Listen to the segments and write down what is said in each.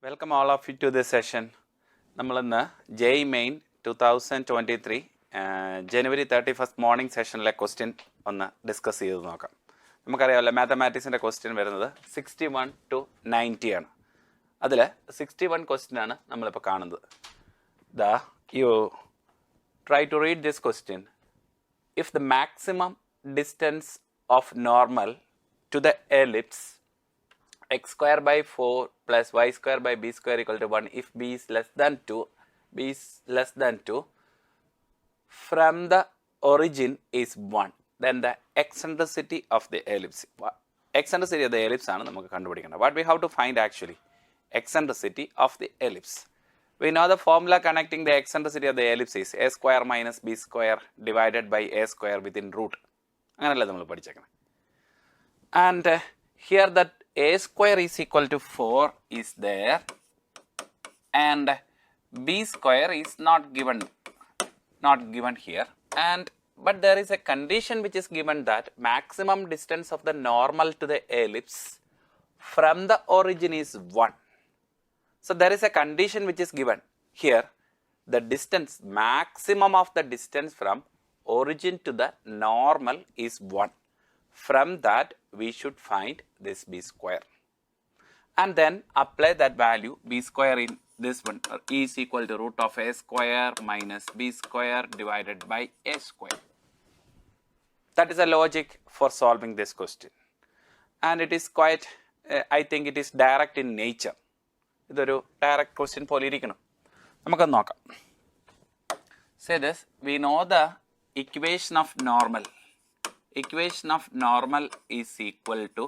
Welcome all of you to this session. നമ്മൾ ഇന്ന് JEE Main 2023 ജനുവരി 31st morning സെഷനിലെ question ഒന്ന് discuss ചെയ്ത് നോക്കാം. നമുക്കറിയാമല്ലോ മാത്തമാറ്റിക്സിൻ്റെ ക്വസ്റ്റ്യൻ വരുന്നത് 61 to 90 ആണ്. അതിൽ 61 ക്വസ്റ്റ്യൻ ആണ് നമ്മളിപ്പോൾ കാണുന്നത്. You try to read this question. If the maximum distance of normal to the ellipse x square by 4 plus y square by b square equal to 1 if b is less than 2 from the origin is 1, then the eccentricity of the ellipse. Eccentricity of the ellipse ആണ് നമുക്ക് കണ്ടുപിടിക്കേണ്ടത്. What we have to find actually? Eccentricity of the ellipse. We know the formula connecting the eccentricity of the ellipse is a square minus b square divided by a square within root. അങ്ങനെയല്ലേ നമ്മൾ പഠിച്ചേക്കണം. And here that a square is equal to 4 is there and b square is not given here, but there is a condition which is given that maximum distance of the normal to the ellipse from the origin is 1. So there is a condition which is given here. The distance, maximum of the distance from origin to the normal is 1. From that we should find this b square and then apply that value. B square in this one is equal to root of a square minus b square divided by a square. That is a logic for solving this question, and it is quite I think it is direct in nature. ഇതൊരു direct question പോലെ ഇരിക്കണം. നമുക്കൊന്ന് നോക്കാം. Say this, we know the equation of normal. Equation of normal is equal to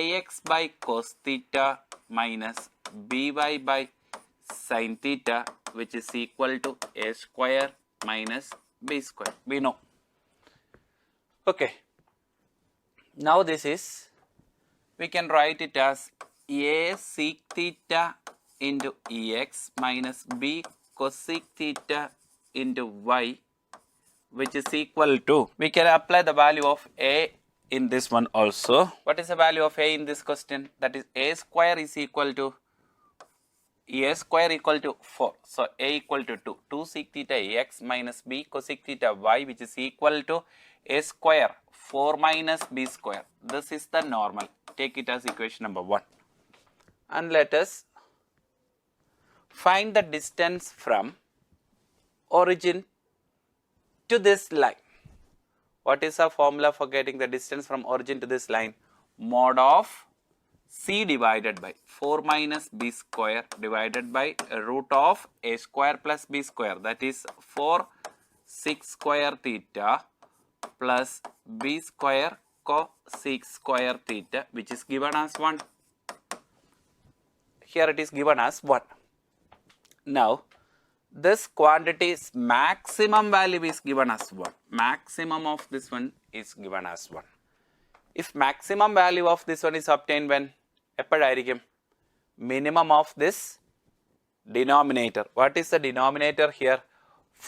ax by cos theta minus by by sin theta, which is equal to a square minus b square. We know. Okay. Now this is, we can write it as a sec theta into ex minus b cosec theta into y, which is equal to, we can apply the value of a in this one also. What is the value of a in this question? That is a square is equal to 4. So a equal to 2 sec theta x minus b cosec theta y, which is equal to a square 4 minus b square. This is the normal. Take it as equation number 1. And let us find the distance from origin to this line. What is our formula for getting the distance from origin to this line? Mod of c divided by 4 minus b square divided by root of a square plus b square, that is 4 sec square theta plus b square cosec square theta, which is given as 1. Here it is given as 1. Now this quantity's maximum value is given as 1. Maximum of this one is given as 1. If maximum value of this one is obtained when? എപ്പോഴായിരിക്കും? Minimum of this denominator. What is the denominator here?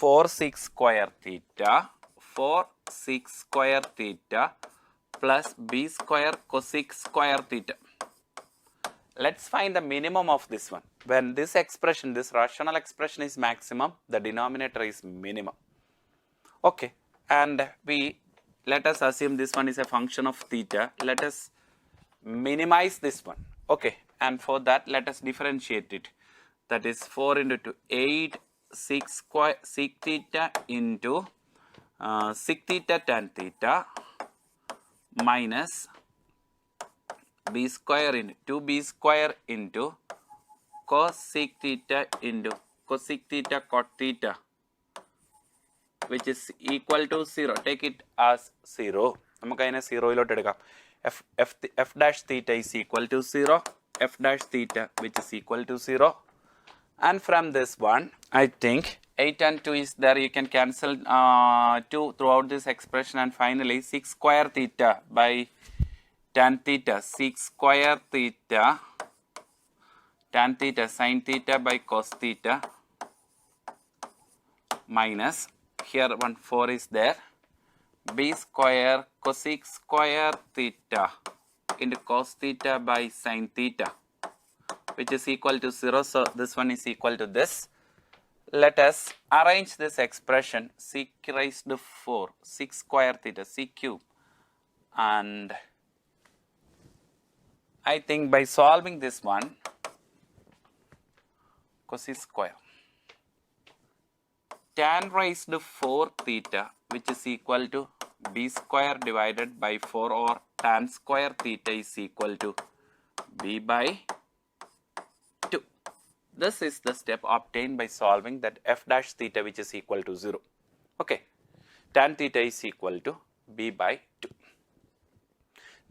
4 sec square theta plus b square cosec square theta. Let's find the minimum of this one. When this expression, this rational expression is maximum, the denominator is minimum. Okay, and let us assume this one is a function of theta. Let us minimize this one. Okay, and for that let us differentiate it. That is 4 into 2, 8 sec theta into sec theta tan theta minus b square into 2b square into cosec theta into cosec theta cot theta, which is equal to 0. Take it as 0. നമുക്ക് അതിനെ 0 എടുക്കാം. f dash theta is equal to 0. f dash theta which is equal to 0. And from this one, I think 8 and 2 is there. You can cancel 2 throughout this expression, and finally 6 square theta by tan theta, 6 square theta tan theta sin theta by cos theta minus, here 4 is there, b square cosec square theta into cos theta by sin theta, which is equal to 0. So this one is equal to this. Let us arrange this expression sec raised to 4, sec square theta, sec cube, and I think by solving this one, cosec square, tan raised to 4 theta, which is equal to b square divided by 4, or tan square theta is equal to b by 2. This is the step obtained by solving that f dash theta, which is equal to 0. Okay, tan theta is equal to b by 2.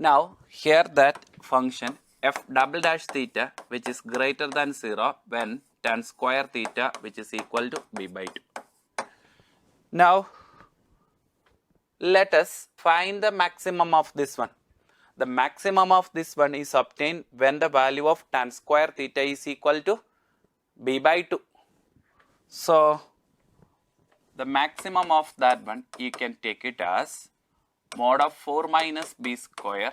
Now here that function f double dash theta, which is greater than 0 when tan square theta, which is equal to b by 2. Now let us find the maximum of this one. The maximum of this one is obtained when the value of tan square theta is equal to b by 2. So the maximum of that one, you can take it as mod of 4 minus b square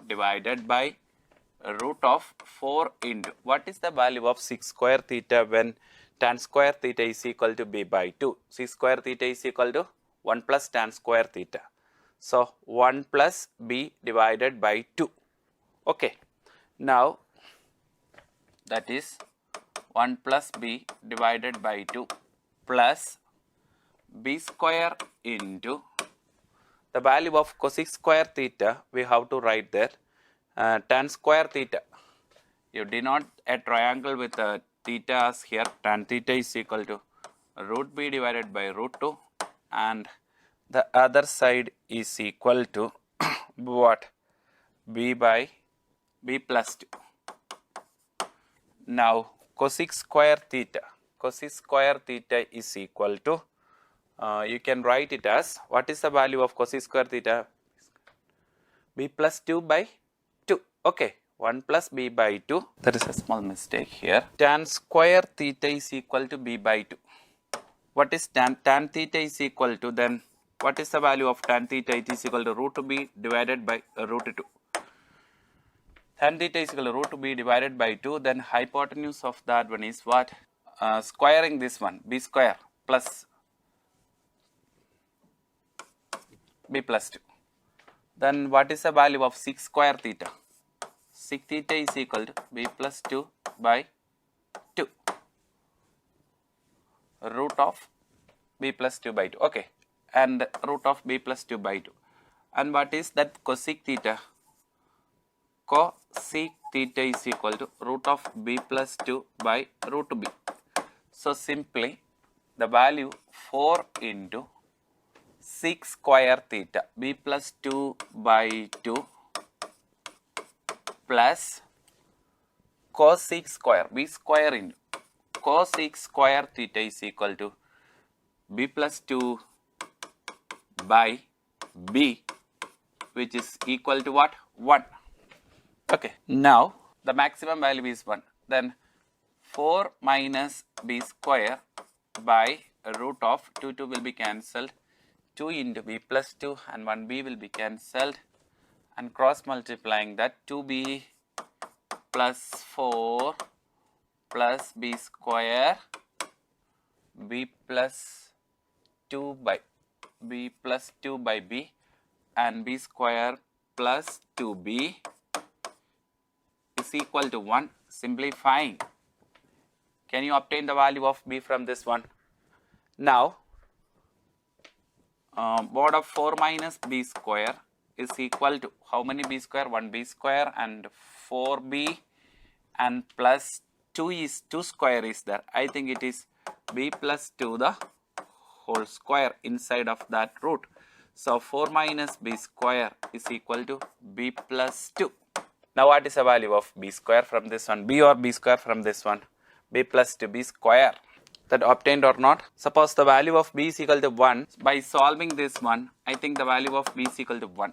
divided by root of 4 into, what is the value of sec square theta when tan square theta is equal to b by 2? Sec square theta is equal to 1 plus tan square theta. So 1 plus b divided by 2. Okay. Now that is 1 plus b divided by 2 plus b square into the value of cosec square theta, we have to write there tan square theta. You denote a triangle with a theta as here. Tan theta is equal to root b divided by root 2, and the other side is equal to what? b by b plus 2. Now cosec square theta is equal to, you can write it as, what is the value of cosec square theta? b plus 2 by 2. Okay, 1 plus b by 2. There is a small mistake here. Tan square theta is equal to b by 2. What is tan theta is equal to, then what is the value of tan theta? It is equal to root b divided by root 2. Tan theta is equal to root b divided by 2. Then hypotenuse of that one is what? Squaring this one, b square plus b plus 2. Then what is the value of sec square theta? Sec theta is equal to b plus 2 by 2, root of b plus 2 by 2. Okay, and root of b plus 2 by 2. And what is that cosec theta? Cosec theta is equal to root of b plus 2 by root b. So simply the value 4 into sec square theta, b plus 2 by 2 plus cosec square, b square into cosec square theta is equal to b plus 2 by b, which is equal to what? 1. Okay, now the maximum value is 1. Then 4 minus b square by root of 2 will be cancelled. 2 into b plus 2 and 1b will be cancelled, and cross multiplying that, 2b plus 4 plus b square, b plus 2 by b plus 2 by b, and b square plus 2b is equal to 1. Simplifying, can you obtain the value of b from this one? Now mod of 4 minus b square is equal to how many b square? 1b square and 4b, and plus 2 square is there. I think it is b plus 2 the whole square inside of that root. So 4 minus b square is equal to b plus 2. Now what is the value of b square from this one? B or b square from this one? B plus 2b square. That obtained or not? Suppose the value of b is equal to 1. By solving this one, I think the value of b is equal to 1.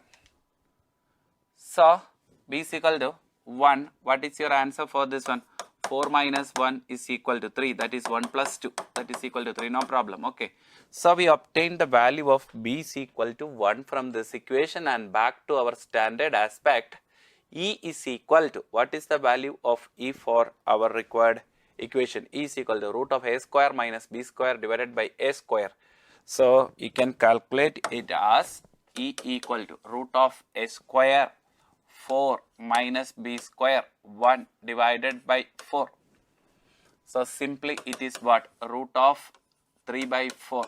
So b is equal to 1. What is your answer for this one? 4 minus 1 is equal to 3. That is 1 plus 2. That is equal to 3. No problem. Okay. So we obtained the value of b is equal to 1 from this equation, and back to our standard aspect. E is equal to, what is the value of E for our required equation? E is equal to root of a square minus b square divided by a square. So you can calculate it as E equal to root of a square 4 minus b square 1 divided by 4. So simply it is what? Root of 3 by 4.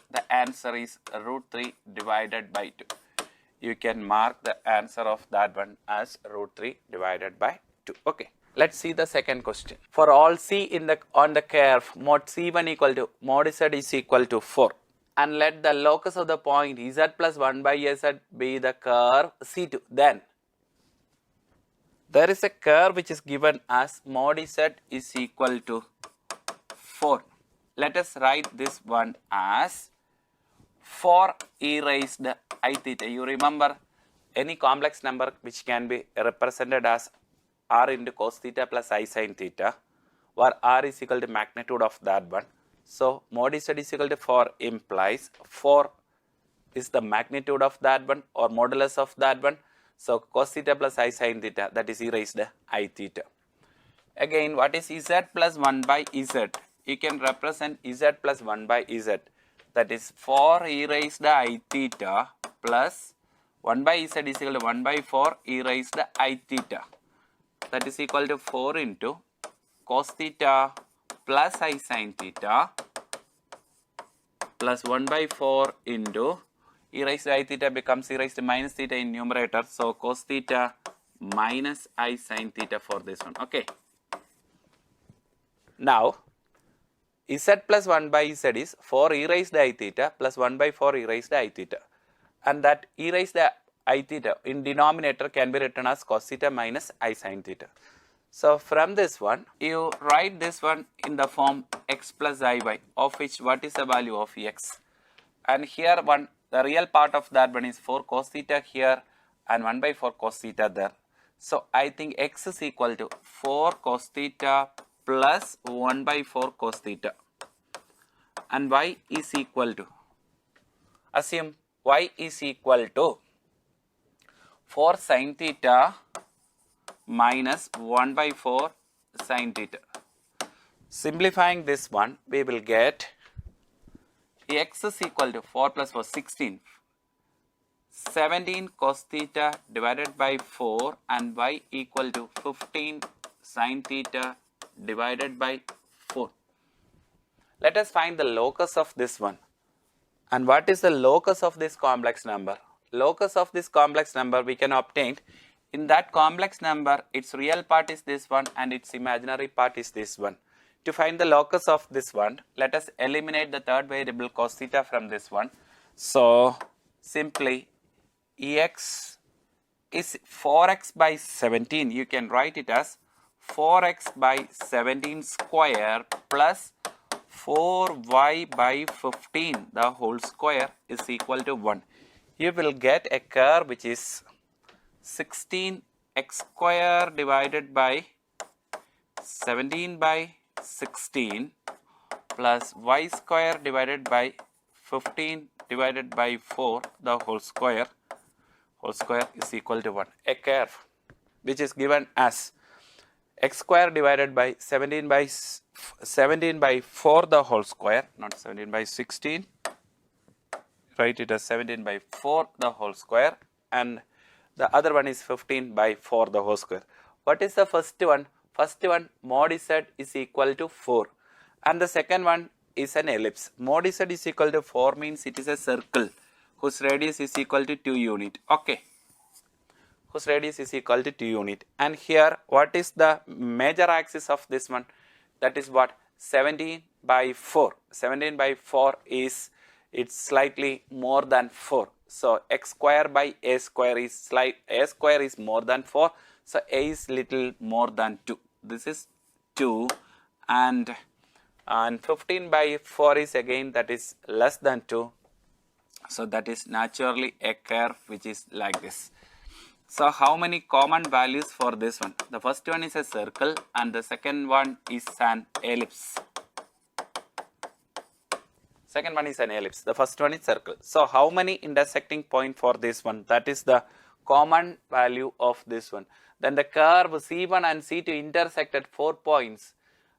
The answer is root 3 divided by 2. You can mark the answer of that one as root 3 divided by 2. Okay. Let's see the second question. For all C on the curve, mod C1 equal to mod Z is equal to 4. And let the locus of the point Z plus 1 by Z be the curve C2. Then there is a curve which is given as mod Z is equal to 4. Let us write this one as 4 e raised I theta. You remember any complex number which can be represented as r into cos theta plus I sin theta, where r is equal to magnitude of that one. So mod Z is equal to 4 implies 4 is the magnitude of that one or modulus of that one. So cos theta plus I sin theta, that is e raised I theta. Again, what is Z plus 1 by Z? You can represent Z plus 1 by Z. That is 4 e raised I theta plus 1 by Z is equal to 1 by 4 e raised I theta. That is equal to 4 into cos theta plus I sin theta plus 1 by 4 into e raised to I theta becomes e raised to minus theta in numerator. So cos theta minus I sin theta for this one. Okay. Now Z plus 1 by Z is 4 e raised to I theta plus 1 by 4 e raised to I theta. And that e raised to I theta in denominator can be written as cos theta minus I sin theta. So from this one, you write this one in the form x plus iy, of which what is the value of x? And here one, the real part of that one is 4 cos theta here and 1 by 4 cos theta there. So I think x is equal to 4 cos theta plus 1 by 4 cos theta. And y is equal to, assume y is equal to 4 sin theta minus 1 by 4 sin theta. Simplifying this one, we will get x is equal to 4 plus 4, 16. 17 cos theta divided by 4 and y equal to 15 sin theta divided by 4. Let us find the locus of this one. And what is the locus of this complex number? Locus of this complex number we can obtain. In that complex number, its real part is this one and its imaginary part is this one. To find the locus of this one, let us eliminate the third variable cos theta from this one. So simply Ex is 4x by 17. You can write it as 4x by 17 square plus 4y by 15 the whole square is equal to 1. You will get a curve which is 16x square divided by 17 by 16 plus y square divided by 15 divided by 4 the whole square is equal to 1. A curve which is given as x square divided by 17 by 4 the whole square, not 17 by 16, write it as 17 by 4 the whole square, and the other one is 15 by 4 the whole square. What is the first one? First one, mod Z is equal to 4 and the second one is an ellipse. Mod Z is equal to 4 means it is a circle whose radius is equal to 2 unit. Okay. Whose radius is equal to 2 unit. And here what is the major axis of this one? That is what? 17 by 4. 17 by 4 is, it's slightly more than 4. So x square by a square is a square is more than 4. So a is little more than 2. This is 2 and 15 by 4 is again that is less than 2. So that is naturally a curve which is like this. So how many common values for this one? The first one is a circle and the second one is an ellipse. Second one is an ellipse. The first one is circle. So how many intersecting point for this one? That is the common value of this one. then the curve C1 and C2 intersect at 4 points,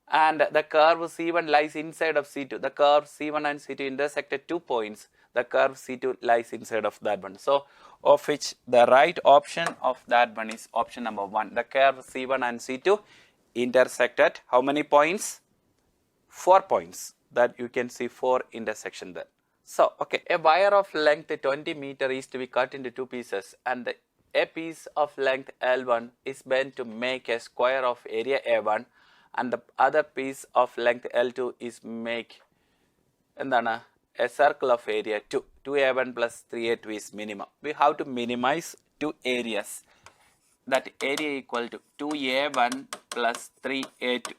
and the curve C1 lies inside of C2. The curve C1 and C2 intersect at 2 points. The curve C2 lies inside of that one. So, of which the right option of that one is option number 1. The curve C1 and C2 intersect at how many points? 4 points. That you can see 4 intersection there. So, okay, a wire of length 20 meter is to be cut into 2 pieces, and a piece of length L1 is bent to make a square of area A1, and the other piece of length L2 is make a circle of area 2. 2A1 plus 3A2 is minimum. We have to minimize 2 areas. That area equal to 2A1 plus 3A2.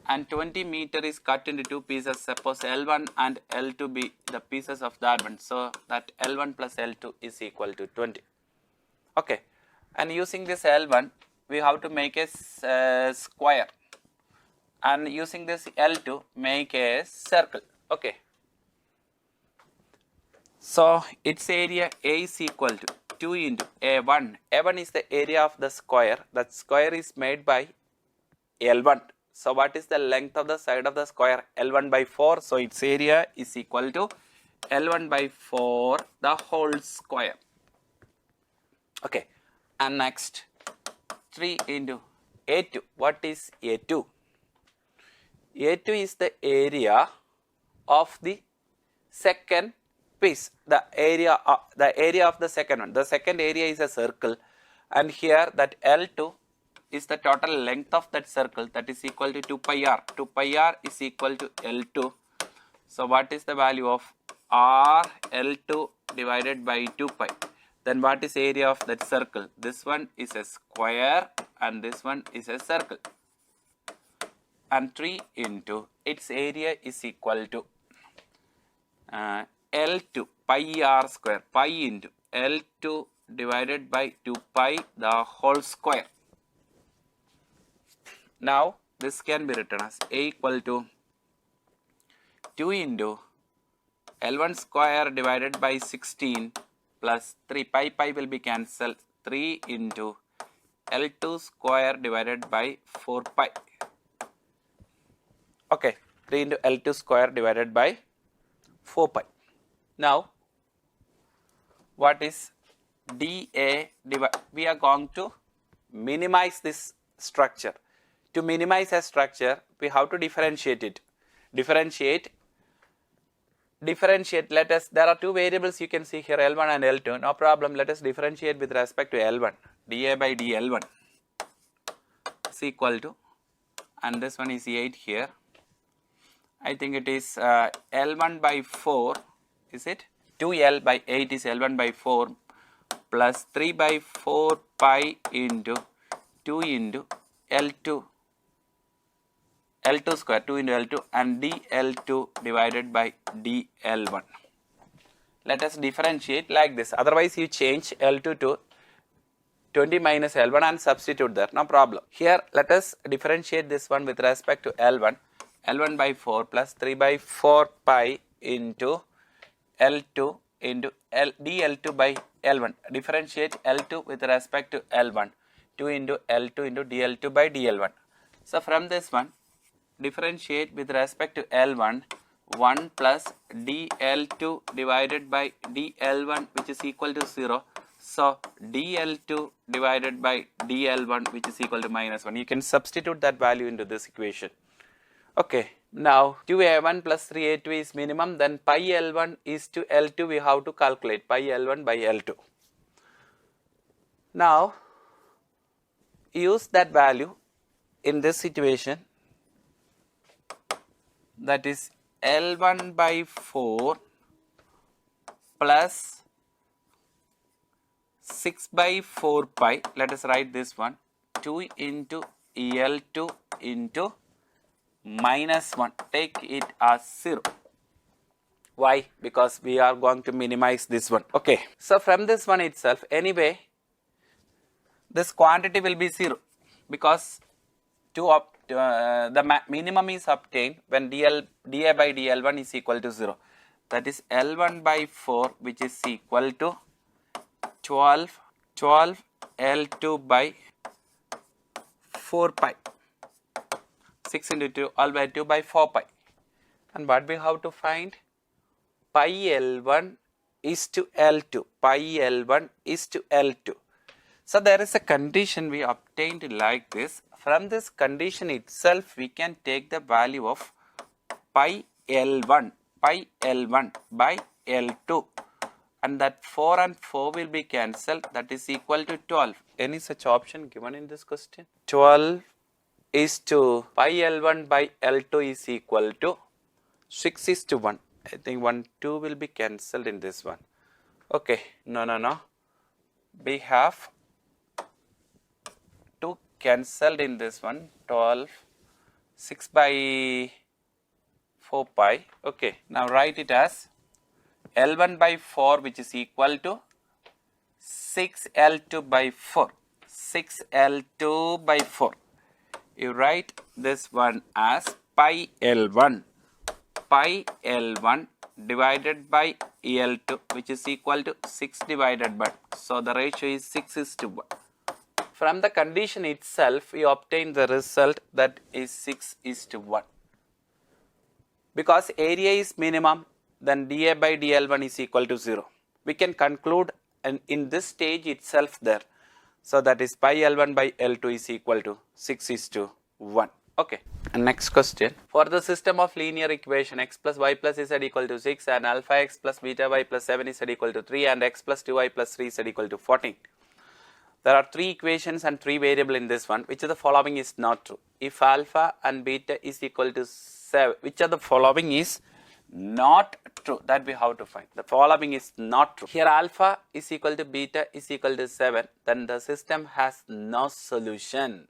And 20 meter is cut into 2 pieces. Suppose L1 and L2 be the pieces of that one. So that L1 plus L2 is equal to 20. Okay. And using this L1, we have to make a square. And using this L2, make a circle. Okay. So its area A is equal to 2 into A1. A1 is the area of the square. That square is made by L1. So what is the length of the side of the square? L1 by 4. So its area is equal to L1 by 4 the whole square. Okay. And next 3 into A2. What is A2? A2 is the area of the second piece. The area of the second one. The second area is a circle, and here that L2 is the total length of that circle, that is equal to 2 pi r. 2 pi r is equal to L2. So what is the value of r L2 divided by 2 pi? Then what is area of that circle? This one is a square and this one is a circle. And 3 into its area is equal to L2 pi r square, pi into L2 divided by 2 pi the whole square. Now this can be written as A equal to 2 into L1 square divided by 16 plus 3, pi will be cancelled, 3 into L2 square divided by 4 pi. Okay, 3 into L2 square divided by 4 pi. Now, what is dA? We are going to minimize this structure. To minimize a structure, we have to differentiate it. Differentiate. Let us, there are 2 variables you can see here, L1 and L2. No problem. Let us differentiate with respect to L1. dA by dL1 is equal to, and this one is 8 here. I think it is L1 by 4. Is it? 2L by 8 is L1 by 4 plus 3 by 4 pi into 2 into L2 square, 2 into L2, and dL2 divided by dL1. Let us differentiate like this. Otherwise you change L2 to 20 minus L1 and substitute there. No problem. Here let us differentiate this one with respect to L1. L1 by 4 plus 3 by 4 pi into L2 into dL2 by L1. Differentiate L2 with respect to L1. 2 into L2 into dL2 by dL1. So from this one, differentiate with respect to L1, 1 plus dL2 divided by dL1, which is equal to 0. So dL2 divided by dL1, which is equal to minus 1. You can substitute that value into this equation. Okay, now 2A1 plus 3A2 is minimum, then pi L1 is to L2, we have to calculate pi L1 by L2. Now use that value in this situation, that is L1 by 4 plus 6 by 4 pi, let us write this one, 2 into L2 into minus 1, take it as 0. Why? Because we are going to minimize this one. Okay, so from this one itself, anyway, this quantity will be 0, because the minimum is obtained when dA by dL1 is equal to 0. That is L1 by 4, which is equal to 12 L2 by 4 pi. 6 into 2 all by 2 by 4 pi. And what we have to find? Pi L1 is to L2. Pi L1 is to L2. So there is a condition we obtained like this. From this condition itself, we can take the value of pi L1 by L2. And that 4 and 4 will be cancelled. That is equal to 12. Any such option given in this question? 12 is to pi L1 by L2 is equal to 6 is to 1. I think 1, 2 will be cancelled in this one. Okay, no. We have 2 cancelled in this one. 12, 6 by 4 pi. Okay, now write it as L1 by 4, which is equal to 6L2 by 4. 6L2 by 4. You write this one as pi L1 divided by L2, which is equal to 6 divided by. So the ratio is 6 is to 1. From the condition itself, we obtain the result that is 6 is to 1. Because area is minimum, then dA by dL1 is equal to 0. We can conclude in this stage itself there. So that is pi L1 by L2 is equal to 6 is to 1. Okay. And next question. For the system of linear equation x plus y plus z equal to 6 and alpha x plus beta y plus 7 is equal to 3 and x plus 2y plus 3 is equal to 14. There are 3 equations and 3 variables in this one. Which of the following is not true? If alpha and beta is equal to 7, which of the following is not true? That we have to find. The following is not true. Here alpha is equal to beta is equal to 7, then the system has no solution.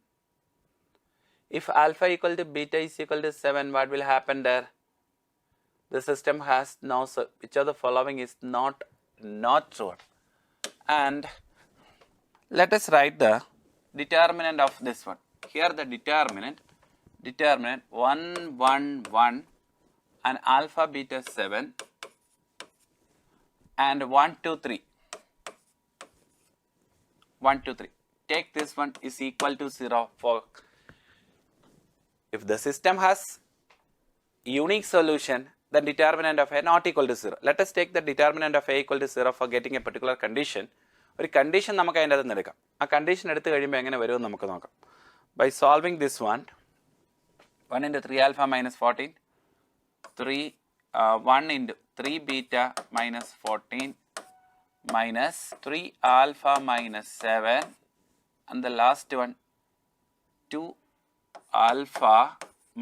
If alpha equal to beta is equal to 7, what will happen there? The system has no, which of the following is not true? And let us write the determinant of this one. Here the determinant 1, 1, 1 and alpha beta 7 and 1, 2, 3. 1, 2, 3. Take this one is equal to 0 for if the system has unique solution, then determinant of A not equal to 0. Let us take the determinant of A equal to 0 for getting a particular condition. ഒരു condition നമുക്ക് അതിൻ്റെ അകത്ത് നിന്ന് എടുക്കാം. ആ condition എടുത്തു കഴിയുമ്പോൾ എങ്ങനെ വരുമെന്ന് നമുക്ക് നോക്കാം. By solving this one, 1 into 3 alpha minus 14, 1 into 3 beta minus 14 minus 3 alpha minus 7 and the last one 2 alpha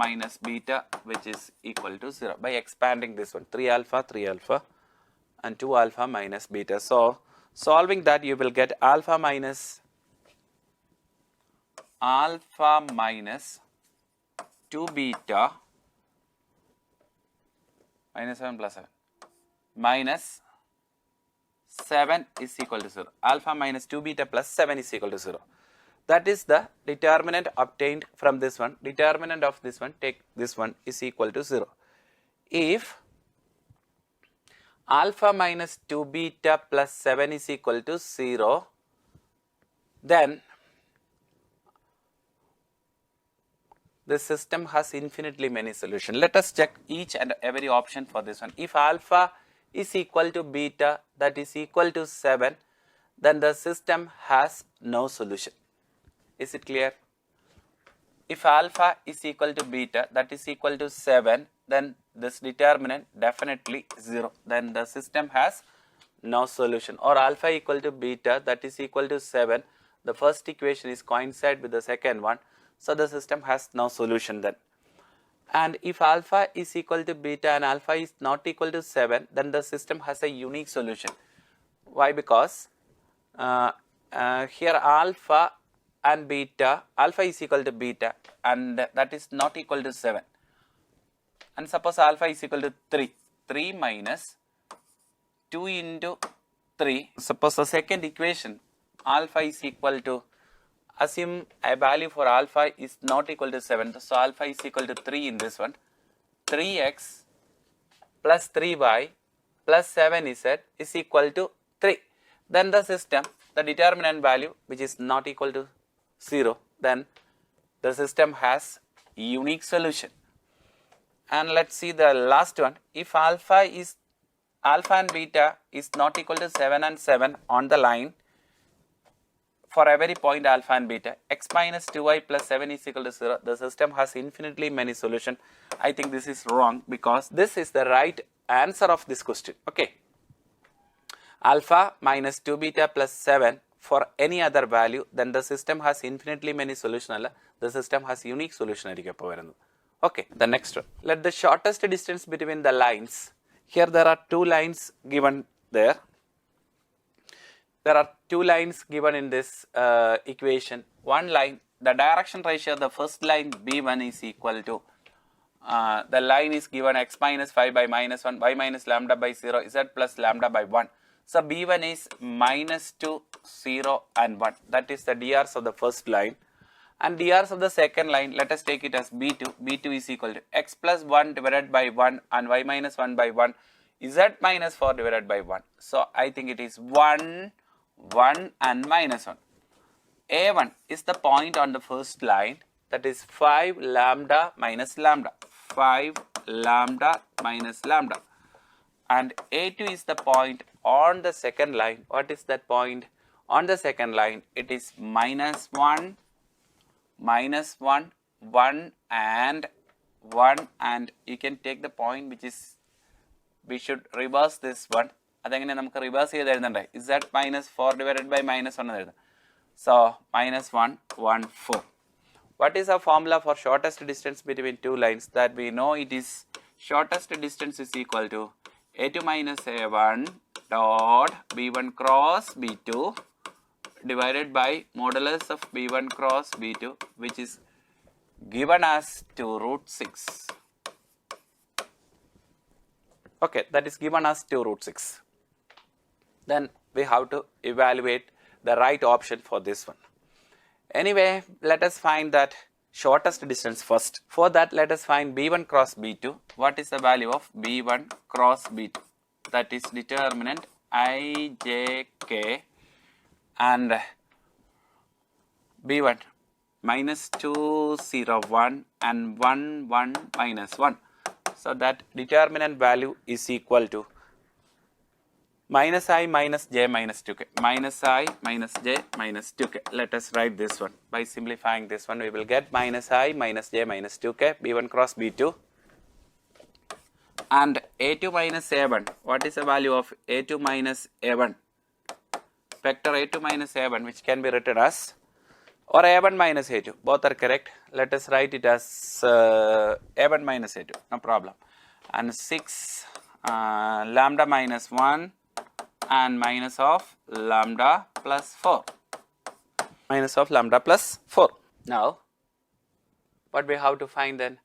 minus beta which is equal to 0 by expanding this one 3 alpha and 2 alpha minus beta. So solving that you will get alpha minus 2 beta minus 7 plus 7 minus 7 is equal to 0. Alpha minus 2 beta plus 7 is equal to 0. That is the determinant obtained from this one. Determinant of this one, take this one is equal to 0. If alpha minus 2 beta plus 7 is equal to 0, then the system has infinitely many solutions. Let us check each and every option for this one. If alpha is equal to beta that is equal to 7, then the system has no solution. Is it clear? If alpha is equal to beta that is equal to 7, then this determinant definitely 0. Then the system has no solution. Or alpha equal to beta that is equal to 7, the first equation is coincide with the second one. So the system has no solution then. And if alpha is equal to beta and alpha is not equal to 7, then the system has a unique solution. Why? Because here alpha and beta, alpha is equal to beta and that is not equal to 7. And suppose alpha is equal to 3. 3 minus 2 into 3. Suppose the second equation, alpha is equal to, assume a value for alpha is not equal to 7. So alpha is equal to 3 in this one. 3x plus 3y plus 7z is equal to 3. Then the system, the determinant value which is not equal to 0, then the system has unique solution. And let's see the last one. If alpha and beta is not equal to 7 and 7 on the line for every point alpha and beta, x minus 2y plus 7 is equal to 0, the system has infinitely many solutions. I think this is wrong because this is the right answer of this question. Okay. Alpha minus 2 beta plus 7 for any other value, then the system has infinitely many solutions. The system has unique solution. Okay, the next one. Let the shortest distance between the lines. Here there are two lines given there. There are two lines given in this equation. One line, the direction ratio of the first line B1 is equal to, the line is given x minus 5 by minus 1, y minus lambda by 0, z plus lambda by 1. So B1 is minus 2, 0 and 1. That is the drs of the first line. And drs of the second line, let us take it as B2. B2 is equal to x plus 1 divided by 1 and y minus 1 by 1, z minus 4 divided by 1. So I think it is 1, 1 and minus 1. A1 is the point on the first line, that is 5 lambda minus lambda. 5 lambda minus lambda. And A2 is the point on the second line. What is that point on the second line? It is minus 1, minus 1, 1 and 1, and you can take the point which is, we should reverse this one. Reverse z minus 4 divided by minus 1. So minus 1, 1, 4. What is the formula for shortest distance between two lines? That we know it is shortest distance is equal to A2 minus A1 dot B1 cross B2 divided by modulus of B1 cross B2, which is given as 2 root 6. Okay, that is given as 2 root 6. Then we have to evaluate the right option for this one. Anyway, let us find that shortest distance first. For that, let us find B1 cross B2. What is the value of B1 cross B2? That is determinant I, J, K and B1 minus 2, 0, 1 and 1, 1 minus 1. So that determinant value is equal to minus I minus j minus 2k. Minus I minus j minus 2k. Let us write this one. By simplifying this one, we will get minus I minus j minus 2k, B1 cross B2. And A2 minus A1. What is the value of A2 minus A1? Vector A2 minus A1, which can be written as, or A1 minus A2. Both are correct. Let us write it as A1 minus A2. No problem. And 6 lambda minus 1 and minus of lambda plus 4. Minus of lambda plus 4. Now, what we have to find then?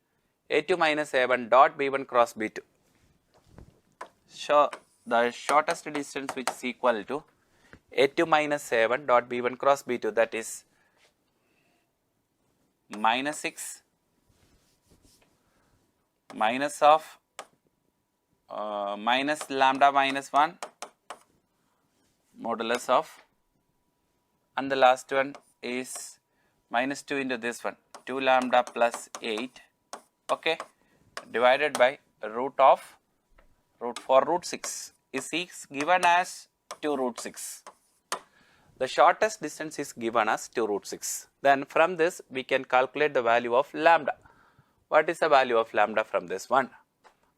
A2 minus A1 dot B1 cross B2. So, the shortest distance which is equal to A2 minus A1 dot B1 cross B2, that is minus 6 minus of minus lambda minus 1 modulus of, and the last one is minus 2 into this one, 2 lambda plus 8, okay, divided by root of root 6 is given as 2 root 6. The shortest distance is given as 2 root 6. Then from this we can calculate the value of lambda. What is the value of lambda from this one?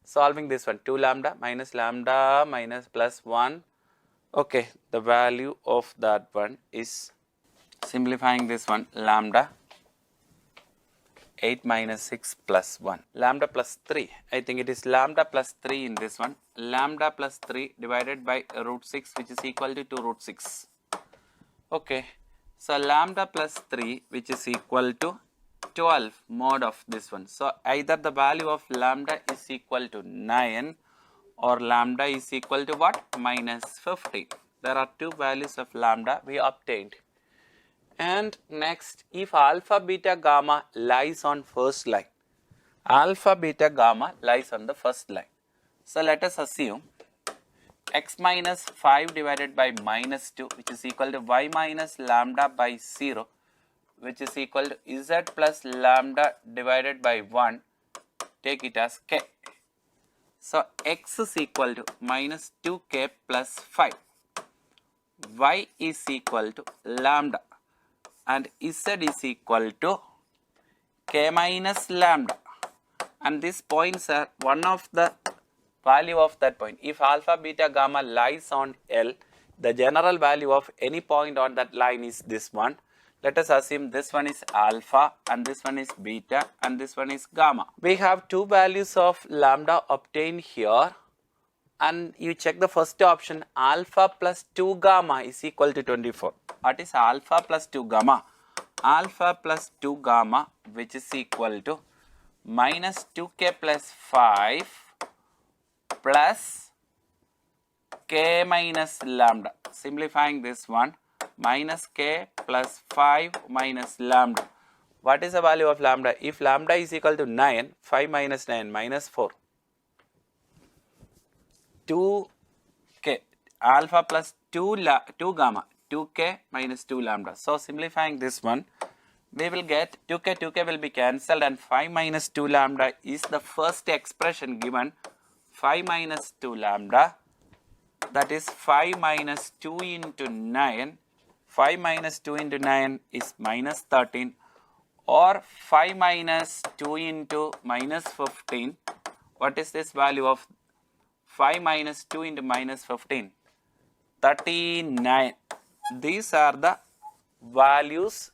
Solving this one, 2 lambda minus plus 1. Okay, the value of that one is, simplifying this one, lambda 8 minus 6 plus 1. Lambda plus 3. I think it is lambda plus 3 in this one. Lambda plus 3 divided by root 6, which is equal to 2 root 6. Okay, so lambda plus 3, which is equal to 12 mod of this one. So either the value of lambda is equal to 9 or lambda is equal to what? Minus 50. There are two values of lambda we obtained. And next, if alpha, beta, gamma lies on first line. Alpha, beta, gamma lies on the first line. So let us assume x minus 5 divided by minus 2, which is equal to y minus lambda by 0, which is equal to z plus lambda divided by 1, take it as k. So x is equal to minus 2k plus 5. Y is equal to lambda and z is equal to k minus lambda. And these points are one of the value of that point. If alpha, beta, gamma lies on L, the general value of any point on that line is this one. Let us assume this one is alpha and this one is beta and this one is gamma. We have two values of lambda obtained here, and you check the first option, alpha plus 2 gamma is equal to 24. What is alpha plus 2 gamma? Alpha plus 2 gamma, which is equal to minus 2k plus 5 plus k minus lambda. Simplifying this one, minus k plus 5 minus lambda. What is the value of lambda? If lambda is equal to 9, 5 minus 9 minus 4. 2k, alpha plus 2 gamma, 2k minus 2 lambda. So simplifying this one, we will get 2k will be cancelled and 5 minus 2 lambda is the first expression given. 5 minus 2 lambda, that is 5 minus 2 into 9. 5 minus 2 into 9 is minus 13, or 5 minus 2 into minus 15. What is this value of 5 minus 2 into minus 15? 39. These are the values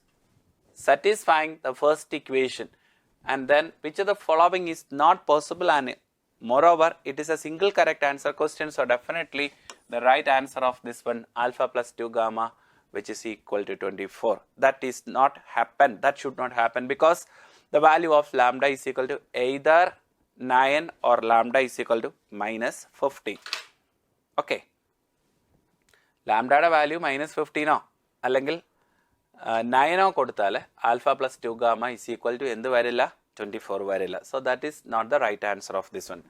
satisfying the first equation. And then which of the following is not possible, and moreover it is a single correct answer question. So definitely the right answer of this one, alpha plus 2 gamma, which is equal to 24. That is not happen. That should not happen, because the value of lambda is equal to either 9 or lambda is equal to minus 15. Okay. Lambda value minus 15 or അല്ലെങ്കിൽ 9 കൊടുത്താൽ alpha plus 2 gamma is equal to എന്ത് വരില്ല? 24 വരില്ല. So that is not the right answer of this one.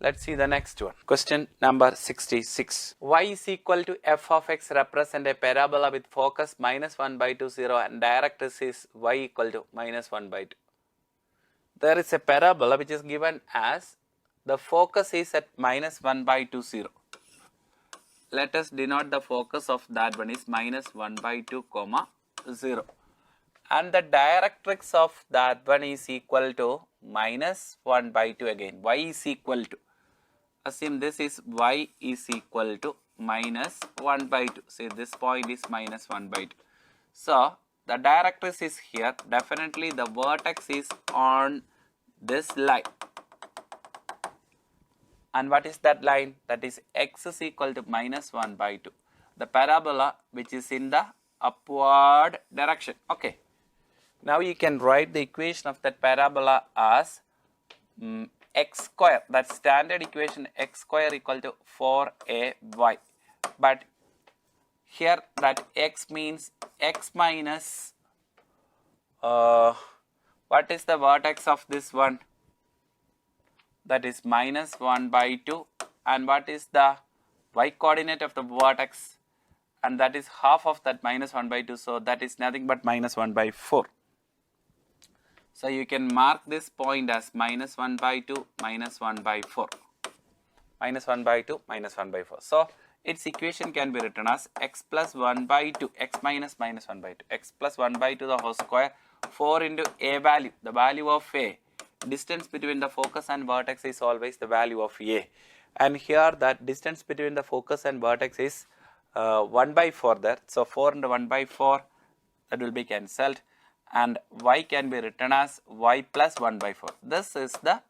Let's see the next one. Question number 66. Y is equal to f of x represent a parabola with focus minus 1 by 2, 0 and directrix is y equal to minus 1 by 2. There is a parabola which is given as the focus is at minus 1 by 2, 0. Let us denote the focus of that one is minus 1 by 2, 0. And the directrix of that one is equal to minus 1 by 2 again. Y is equal to, assume this is y is equal to minus 1 by 2. Say this point is minus 1 by 2. So the directrix is here. Definitely the vertex is on this line. And what is that line? That is x is equal to minus 1 by 2. The parabola which is in the upward direction. Okay. Now you can write the equation of that parabola as x square. That standard equation, x square equal to 4ay. But here that x means x minus what is the vertex of this one? That is minus 1 by 2. And what is the y coordinate of the vertex? And that is half of that minus 1 by 2. So that is nothing but minus 1 by 4. So you can mark this point as minus 1 by 2, minus 1 by 4. Minus 1 by 2, minus 1 by 4. So its equation can be written as x plus 1 by 2, x minus minus 1 by 2, x plus 1 by 2 the whole square, 4 into a value, the value of a. Distance between the focus and vertex is always the value of a. And here that distance between the focus and vertex is 1 by 4 there. So 4 into 1 by 4, that will be cancelled. And y can be written as y plus 1 by 4. This is the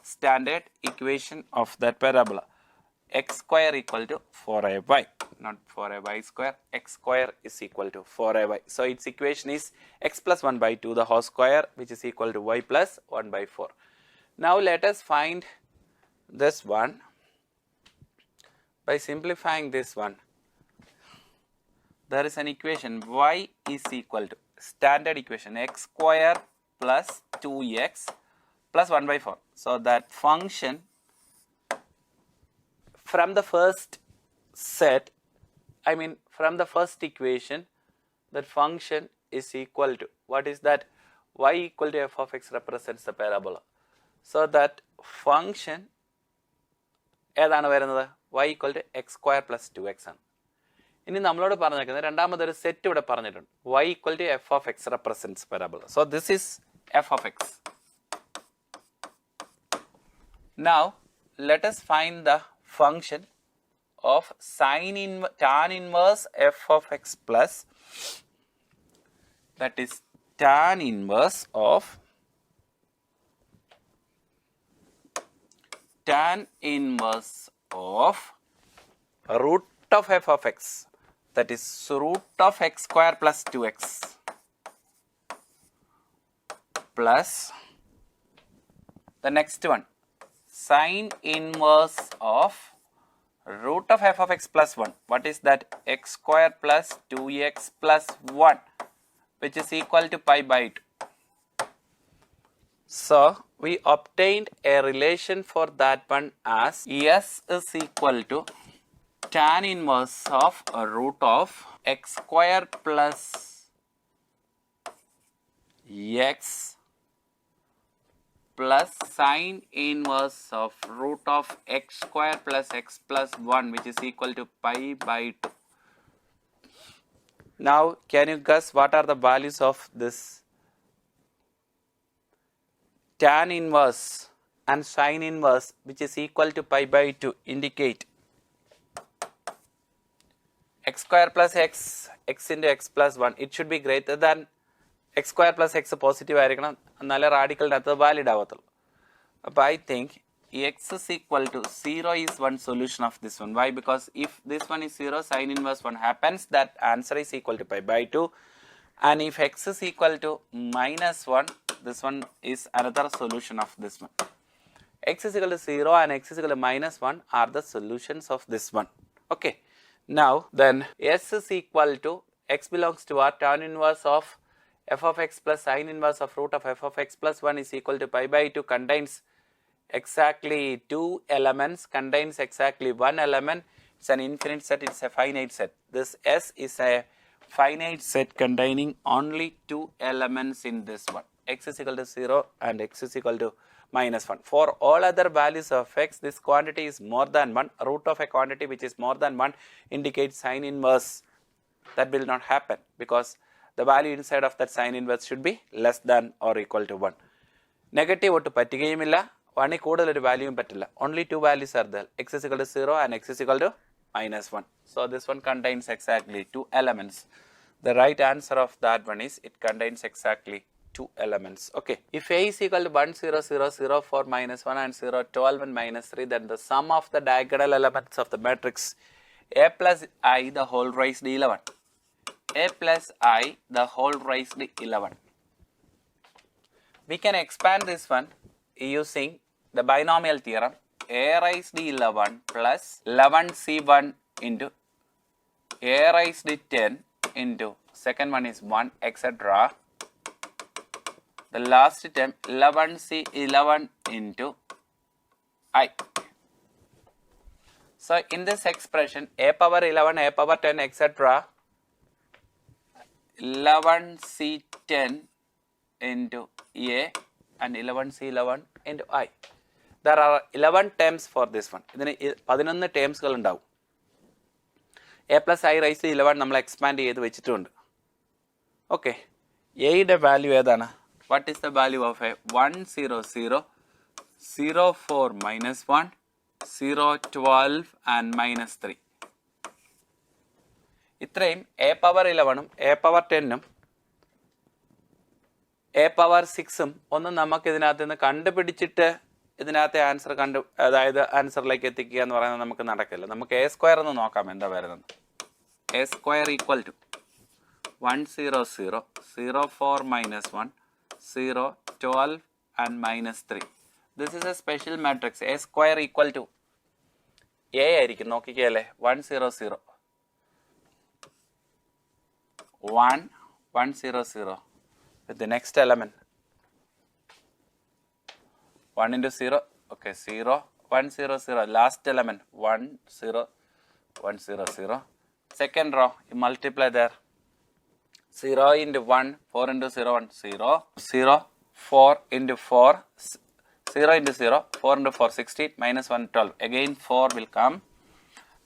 standard equation of that parabola. X square equal to 4ay, not 4ay square, x square is equal to 4ay. So its equation is x plus 1 by 2 the whole square, which is equal to y plus 1 by 4. Now let us find this one by simplifying this one. There is an equation y is equal to standard equation x square plus 2x plus 1 by 4. So that function from the first set, from the first equation, that function is equal to, what is that? Y equal to f of x represents the parabola. So that function ഏതാണ് വരുന്നത്? Y equal to x square plus 2x ആണ്. ഇനി നമ്മളോട് പറഞ്ഞേക്കുന്നത് രണ്ടാമതൊരു set ഇവിടെ പറഞ്ഞിട്ടുണ്ട്. Y equal to f of x represents parabola. So this is f of x. Now let us find the function of tan inverse f of x plus, that is tan inverse of root of f of x, that is root of x square plus 2x plus the next one, sin inverse of root of f of x plus 1. What is that? X square plus 2x plus 1, which is equal to pi by 2. So we obtained a relation for that one as S is equal to tan inverse of a root of x square plus x plus sin inverse of root of x square plus x plus 1, which is equal to pi by 2. Now can you guess what are the values of this tan inverse and sin inverse, which is equal to pi by 2? Indicate. X square plus x, x into x plus 1, it should be greater than x square plus x positive ആയിരിക്കണം, എന്നാലേ റാഡിക്കലിനകത്ത് valid ആവത്തുള്ളൂ. അപ്പോൾ I think x is equal to 0 is one solution of this one. Why? Because if this one is 0, sin inverse 1 happens, that answer is equal to pi by 2. And if x is equal to minus 1, this one is another solution of this one. X is equal to 0 and x is equal to minus 1 are the solutions of this one. Okay. Now then S is equal to, x belongs to our tan inverse of f of x plus sin inverse of root of f of x plus 1 is equal to pi by 2, contains exactly 2 elements, contains exactly 1 element. It's an infinite set, it's a finite set. This S is a finite set containing only 2 elements in this one. X is equal to 0 and x is equal to minus 1. For all other values of x, this quantity is more than 1. Root of a quantity which is more than 1 indicates sin inverse. That will not happen because the value inside of that sin inverse should be less than or equal to 1. Negative ഒട്ട് പറ്റുകയുമില്ല, 1 കൂടുതൽ ഒരു വാല്യൂയും പറ്റില്ല. Only 2 values are there. X is equal to 0 and x is equal to minus 1. So this one contains exactly 2 elements. The right answer of that one is, it contains exactly 2 elements. Okay. If A is equal to 1 0 0 0 4 minus 1 and 0 12 and minus 3, then the sum of the diagonal elements of the matrix A plus I the whole raised 11. A plus I the whole raised 11. We can expand this one using the binomial theorem. A raised 11 plus 11C1 into A raised 10 into second one is 1, etc. The last term 11C11 into I. So in this expression, a power 11, a power 10, etc. 11C10 into A and 11C11 into I. There are 11 terms for this one. ഇതിന് 11 ടേംസുകൾ ഉണ്ടാവും. A plus I raised to 11 നമ്മൾ expand ചെയ്ത് വെച്ചിട്ടുണ്ട്. Okay, എയുടെ value ഏതാണ്? What is the value of A? 1 0 0 0 4 minus 1 0 12 and minus 3. ഇത്രയും A power 11 A power 10 A power 6 ഒന്നും നമുക്ക് ഇതിനകത്ത് നിന്ന് കണ്ടുപിടിച്ചിട്ട് ഇതിനകത്തെ ആൻസർ അതായത് ആൻസറിലേക്ക് എത്തിക്കുക എന്ന് പറയുന്നത് നമുക്ക് നടക്കില്ല. നമുക്ക് A സ്ക്വയർ എന്ന് നോക്കാം എന്താ വരുന്നത്. A square equal to 1 0 0 0 4 minus 1 0 12 and minus 3. This is a special matrix. A square equal to A ആയിരിക്കും, നോക്കിക്കല്ലേ. 1 0 0 1 1 0 0 with the next element 1 into 0. Okay, 0 1 0 0 last element 1 0 1 0 0. Second row you multiply there 0 into 1, 4 into 0, 1, 0, 0, 4 into 4, 0 into 0, 4 into 4, 16, minus 1, 12. Again 4 will come,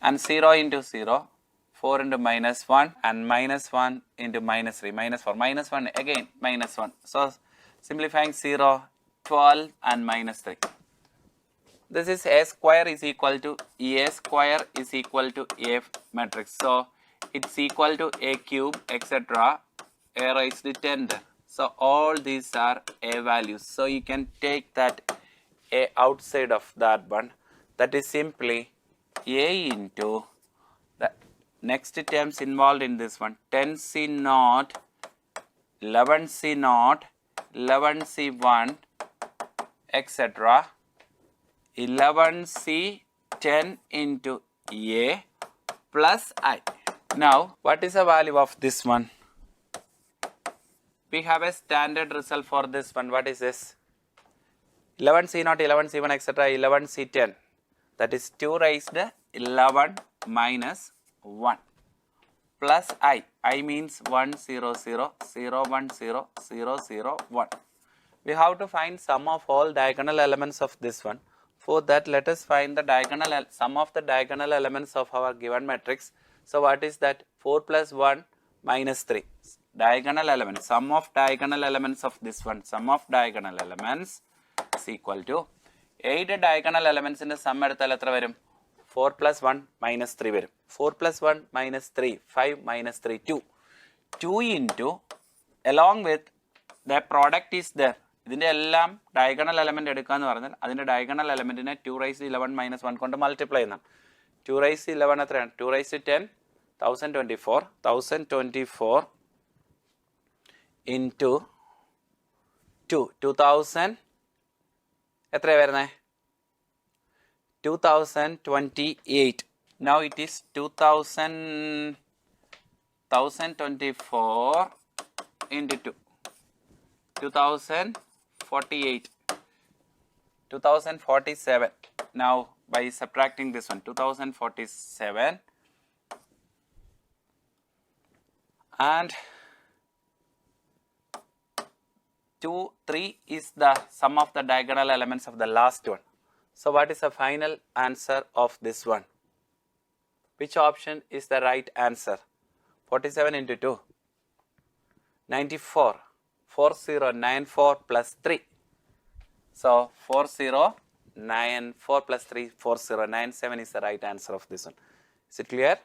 and 0 into 0, 4 into minus 1, and minus 1 into minus 3, minus 4, minus 1, again minus 1. So, simplifying 0, 12 and minus 3. This is a square is equal to a square is equal to a matrix. So, it's equal to a cube, etc. a raised to 10. So, all these are a values. So, you can take that a outside of that one. That is simply a into the next terms involved in this one. 10c naught, 11c naught, 11c1, etc. 11c 10 into a plus I. Now, what is the value of this one? We have a standard result for this one. What is this? 11c naught, 11c1, etc. 11c10. That is 2 raised 11 minus 1 plus I. I means 1, 0, 0, 0, 1, 0, 0, 0, 1. We have to find sum of all diagonal elements of this one. For that, let us find the sum of the diagonal elements of our given matrix. So, what is that? 4 plus 1 minus 3. Diagonal elements, sum of diagonal elements of this one. Sum of diagonal elements is equal to 8 diagonal elements in the sum eduthaal etra varum? 4 plus 1 minus 3 varum. 4 plus 1 minus 3, 5 minus 3, 2. 2 into, along with the product is there. ഇതിൻ്റെ എല്ലാം diagonal element എടുക്കുക എന്ന് പറഞ്ഞാൽ അതിൻ്റെ diagonal എലമെന്റിനെ 2 raise 11 minus 1 കൊണ്ട് multiply ചെയ്യുന്നതാണ്. 2 raise 11 എത്രയാണ്? 2 rice 10, 1024 into 2, 2000 എത്രയാണ് വരുന്നത്? 2028. Now it is 1024 into 2. 2048, 2047. Now by subtracting this one, 2047 and 2, 3 is the sum of the diagonal elements of the last one. So what is the final answer of this one? Which option is the right answer? 47 into 2, 94. 4094 plus 3. So 4094 plus 3, 4097 is the right answer of this one. Is it clear?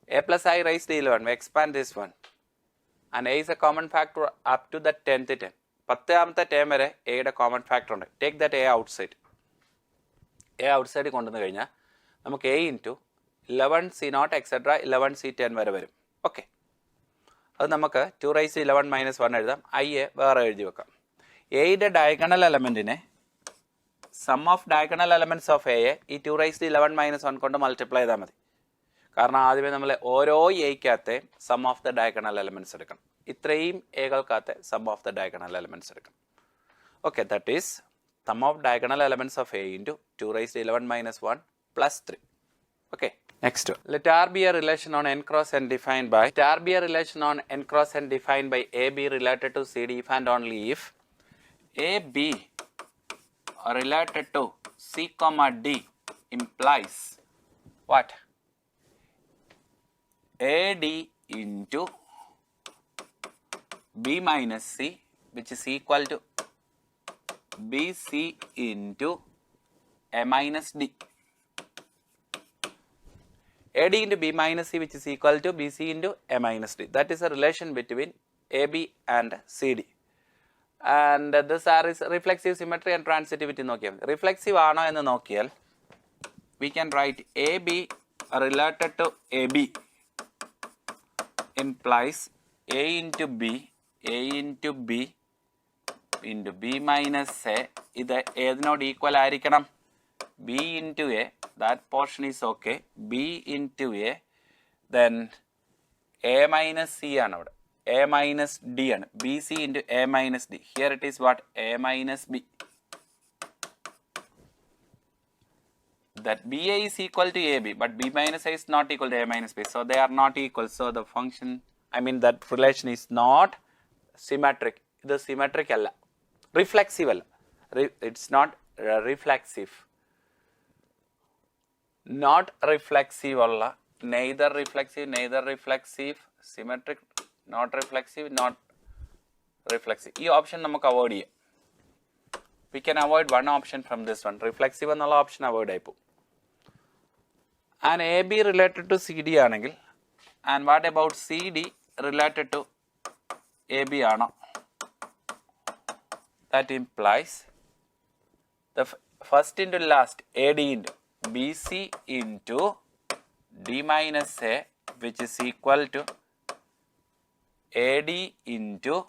A plus I raised to 11. We expand this one. And A is a common factor up to the 10th term. 10th term vare A യുടെ common factor ഉണ്ട്. Take that A outside. A outside കൊണ്ടുവന്ന് കഴിഞ്ഞാൽ നമുക്ക് A into 11c0 etc. 11c10 വരെ വരും. Okay. അത് നമുക്ക് 2 raise 11 minus 1 എഴുതാം. ഐയെ വേറെ എഴുതി വെക്കാം. എയുടെ ഡയഗണൽ എലമെന്റിനെ sum of diagonal elements of എയെ ഈ 2 റൈസ് 11 മൈനസ് 1 കൊണ്ട് മൾട്ടിപ്ലൈ ചെയ്താൽ മതി. കാരണം ആദ്യമേ നമ്മൾ ഓരോ എയ്ക്കകത്തെ sum of the diagonal elements എടുക്കണം. ഇത്രയും എകൾക്കകത്തെ sum of the diagonal elements എടുക്കണം. Okay, that is sum of diagonal elements of A into 2 raise 11 minus 1 plus 3. Okay, next one. Let R be a relation on n cross n defined by, let R be a relation on n cross n defined by AB related to CD if and only if AB related to C comma D implies what? AD into B minus C, which is equal to BC into A minus D. AD into B minus C, which is equal to BC into A minus D. That is a relation between AB and CD. And this R is reflexive symmetry and transitivity. Reflexive aano ennu nokkiyal, we can write AB related to AB implies A into B into B into B minus A. Idu edinode equal aayirikkanam? B into A, that portion is okay. B into A, then A minus C anode, A minus D and BC into A minus D. Here it is what? A minus B. that BA is equal to AB, but B minus A is not equal to A minus B. So they are not equal. So the function, that relation is not symmetric. The symmetric alla. Reflexive alla. It's not reflexive. Not reflexive alla. Neither reflexive, symmetric, not reflexive, not reflexive. This option we can avoid. We can avoid one option from this one. Reflexive and option avoid. And AB related to CD anengil, and what about CD related to AB ana? That implies the first into last AD into BC into D minus A, which is equal to AD into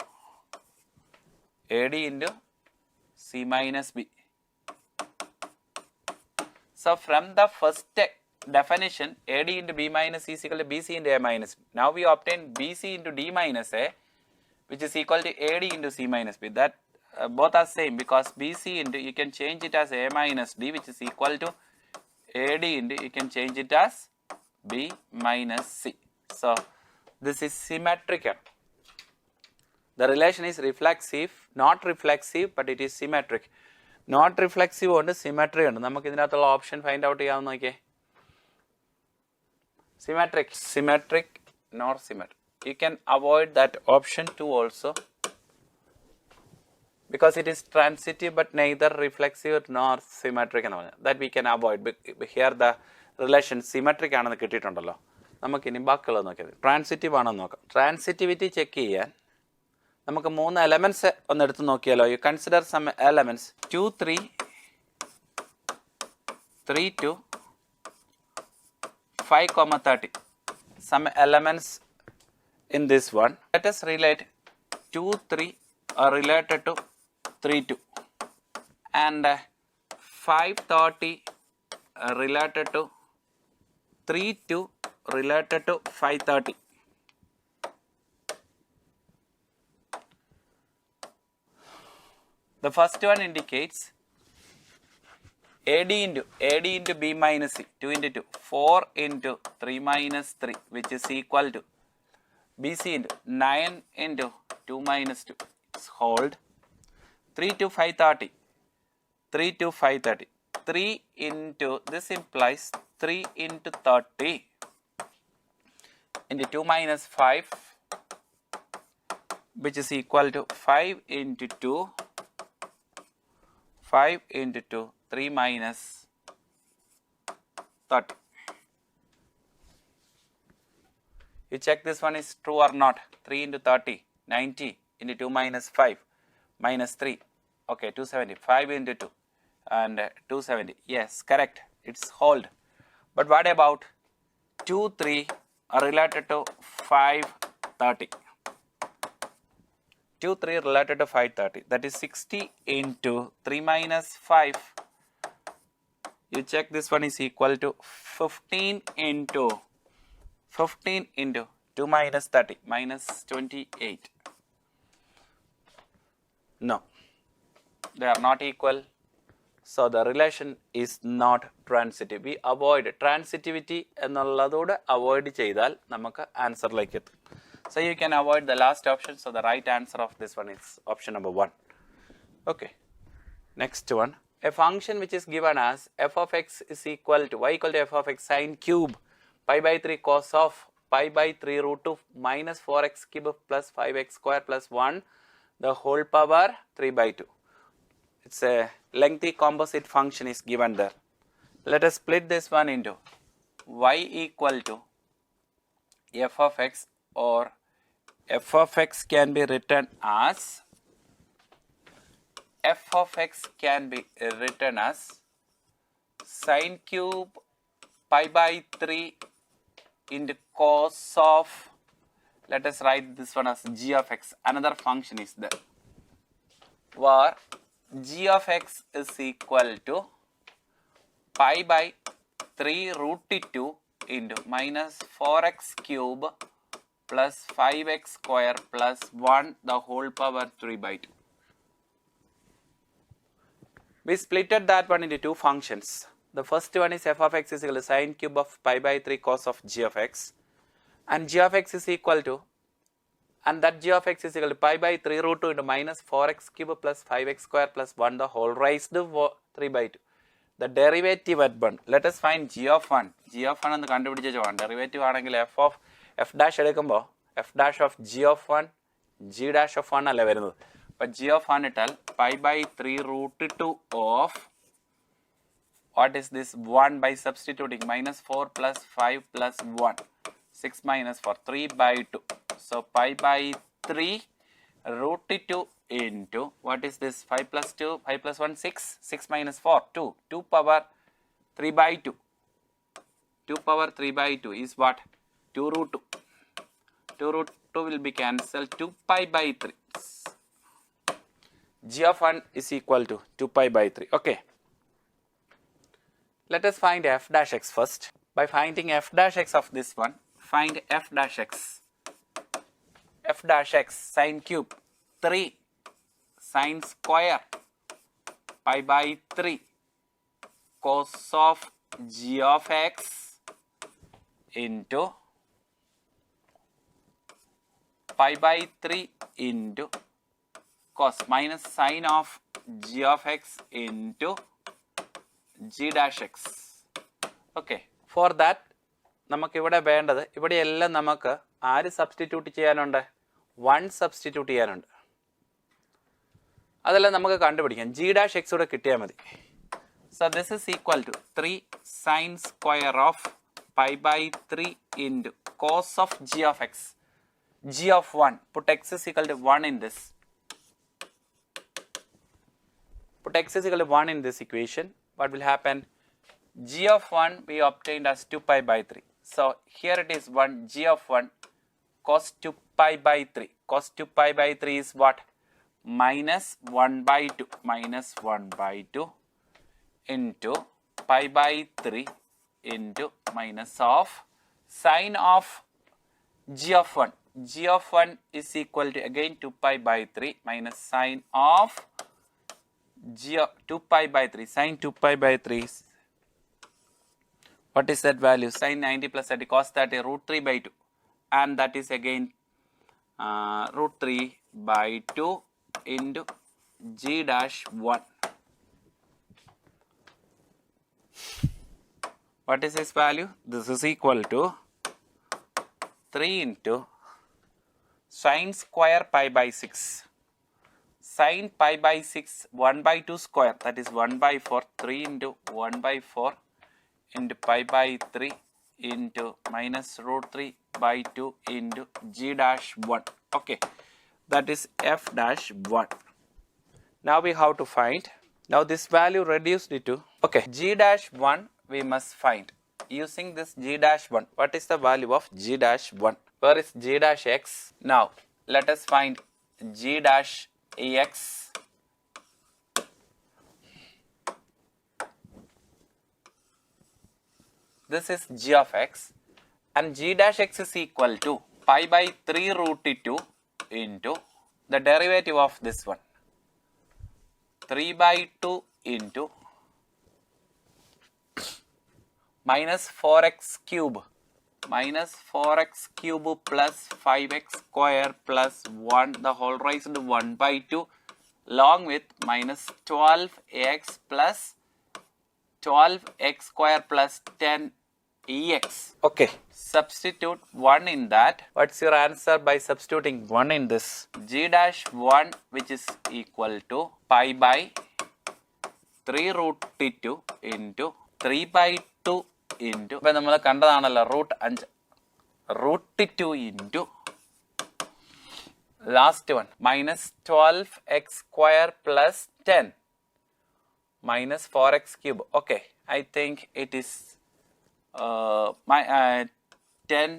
C minus B. So from the first definition, AD into B minus C is equal to BC into A minus B. Now we obtain BC into D minus A, which is equal to AD into C minus B. That both are same, because BC into, you can change it as A minus D, which is equal to AD into, you can change it as B minus C. So this is symmetrical. The relation is reflexive, not reflexive, but it is symmetric. Not reflexive and symmetry. We can option find out. Symmetric, nor symmetric. You can avoid that option 2 also, because it is transitive but neither reflexive nor symmetric. That we can avoid. But here the relation symmetric. Transitive. Transitivity check here. We have 3 elements. You consider some elements 2, 3, 3, 2, 5, 30. Some elements in this one. Let us relate 2, 3 are related to 3, 2, and 5, 30 are related to 3, 2 related to 5, 30. The first one indicates AD into B minus C, 2 into 2, 4 into 3 minus 3, which is equal to BC into 9 into 2 minus 2, it's hold, 3 to 5, 30, 3 to 5, 30, 3 into, this implies 3 into 30 into 2 minus 5, which is equal to 5 into 2, 5 into 2, 3 minus 30. You check this one is true or not. 3 into 30, 90 into 2 minus 5, minus 3. Okay, 270. 5 into 2 and 270. Yes, correct. It's hold. But what about 2, 3 are related to 5, 30. 2, 3 related to 5, 30. That is 60 into 3 minus 5. You check this one is equal to 15 into 2 minus 30, minus 28. No, they are not equal. So the relation is not transitive. We avoid transitivity and avoid cheydal namaka answer like it. So you can avoid the last option. So the right answer of this one is option number 1. Okay. Next one. A function which is given as f of x is equal to y equal to f of x sine cube pi by 3 cos of pi by 3 root 2 minus 4x cube plus 5x square plus 1 the whole power 3 by 2. It's a lengthy composite function is given there. Let us split this one into y equal to f of x, or f of x can be written as sine cube pi by 3 into cos of, let us write this one as g of x. Another function is there where g of x is equal to pi by 3 root 2 into minus 4x cube plus 5x square plus 1 the whole power 3 by 2. We splitted that one into two functions. The first one is f of x is equal to sine cube of pi by 3 cos of g of x, and g of x is equal to, and that g of x is equal to pi by 3 root 2 into minus 4x cube plus 5x square plus 1 the whole raised to 3 by 2. The derivative at 1. Let us find g of 1. G of 1 and the contributed 1. Derivative ആണെങ്കിൽ f of f dash എടുക്കുമ്പോൾ f dash of g of 1 g dash of 1 അല്ലേ വരുന്നത്. അപ്പോൾ g of 1 ഇട്ടാൽ pi by 3 root 2 of what is this 1 by substituting minus 4 plus 5 plus 1. 6 minus 4 3 by 2. So pi by 3 root 2 into what is this 5 plus 2 5 plus 1 6 6 minus 4 2 power 3 by 2 2 power 3 by 2 is what 2 root 2 2 root 2 will be cancelled 2 pi by 3. G of 1 is equal to 2 pi by 3. Okay, let us find f dash x first. By finding f dash x of this one, find f dash x. F dash x sine cube 3 sine square pi by 3 cos of g of x into pi by 3 into cos minus sine of g of x into g dash x. Okay, for that നമുക്ക് ഇവിടെ വേണ്ടത് ഇവിടെയെല്ലാം നമുക്ക് ആര് substitute ചെയ്യാനുണ്ട് 1 substitute ചെയ്യാനുണ്ട്. അതെല്ലാം നമുക്ക് കണ്ടുപിടിക്കാം. g dash x കൂടെ കിട്ടിയാൽ മതി. So this is equal to 3 sine square of pi by 3 into cos of g of x. G of 1, put x is equal to 1 in this. Put x is equal to 1 in this equation. What will happen? G of 1 we obtained as 2 pi by 3. So here it is 1 g of 1 cos 2 pi by 3. Cos 2 pi by 3 is what? Minus 1 by 2. Minus 1 by 2 into pi by 3 into minus of sine of g of 1. G of 1 is equal to again 2 pi by 3 minus sine of g of 2 pi by 3. Sine 2 pi by 3 is, what is that value? Sine 90 plus 30 cos 30 root 3 by 2, and that is again root 3 by 2 into g dash 1. What is this value? This is equal to 3 into sine square pi by 6. Sine pi by 6 1 by 2 square, that is 1 by 4. 3 into 1 by 4 into pi by 3 into minus root 3 by 2 into g dash 1. Okay, that is f dash 1. Now we have to find, now this value reduced it to, okay, g dash 1 we must find using this g dash 1. What is the value of g dash 1? Where is g dash x? Now let us find g dash x. This is g of x, and g dash x is equal to pi by 3 root 2 into the derivative of this one, 3 by 2 into minus 4x cube plus 5x square plus 1 the whole raised to 1 by 2 along with minus 12x plus 12x square plus 10 ex. Okay, substitute 1 in that. What's your answer by substituting 1 in this? G dash 1 which is equal to pi by 3 root 2 into 3 by 2 into, ഇപ്പം നമ്മൾ കണ്ടതാണല്ലോ root 2 into last one minus 12x square plus 10 minus 4x cube. Okay, I think it is 10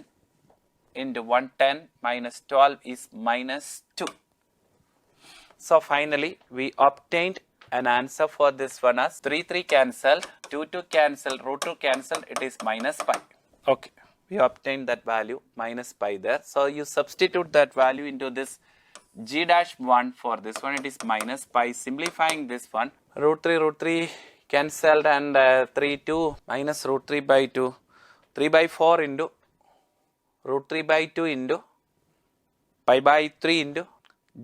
into 110 minus 12 is minus 2. So finally we obtained an answer for this one as 3 cancelled, 2 cancelled, root 2 cancelled, it is minus pi. Okay, we obtained that value minus pi there. So you substitute that value into this g dash 1. For this one it is minus pi. Simplifying this one, root 3 cancelled, and 3 2 minus root 3 by 2, 3 by 4 into root 3 by 2 into pi by 3 into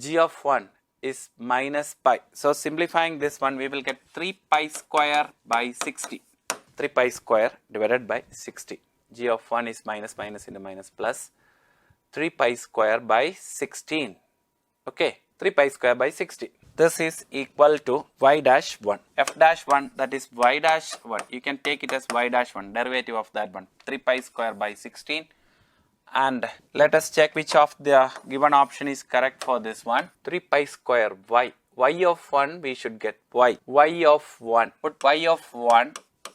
g of 1 is minus pi. So simplifying this one, we will get 3 pi square by 60. 3 pi square divided by 60. G of 1 is minus into minus plus 3 pi square by 16. Okay, 3 pi square by 60. This is equal to y dash 1. F dash 1, that is y dash 1. You can take it as y dash 1, derivative of that one. 3 pi square by 16. And let us check which of the given option is correct for this one. 3 pi square y. Y of 1 we should get y. Y of 1. Put y of 1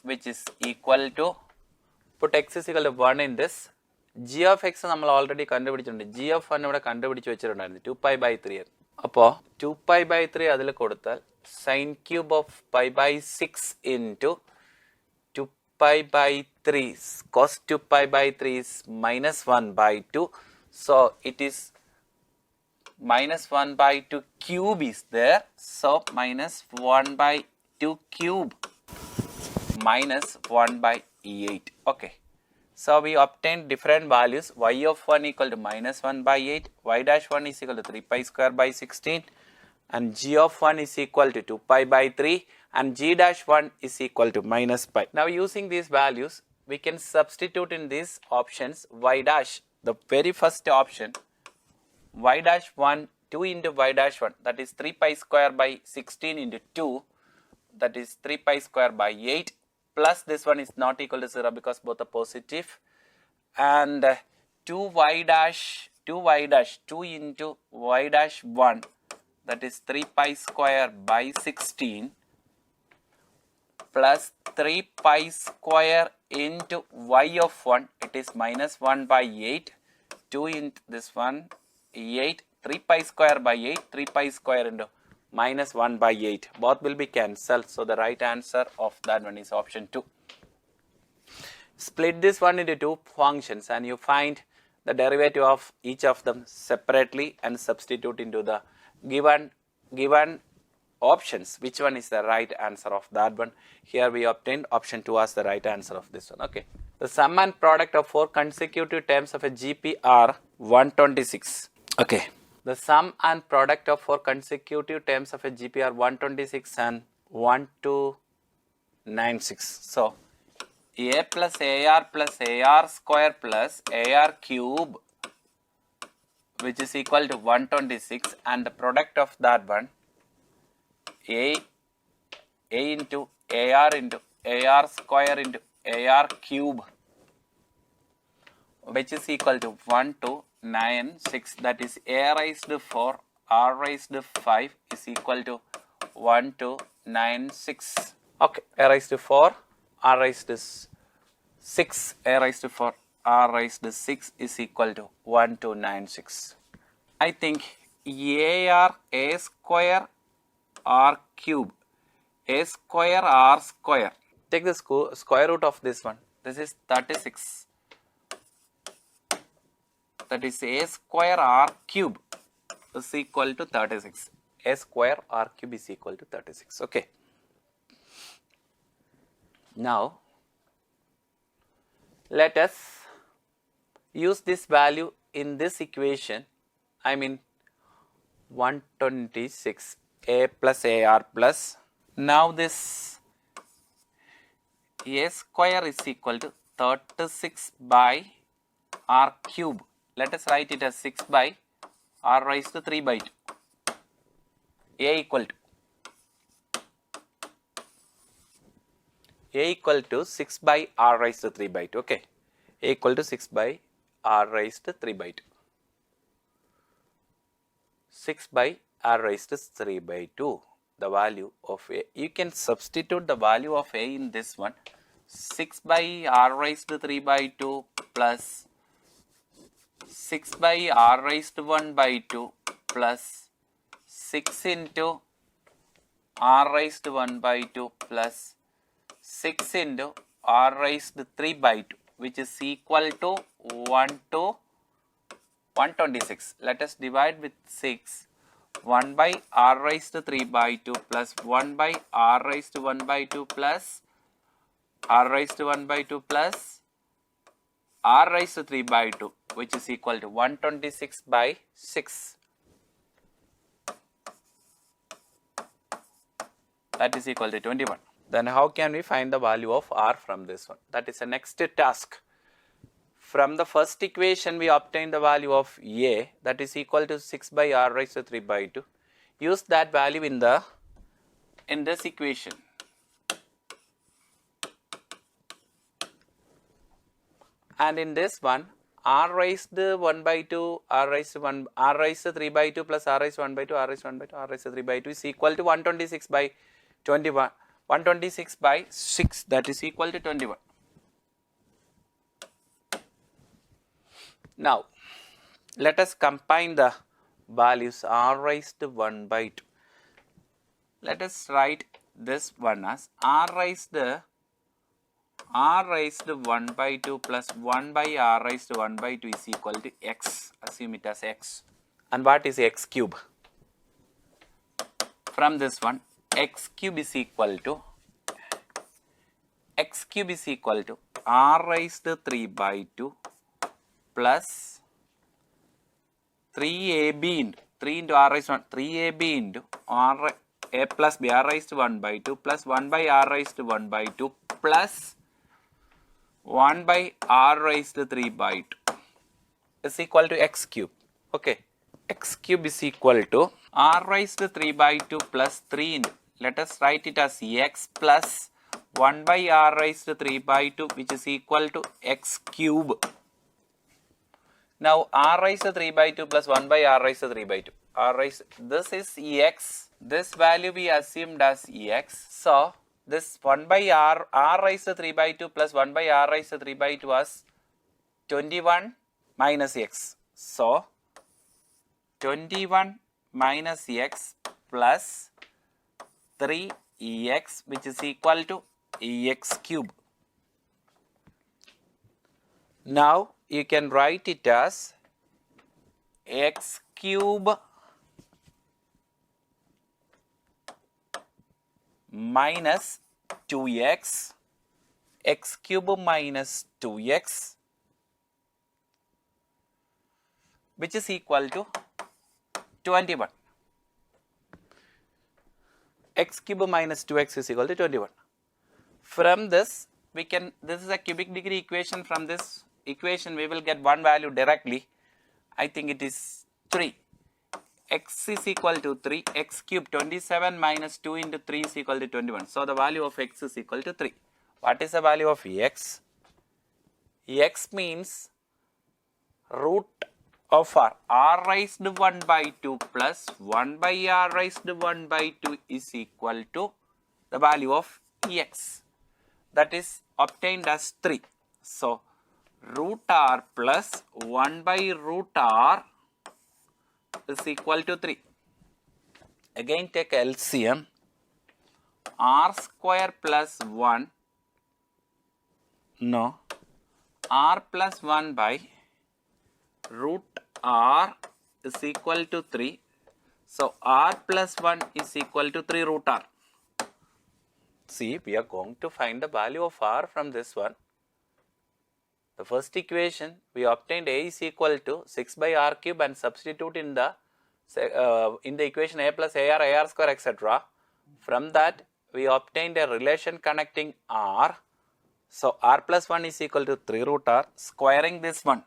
which is equal to, put x is equal to 1 in this. G of x നമ്മൾ already കണ്ടുപിടിച്ചിട്ടുണ്ട്. G of 1 ഇവിടെ കണ്ടുപിടിച്ച് വെച്ചിട്ടുണ്ടായിരുന്നു. 2 pi by 3. അപ്പോൾ 2 pi by 3 അതിൽ കൊടുത്താൽ sin cube of pi by 6 into 2 pi by 3. Cos 2 pi by 3 is minus 1 by 2. So it is minus 1 by 2 cube is there. So minus 1 by 2 cube minus 1 by 8. Okay. So we obtained different values. Y of 1 equal to minus 1 by 8. Y dash 1 is equal to 3 pi square by 16. And G of 1 is equal to 2 pi by 3. And G dash 1 is equal to minus pi. Now using these values, we can substitute in these options y dash. The very first option, y dash 1, 2 into y dash 1. That is 3 pi square by 16 into 2. That is 3 pi square by 8. Plus this one is not equal to 0 because both are positive, and 2y dash 2 into y dash 1, that is 3 pi square by 16 plus 3 pi square into y of 1, it is minus 1 by 8, 2 into this one 8, 3 pi square by 8, 3 pi square into minus 1 by 8. Both will be cancelled. So the right answer of that one is option 2. Split this one into two functions and you find the derivative of each of them separately and substitute into the given options. Which one is the right answer of that one? Here we obtained option 2 as the right answer of this one. Okay. The sum and product of 4 consecutive terms of a GP are 126. Okay. The sum and product of 4 consecutive terms of a GP are 126 and 1296. So, A plus AR square plus AR cube, which is equal to 126, and the product of that one, A into AR square into AR cube, which is equal to 1296, that is A raised to 4 R raised to 5 is equal to 1296. Okay, A raised to 4 R raised to 6, A raised to 4 R raised to 6 is equal to 1296. I think A square R cube, A square R square. Take the square root of this one. This is 36. That is A square R cube is equal to 36. A square R cube is equal to 36. Okay. Now, let us use this value in this equation. I mean 126 A plus AR plus. Now this A square is equal to 36 by R cube. Let us write it as 6 by R raised to 3 by 2. A equal to 6 by R raised to 3 by 2. Okay. A equal to 6 by R raised to 3 by 2. 6 by R raised to 3 by 2. The value of A. You can substitute the value of A in this one. 6 by R raised to 3 by 2 plus 6 by R raised to 1 by 2 plus 6 into R raised to 1 by 2 plus 6 into R raised to 3 by 2, which is equal to 126. Let us divide with 6. 1 by r raised to 3 by 2 plus 1 by r raised to 1 by 2 plus r raised to 1 by 2 plus r raised to 3 by 2, which is equal to 126 by 6. That is equal to 21. Then how can we find the value of r from this one? That is the next task. From the first equation, we obtain the value of a, that is equal to 6 by r raised to 3 by 2. Use that value in this equation. And in this one, r raised to 1 by 2, r raised to 1, r raised to 3 by 2 plus r raised to 1 by 2, r raised to 1 by 2, r raised to 3 by 2 is equal to 126 by 21. 126 by 6, that is equal to 21. Now, let us combine the values r raised to 1 by 2. Let us write this one as r raised to 1 by 2 plus 1 by r raised to 1 by 2 is equal to x. Assume it as x. And what is x cube? From this one, x cube is equal to r raised to 3 by 2 plus 3ab into 3 into r raised to 1, 3ab into a plus b r raised to 1 by 2 plus 1 by r raised to 1 by 2 plus 1 by r raised to 3 by 2 is equal to x cube. Okay, x cube is equal to r raised to 3 by 2 plus 3 into, let us write it as x plus 1 by r raised to 3 by 2, which is equal to x cube. Now r raised to 3 by 2 plus 1 by r raised to 3 by 2. This is x. This value we assumed as x. So this 1 by r raised to 3 by 2 plus 1 by r raised to 3 by 2 was 21 minus x. So 21 minus x plus 3x, which is equal to x cube. Now you can write it as x cube minus 2x, x cube minus 2x, which is equal to 21. X cube minus 2x is equal to 21. From this, this is a cubic degree equation. From this equation, we will get one value directly. I think it is 3. X is equal to 3. X cube 27 minus 2 into 3 is equal to 21. So the value of x is equal to 3. What is the value of x? X means root of r raised to 1 by 2 plus 1 by r raised to 1 by 2 is equal to the value of x. That is obtained as 3. So root r plus 1 by root r is equal to 3. Again take LCM. R square plus 1, no, r plus 1 by root r is equal to 3. So r plus 1 is equal to 3 root r. See, we are going to find the value of r from this one. The first equation, we obtained a is equal to 6 by r cube and substitute in the equation a plus ar square, etc. From that, we obtained a relation connecting r. So r plus 1 is equal to 3 root r. Squaring this one,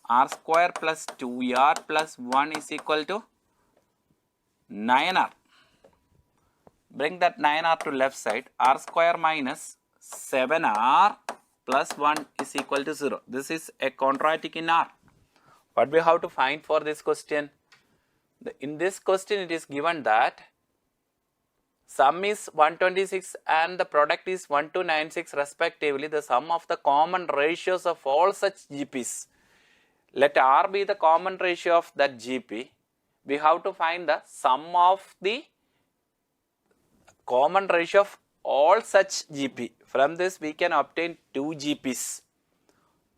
r square plus 2r plus 1 is equal to 9r. Bring that 9r to left side. R square minus 7r plus 1 is equal to 0. This is a quadratic in R. What we have to find for this question? In this question, it is given that sum is 126 and the product is 1296 respectively, the sum of the common ratios of all such GPs. Let R be the common ratio of that GP. We have to find the sum of the common ratio of all such GP. From this, we can obtain 2 GPs,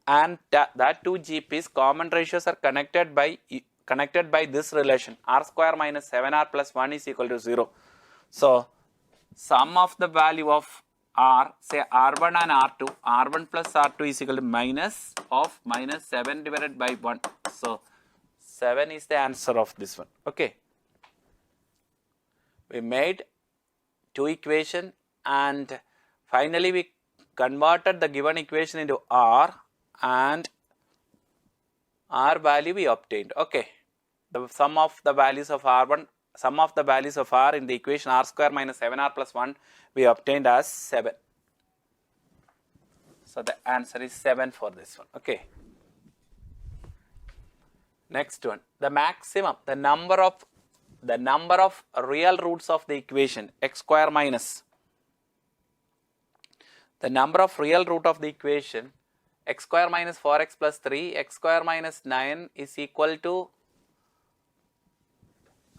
and that 2 GPs common ratios are connected by connected by this relation r square minus 7r plus 1 is equal to 0. So sum of the value of r, say r1 and r2, r1 plus r2 is equal to minus 7 divided by 1. So 7 is the answer of this one. Okay. We made two equation and finally we converted the given equation into r and r value we obtained. Okay. The sum of the values of r1, sum of the values of r in the equation r square minus 7r plus 1 we obtained as 7. So the answer is 7 for this one. Okay. Next one, the maximum, the number of real roots of the equation x square minus the number of real root of the equation x square minus 4x plus 3 x square minus 9 is equal to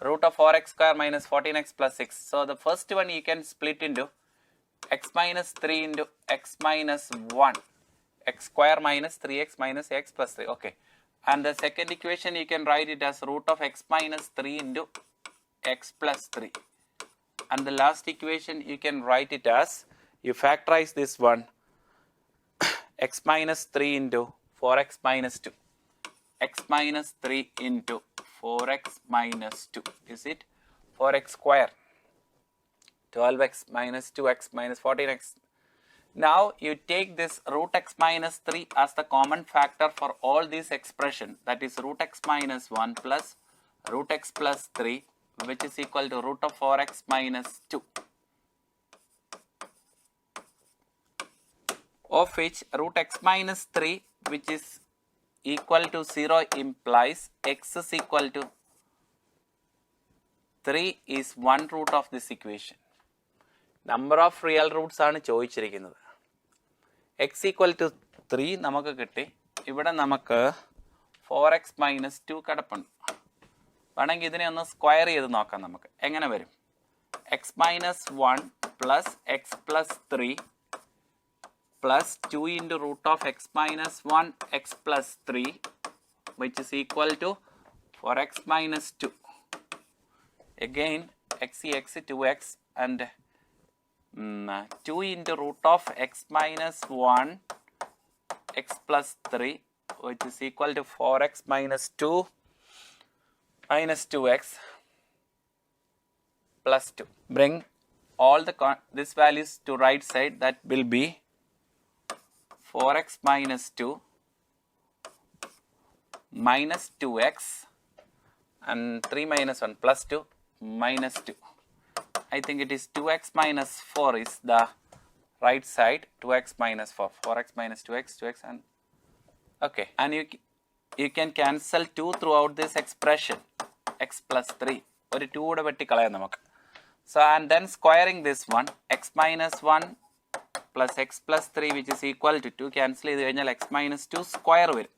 root of 4x square minus 14x plus 6. So the first one you can split into x minus 3 into x minus 1, x square minus 3x minus x plus 3. Okay. And the second equation you can write it as root of x minus 3 into x plus 3. And the last equation you can write it as, you factorize this one, x minus 3 into 4x minus 2. X minus 3 into 4x minus 2 is it 4x square, 12x minus 2x minus 14x. Now you take this root x minus 3 as the common factor for all these expression, that is root x minus 1 plus root x plus 3, which is equal to root of 4x minus 2, of which root x minus 3 which is equal to 0 implies x is equal to 3 is one root of this equation. Number of real roots ആണ് ചോദിച്ചിരിക്കുന്നത്. x equal to 3 നമുക്ക് കിട്ടി. ഇവിടെ നമുക്ക് 4x minus 2 കിടപ്പുണ്ട്. വേണമെങ്കിൽ ഇതിനെ ഒന്ന് സ്ക്വയർ ചെയ്ത് നോക്കാം നമുക്ക്. എങ്ങനെ വരും? x minus 1 plus x plus 3 plus 2 into root of x minus 1 x plus 3 which is equal to 4x minus 2. Again x 2x and 2 into root of x minus 1 x plus 3 which is equal to 4x minus 2 minus 2x plus 2. Bring all these values to right side, that will be 4x minus 2 minus 2x and 3 minus 1 plus 2 minus 2. I think it is 2x minus 4 is the right side, 2x minus 4, 4x minus 2x, 2x and okay. And you can cancel 2 throughout this expression, x plus 3. Or 2 would have namak. So and then squaring this one, x minus 1 plus x plus 3 which is equal to 2 cancel ചെയ്ത് x minus 2 square വരും.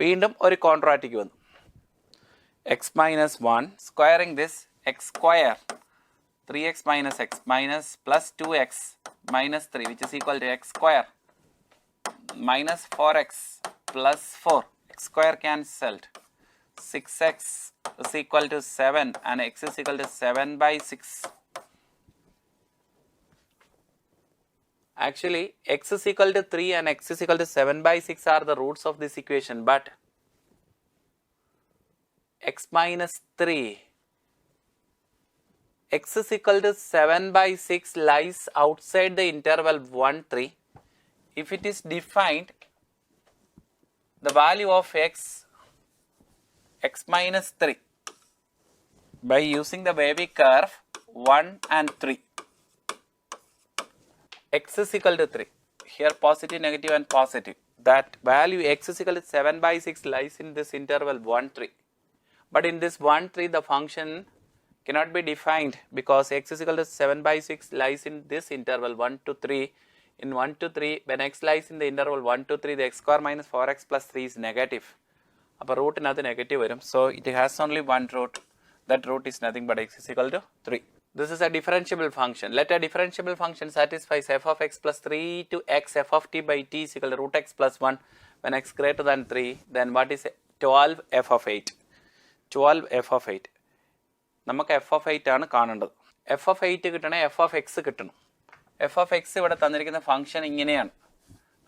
വീണ്ടും ഒരു quadratic വന്നു. x minus 1 squaring this x square 3x minus x minus plus 2x minus 3 which is equal to x square minus 4x plus 4, x square cancelled, 6x is equal to 7 and x is equal to 7 by 6. Actually x is equal to 3 and x is equal to 7 by 6 are the roots of this equation, but x minus 3, x is equal to 7 by 6 lies outside the interval 1, 3. If it is defined, the value of x minus 3 by using the wavy curve 1 and 3. X is equal to 3. Here positive, negative and positive. That value x is equal to 7 by 6 lies in this interval 1, 3. But in this 1, 3 the function cannot be defined because x is equal to 7 by 6 lies in this interval 1 to 3. In 1 to 3, when x lies in the interval 1 to 3, the x square minus 4x plus 3 is negative. Upper root another negative varum. So it has only one root. That root is nothing but x is equal to 3. This is a differentiable function. Let a differentiable function satisfies f of x plus 3 to x f of t by t is equal to root x plus 1 when x greater than 3. Then what is 12 f of 8. 12 f of 8. നമുക്ക് f of 8 ആണ് കാണേണ്ടത്. f of 8 കിട്ടണേ f of x കിട്ടണം. f of x ഇവിടെ തന്നിരിക്കുന്ന function ഇങ്ങനെയാണ്.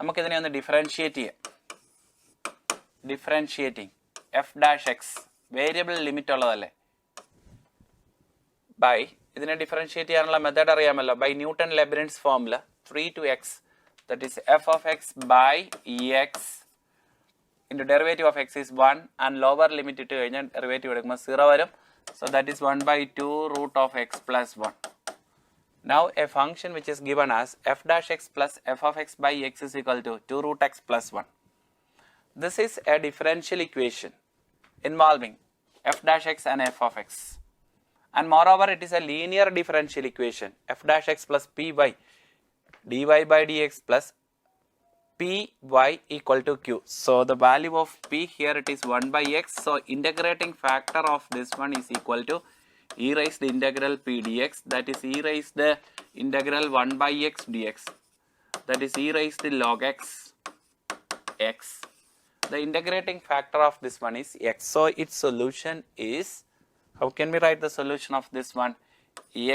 നമുക്കിതിനെ ഒന്ന് ഡിഫറൻഷിയേറ്റ് ചെയ്യാം. Differentiating f dash x variable limit ഉള്ളതല്ലേ. ബൈ ഇതിനെ ഡിഫറൻഷിയേറ്റ് ചെയ്യാനുള്ള മെത്തേഡ് അറിയാമല്ലോ. By Newton Leibniz formula 3 to x, that is f of x by x into derivative of x is 1 and lower limit ഇട്ട് കഴിഞ്ഞാൽ derivative എടുക്കുമ്പോൾ 0 വരും. So that is 1 by 2 root of x plus 1. Now a function which is given as f dash x plus f of x by x is equal to 2 root x plus 1. This is a differential equation involving f dash x and f of x. And moreover, it is a linear differential equation, f dash x plus py dy by dx plus py equal to q. So the value of p here it is 1 by x. So integrating factor of this one is equal to e raised the integral p dx, that is e raised the integral 1 by x dx, that is e raised the log x x. The integrating factor of this one is x. So its solution is, how can we write the solution of this one?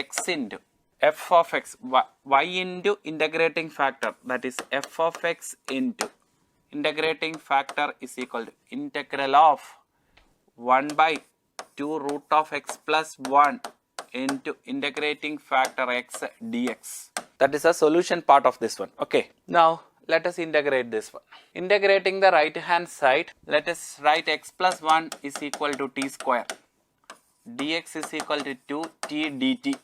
X into f of x, y into integrating factor, that is f of x into integrating factor is equal to integral of 1 by 2 root of x plus 1 into integrating factor x dx. That is the solution part of this one. Okay, now let us integrate this one. Integrating the right hand side, let us write x plus 1 is equal to t square, dx is equal to 2t dt,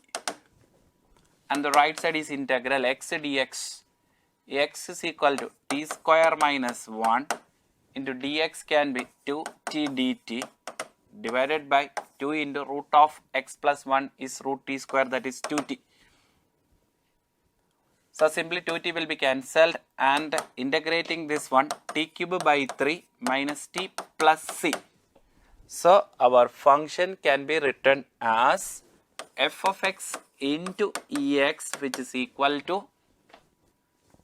and the right side is integral x dx. X is equal to t square minus 1 into dx can be 2t dt divided by 2 into root of x plus 1 is root t square, that is 2t. So simply 2t will be cancelled, and integrating this one, t cube by 3 minus t plus c. So our function can be written as f of x into ex, which is equal to,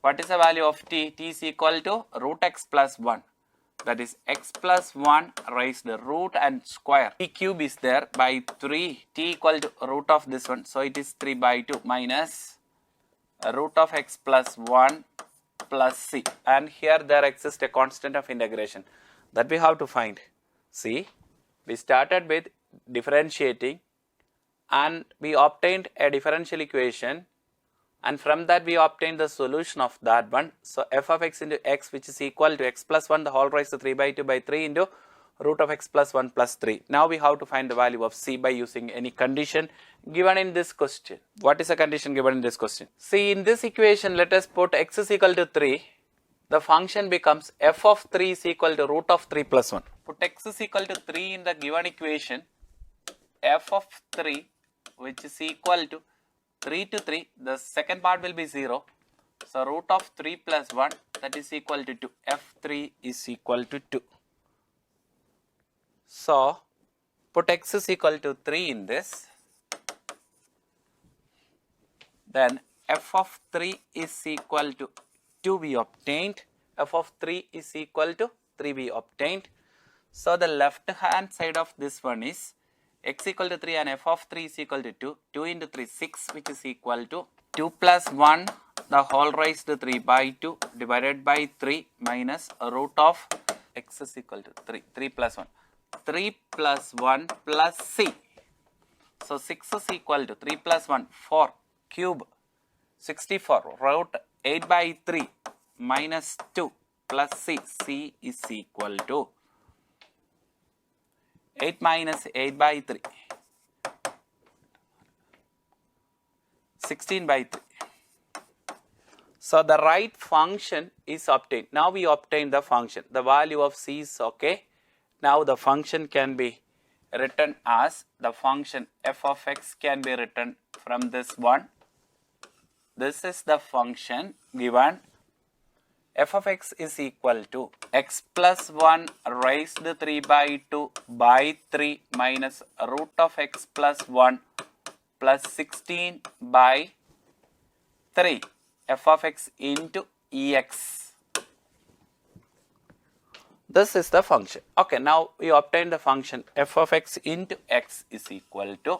what is the value of t? T is equal to root x plus 1, that is x plus 1 raised the root and square. T cube is there by 3, t equal to root of this one, so it is 3 by 2 minus root of x plus 1 plus c, and here there exists a constant of integration that we have to find. See, we started with differentiating and we obtained a differential equation, and from that we obtained the solution of that one. So f of x into x, which is equal to x plus 1 the whole raised to 3 by 2 by 3 into root of x plus 1 plus 3. Now we have to find the value of c by using any condition given in this question. What is the condition given in this question? See, in this equation, let us put x is equal to 3. The function becomes f of 3 is equal to root of 3 plus 1. Put x is equal to 3 in the given equation. F of 3, which is equal to 3 to 3, the second part will be 0. So root of 3 plus 1, that is equal to 2. F3 is equal to 2. So put x is equal to 3 in this. Then f of 3 is equal to 2 we obtained. F of 3 is equal to 3 we obtained. So the left hand side of this one is x equal to 3 and f of 3 is equal to 2. 2 into 3, 6, which is equal to 2 plus 1 the whole raised to 3 by 2 divided by 3 minus root of x is equal to 3. 3 plus 1. 3 plus 1 plus c. So 6 is equal to 3 plus 1, 4 cube 64 root 8 by 3 minus 2 plus c. C is equal to 8 minus 8 by 3, 16 by 3. So the right function is obtained. Now we obtain the function. The value of c is okay. Now the function can be written as, the function f of x can be written from this one. This is the function given. F of x is equal to x plus 1 raised to 3 by 2 by 3 minus root of x plus 1 plus 16 by 3 f of x into ex. This is the function. Okay, now we obtain the function f of x into x is equal to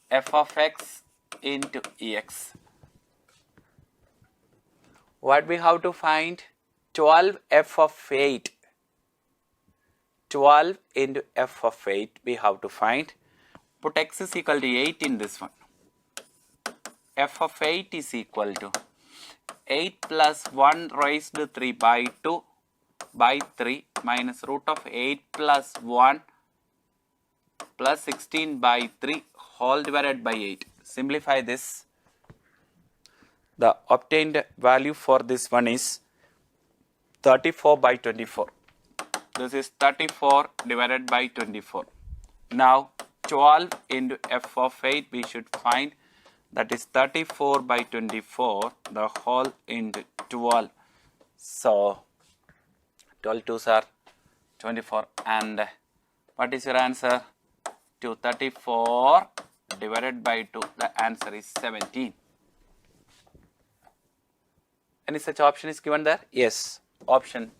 f of x into ex. What we have to find? 12 f of 8. 12 into f of 8 we have to find. Put x is equal to 8 in this one. F of 8 is equal to 8 plus 1 raised to 3 by 2 by 3 minus root of 8 plus 1 plus 16 by 3 whole divided by 8. Simplify this. The obtained value for this one is 34 by 24. This is 34 divided by 24. Now 12 into f of 8 we should find, that is 34 by 24, the whole into 12. So 12 2s are 24, and what is your answer? 234 divided by 2, the answer is 17. Any such option is given there? Yes, option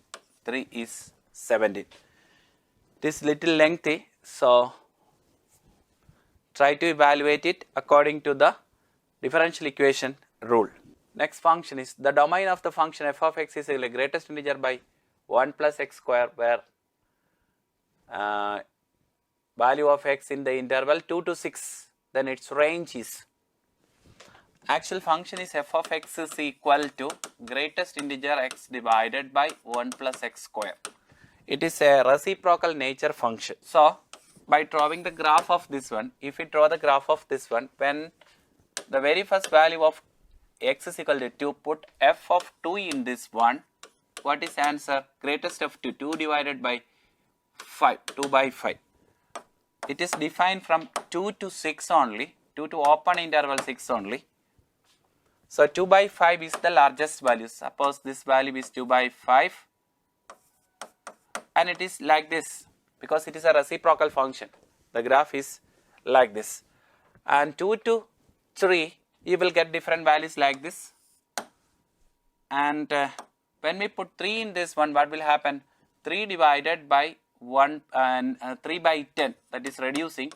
3 is 17. It is little lengthy, so try to evaluate it according to the differential equation rule. Next function is the domain of the function f of x is the greatest integer by 1 plus x square, where value of x in the interval 2 to 6, then its range is, actual function is f of x is equal to greatest integer x divided by 1 plus x square. It is a reciprocal nature function. So by drawing the graph of this one, if we draw the graph of this one, when the very first value of x is equal to 2, put f of 2 in this one. What is answer? Greatest of 2, 2 divided by 5, 2 by 5. It is defined from 2 to 6 only, 2 to open interval 6 only. So 2 by 5 is the largest value. Suppose this value is 2 by 5, and it is like this because it is a reciprocal function. The graph is like this, and 2 to 3 you will get different values like this, and when we put 3 in this one, what will happen? 3 divided by 1 and 3 by 10, that is reducing,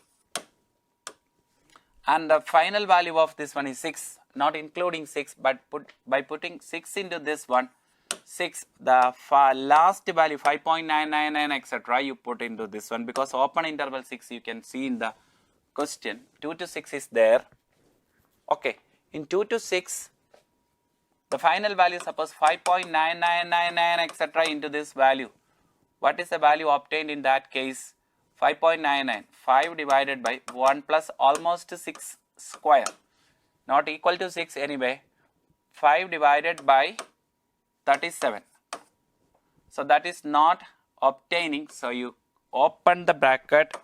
and the final value of this one is 6, not including 6, but by putting 6 into this one, 6, the last value 5.999 etc. you put into this one, because open interval 6 you can see in the question 2 to 6 is there. Okay, in 2 to 6 the final value, suppose 5.9999 etc. into this value. What is the value obtained in that case? 5.99, 5 divided by 1 plus almost 6 square, not equal to 6 anyway, 5 divided by 37. So that is not obtaining, so you open the bracket,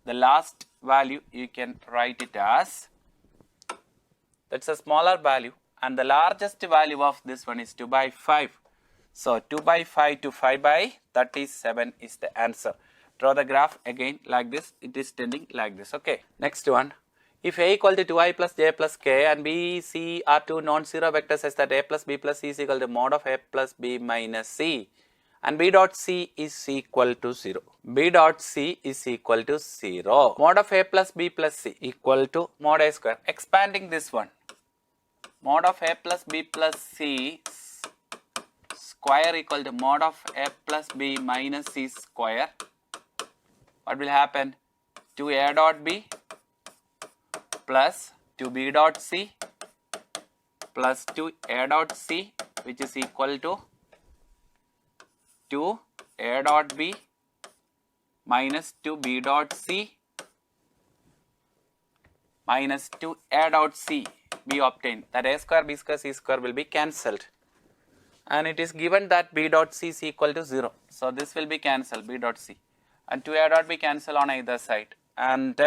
the last value you can write it as, that's a smaller value, and the largest value of this one is 2 by 5. So 2 by 5 to 5 by 37 is the answer. Draw the graph again like this, it is tending like this. Okay, next one. If a equal to 2i plus j plus k and b, c are two non-zero vectors such that a plus b plus c is equal to mod of a plus b minus c, and b dot c is equal to 0. B dot c is equal to 0. Mod of a plus b plus c equal to mod a square. Expanding this one, mod of a plus b plus c square equal to mod of a plus b minus c square. What will happen? 2a dot b plus 2b dot c plus 2a dot c, which is equal to 2a dot b minus 2b dot c minus 2a dot c be obtained. That a square, b square, c square will be cancelled, and it is given that b dot c is equal to 0. So this will be cancelled, b dot c, and 2a dot b cancel on either side, and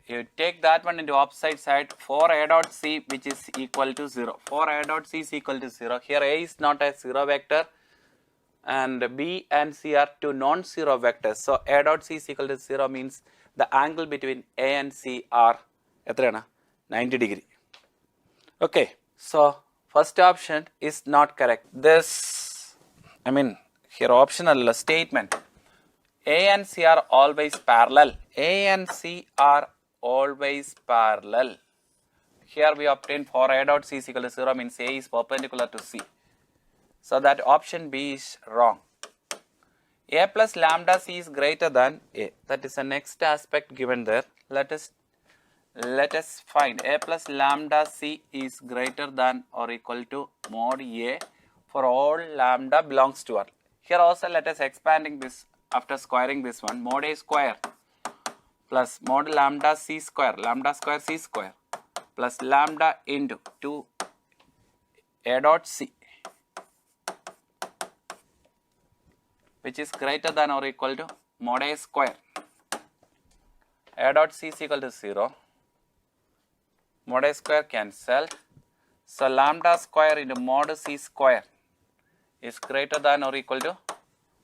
you take that one into opposite side, 4a dot c which is equal to 0. 4a dot c is equal to 0. Here a is not a 0 vector and b and c are two non-zero vectors. So a dot c is equal to 0 means the angle between a and c are 90 degree. Okay, so first option is not correct. This, here optional statement. A and C are always parallel. A and C are always parallel. Here we obtain for A dot C is equal to 0 means A is perpendicular to C. So that option B is wrong. A plus lambda C is greater than A. That is the next aspect given there. Let us find A plus lambda C is greater than or equal to mod A for all lambda belongs to R. Here also let us expanding this after squaring this one. Mod A square plus mod lambda C square C square plus lambda into 2 A dot C, which is greater than or equal to mod A square. A dot C is equal to 0. Mod A square cancelled. So lambda square into mod C square is greater than or equal to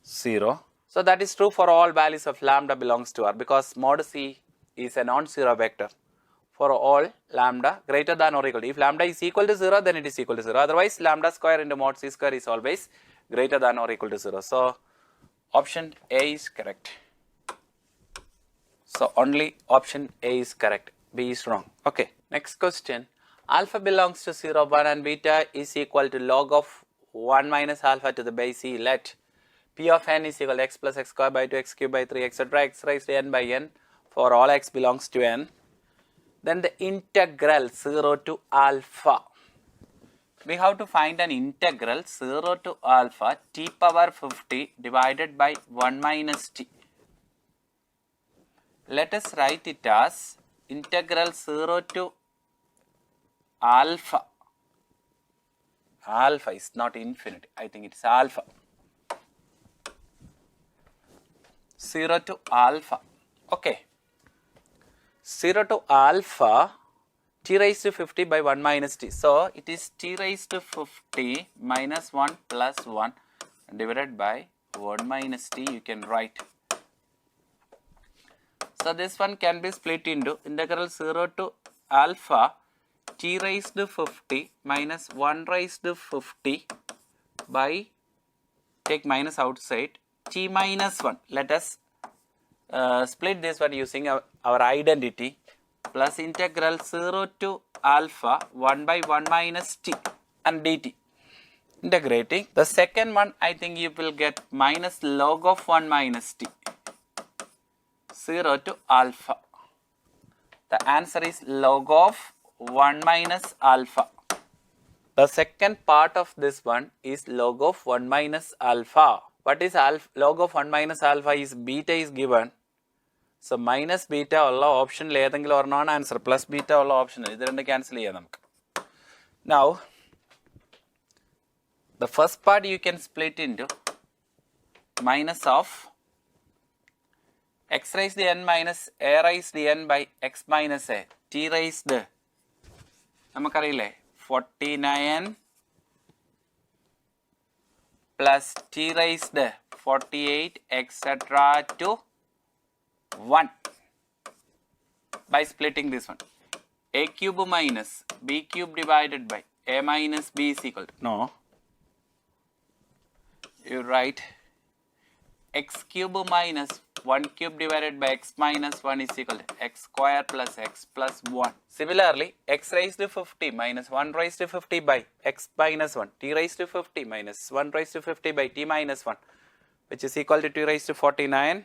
0. So that is true for all values of lambda belongs to R, because mod C is a non-zero vector for all lambda greater than or equal to. If lambda is equal to 0, then it is equal to 0. Otherwise, lambda square into mod C square is always greater than or equal to 0. So option A is correct. So only option A is correct. B is wrong. Okay. Next question. Alpha belongs to 0, 1 and beta is equal to log of 1 minus alpha to the base E. Let P of n is equal to x plus x square by 2 x cube by 3 etc. x raised to n by n for all x belongs to n. Then the integral 0 to alpha. We have to find an integral 0 to alpha t power 50 divided by 1 minus t. Let us write it as integral 0 to alpha. Alpha is not infinity. I think it's alpha. 0 to alpha. Okay. 0 to alpha t raised to 50 by 1 minus t. So it is t raised to 50 minus 1 plus 1 divided by 1 minus t. You can write. So this one can be split into integral 0 to alpha t raised to 50 minus 1 raised to 50 by, take minus outside, t minus 1. Let us split this one using our identity, plus integral 0 to alpha 1 by 1 minus t and dt. Integrating. The second one, I think you will get minus log of 1 minus t. 0 to alpha. The answer is log of 1 minus alpha. The second part of this one is log of 1 minus alpha. What is alpha? Log of 1 minus alpha is beta is given. So minus beta ulla option ledengil or non answer plus beta ulla option idu rendu cancel cheyam namukku. Now the first part you can split into minus of x raised to n minus a raised to n by x minus a t raised നമുക്കറിയില്ലേ 49 plus t raised 48 etc. to 1 by splitting this one. A cube minus b cube divided by a minus b is equal to, no, you write x cube minus 1 cube divided by x minus 1 is equal to x square plus x plus 1. Similarly, x raised to 50 minus 1 raised to 50 by x minus 1, t raised to 50 minus 1 raised to 50 by t minus 1, which is equal to t raised to 49,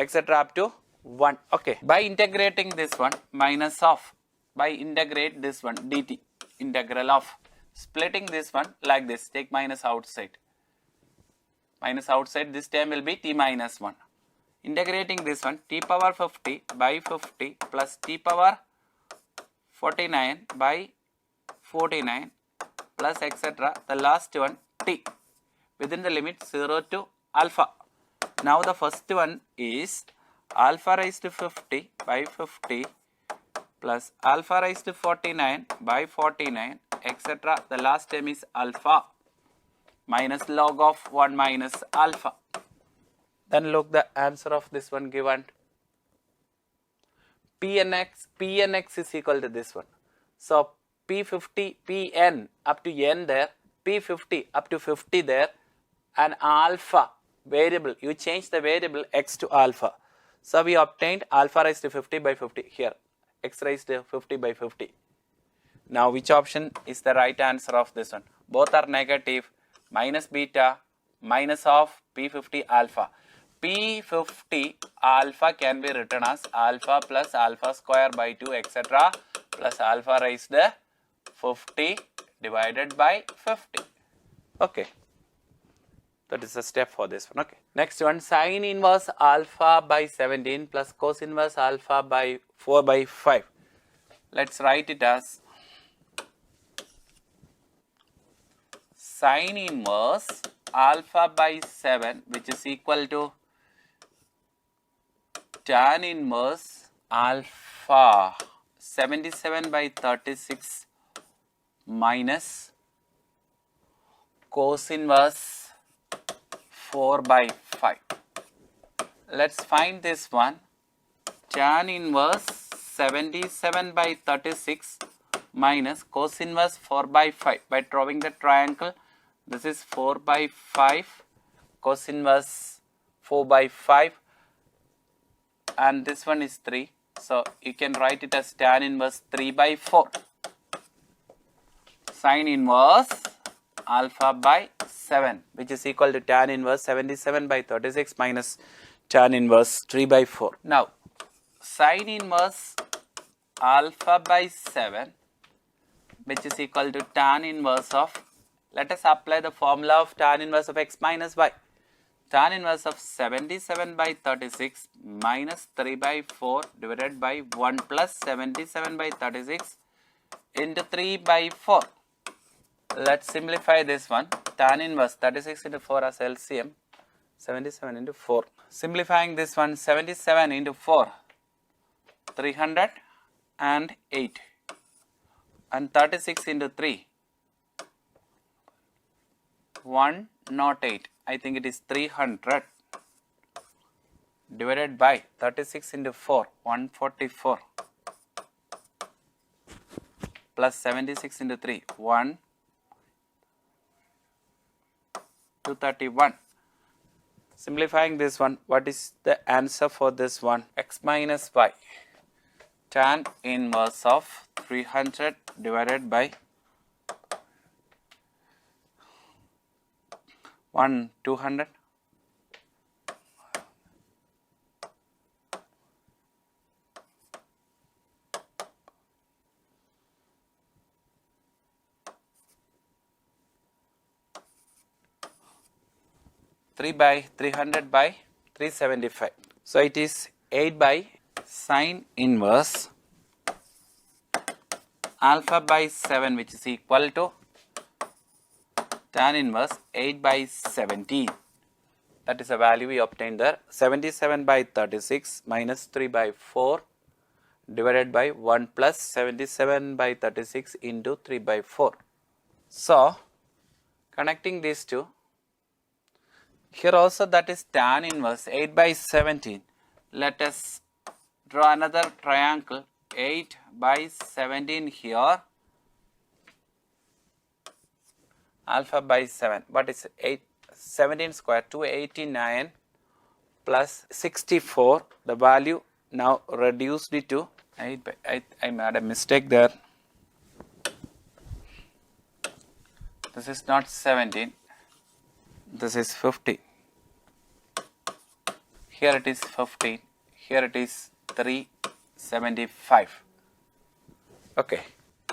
etc. up to 1. Okay. By integrating this one, minus of, by integrate this one, dt, integral of, splitting this one like this, take minus outside. Minus outside, this term will be t minus 1. Integrating this one, t power 50 by 50 plus t power 49 by 49 plus etc. The last one, t, within the limit 0 to alpha. Now the first one is alpha raised to 50 by 50 plus alpha raised to 49 by 49 etc. The last term is alpha minus log of 1 minus alpha. Then look the answer of this one given. Pnx is equal to this one. So P50, Pn up to n there, P50 up to 50 there, an alpha variable, you change the variable x to alpha. So we obtained alpha raised to 50 by 50 here, x raised to 50 by 50. Now which option is the right answer of this one? Both are negative. Minus beta minus of P50 alpha. P50 alpha can be written as alpha plus alpha square by 2 etc. plus alpha raised to 50 divided by 50. Okay. That is a step for this one. Okay. Next one, sine inverse alpha by 17 plus cos inverse alpha by 4 by 5. Let's write it as sine inverse alpha by 7, which is equal to tan inverse alpha 77 by 36 minus cos inverse 4 by 5. Let's find this one. Tan inverse 77 by 36 minus cos inverse 4 by 5. By drawing the triangle, this is 4 by 5, cos inverse 4 by 5, and this one is 3. So you can write it as tan inverse 3 by 4. Sine inverse alpha by 7, which is equal to tan inverse 77 by 36 minus tan inverse 3 by 4. Now, sine inverse alpha by 7, which is equal to tan inverse of, let us apply the formula of tan inverse of x minus y. Tan inverse of 77 by 36 minus 3 by 4 divided by 1 plus 77 by 36 into 3 by 4. Let's simplify this one. Tan inverse 36 into 4 as LCM, 77 into 4. Simplifying this one, 77 into 4, 308, and 36 into 3, 108. I think it is 300 divided by 36 into 4, 144, plus 76 into 3, 231. Simplifying this one, what is the answer for this one? X minus y, tan inverse of 300 divided by 200. By 300 by 375. So it is 8 by sine inverse alpha by 7, which is equal to tan inverse 8 by 17. That is the value we obtained there. 77 by 36 minus 3 by 4 divided by 1 plus 77 by 36 into 3 by 4. So connecting these two, here also that is tan inverse 8 by 17. Let us draw another triangle, 8 by 17 here, alpha by 7. What is 8? 17 square, 289 plus 64. The value now reduced it to 8 by 8. I made a mistake there. This is not 17. This is 50. Here it is 15. Here it is 375. Okay.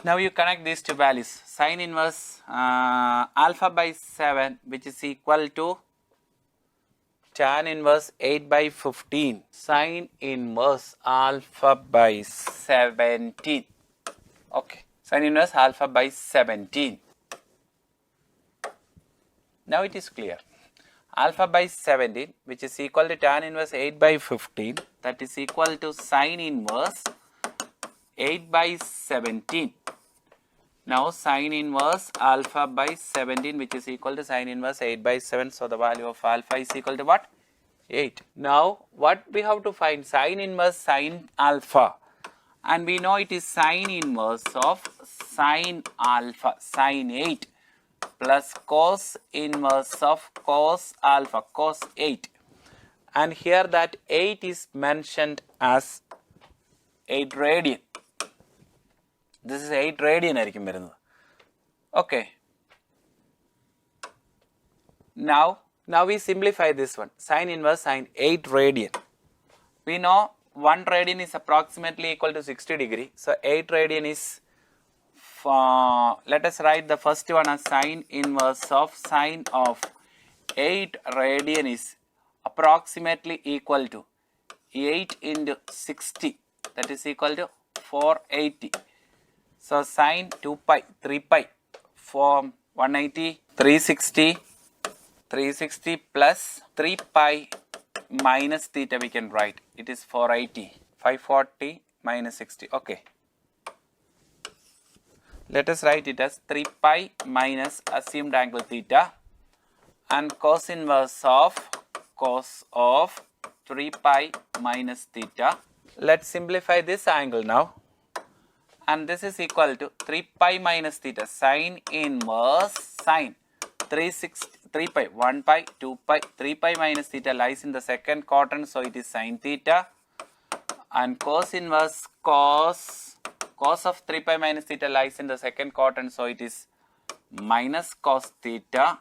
Now you connect these two values. Sine inverse alpha by 7, which is equal to tan inverse 8 by 15. Sine inverse alpha by 17. Okay. Sine inverse alpha by 17. Now it is clear. Alpha by 17, which is equal to tan inverse 8 by 15, that is equal to sine inverse 8 by 17. Now sine inverse alpha by 17, which is equal to sine inverse 8 by 7. So the value of alpha is equal to what? 8. Now what we have to find? Sine inverse sine alpha. And we know it is sine inverse of sine alpha, sine 8 plus cos inverse of cos alpha, cos 8. And here that 8 is mentioned as 8 radian. This is 8 radian. Okay. Now we simplify this one. Sine inverse sine 8 radian. We know 1 radian is approximately equal to 60 degree. So 8 radian is, let us write the first one as sine inverse of sine of 8 radian is approximately equal to 8 into 60, that is equal to 480. So sine 2 pi, 3 pi, from 180, 360 plus 3 pi minus theta we can write. It is 480, 540 minus 60. Okay. Let us write it as 3 pi minus assumed angle theta and cos inverse of 3 pi minus theta. Let's simplify this angle now. And this is equal to 3 pi minus theta, sine inverse sine 3 pi, 1 pi, 2 pi, 3 pi minus theta lies in the second quadrant, so it is sine theta. And cos inverse cos of 3 pi minus theta lies in the second quadrant, so it is minus cos theta.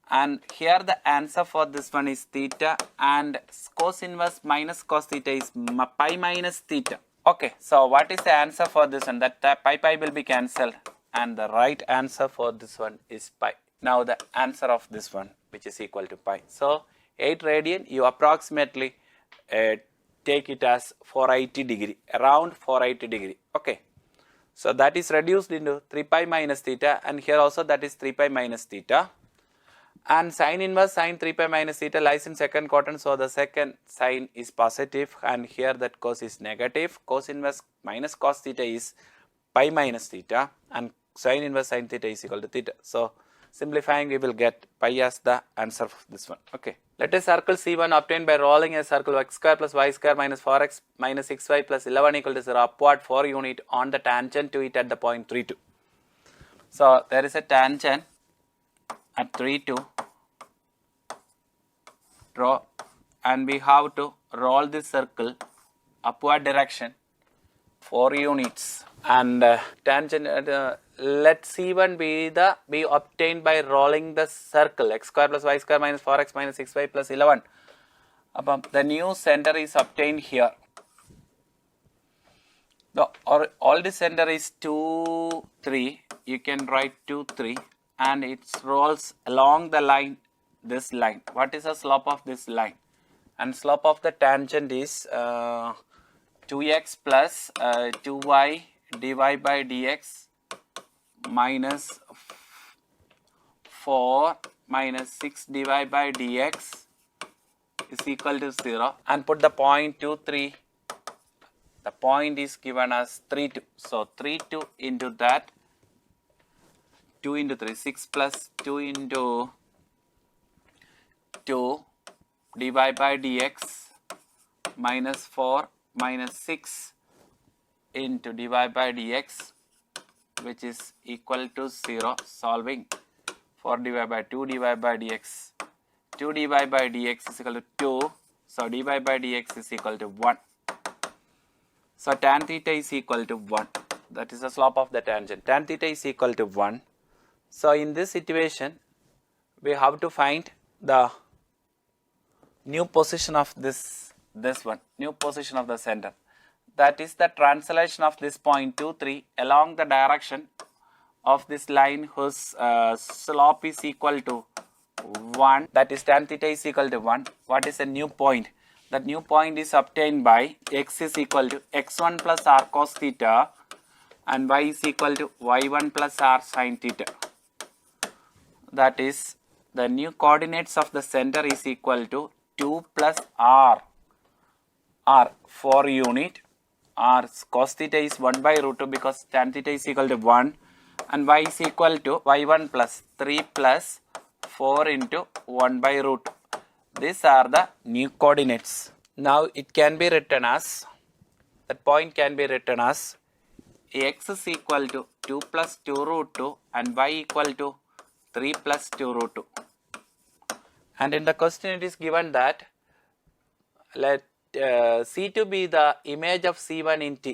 And here the answer for this one is theta, and cos inverse minus cos theta is pi minus theta. Okay, so what is the answer for this one? That pi will be cancelled, and the right answer for this one is pi. Now the answer of this one, which is equal to pi. So 8 radian, you approximately take it as 480 degree, around 480 degree. Okay, so that is reduced into 3 pi minus theta, and here also that is 3 pi minus theta. And sine inverse sine 3 pi minus theta lies in second quadrant, so the second sine is positive, and here that cos is negative. Cos inverse minus cos theta is pi minus theta, and sine inverse sine theta is equal to theta. So simplifying, we will get pi as the answer of this one. Okay. Let a circle C1 obtained by rolling a circle x square plus y square minus 4x minus 6y plus 11 equal to 0 upward 4 unit on the tangent to it at the point 3, 2. So there is a tangent at 3, 2. Draw, and we have to roll this circle upward direction 4 units, and tangent let C1 be obtained by rolling the circle x square plus y square minus 4x minus 6y plus 11. The new center is obtained here. All the center is 2, 3. You can write 2, 3, and it rolls along the line. This line. What is the slope of this line? And slope of the tangent is 2x plus 2y dy by dx minus 4 minus 6 dy by dx is equal to 0, and put the point 2, 3. The point is given as 3, 2. So 3, 2 into that, 2 into 3, 6 plus 2 into 2 dy by dx minus 4 minus 6 into dy by dx, which is equal to 0. Solving, 4 dy by 2 dy by dx, 2 dy by dx is equal to 2, so dy by dx is equal to 1. So tan theta is equal to 1. That is the slope of the tangent. Tan theta is equal to 1. So in this situation, we have to find the new position of this one, new position of the center. That is the translation of this point 2, 3 along the direction of this line whose slope is equal to 1. That is tan theta is equal to 1. What is the new point? That new point is obtained by x is equal to x1 plus r cos theta and y is equal to y1 plus r sin theta. That is, the new coordinates of the center is equal to 2 plus r 4 unit, r cos theta is 1 by root 2 because tan theta is equal to 1, and y is equal to y1 plus 3 plus 4 into 1 by root 2. These are the new coordinates. Now it can be written as, that point can be written as x is equal to 2 plus 2 root 2 and y equal to 3 plus 2 root 2. And in the question it is given that let C2 be the image of C1 in T.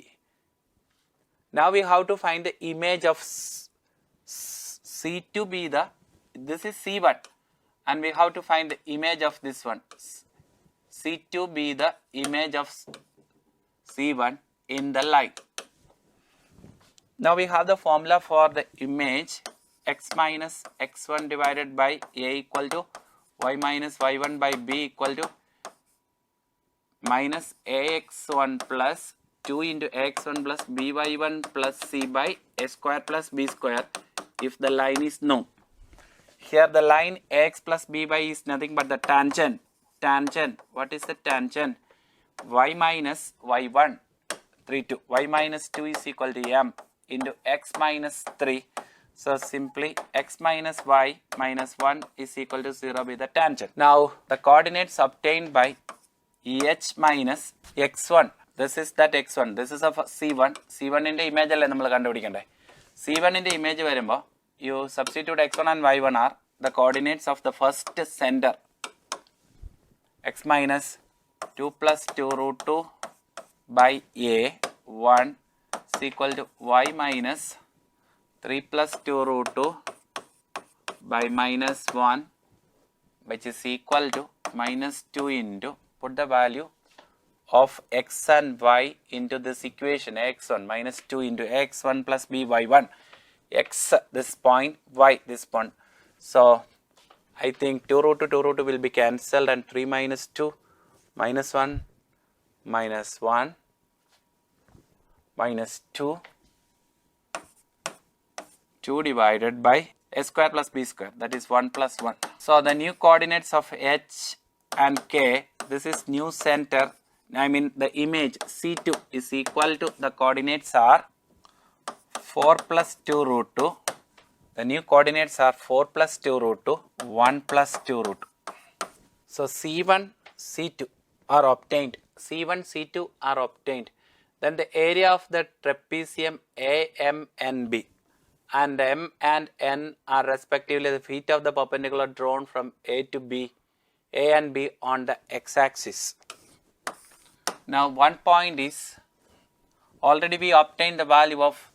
Now we have to find the image of C2 be the, this is C1, and we have to find the image of this one. C2 be the image of C1 in the line. Now we have the formula for the image, x minus x1 divided by a equal to y minus y1 by b equal to minus ax1 plus 2 into ax1 plus by1 plus c by a square plus b square if the line is known. Here the line ax plus by is nothing but the tangent. Tangent, what is the tangent? Y minus y1, 3, 2. Y minus 2 is equal to m into x minus 3. So simply x minus y minus 1 is equal to 0 be the tangent. Now the coordinates obtained by h minus x1. This is that x1. This is of c1. c1 in the image c1 in the image you substitute x1 and y1 are the coordinates of the first center. X minus 2 plus 2 root 2 by a 1 is equal to y minus 3 plus 2 root 2 by minus 1, which is equal to minus 2 into, put the value of x and y into this equation, x1 minus 2 into x1 plus by1, x this point, y this point. So I think 2 root 2 will be cancelled, and 3 minus 2 minus 1 minus 1 minus 2 divided by a square plus b square, that is 1 plus 1. So the new coordinates of h and k, this is new center, I mean the image C2 is equal to, the coordinates are 4 plus 2 root 2. The new coordinates are 4 plus 2 root 2, 1 plus 2 root 2. So C1, C2 are obtained. C1, C2 are obtained. Then the area of the trapezium A, M, and B, and M and N are respectively the feet of the perpendicular drawn from A to B, A and B on the x-axis. Now one point is, already we obtained the value of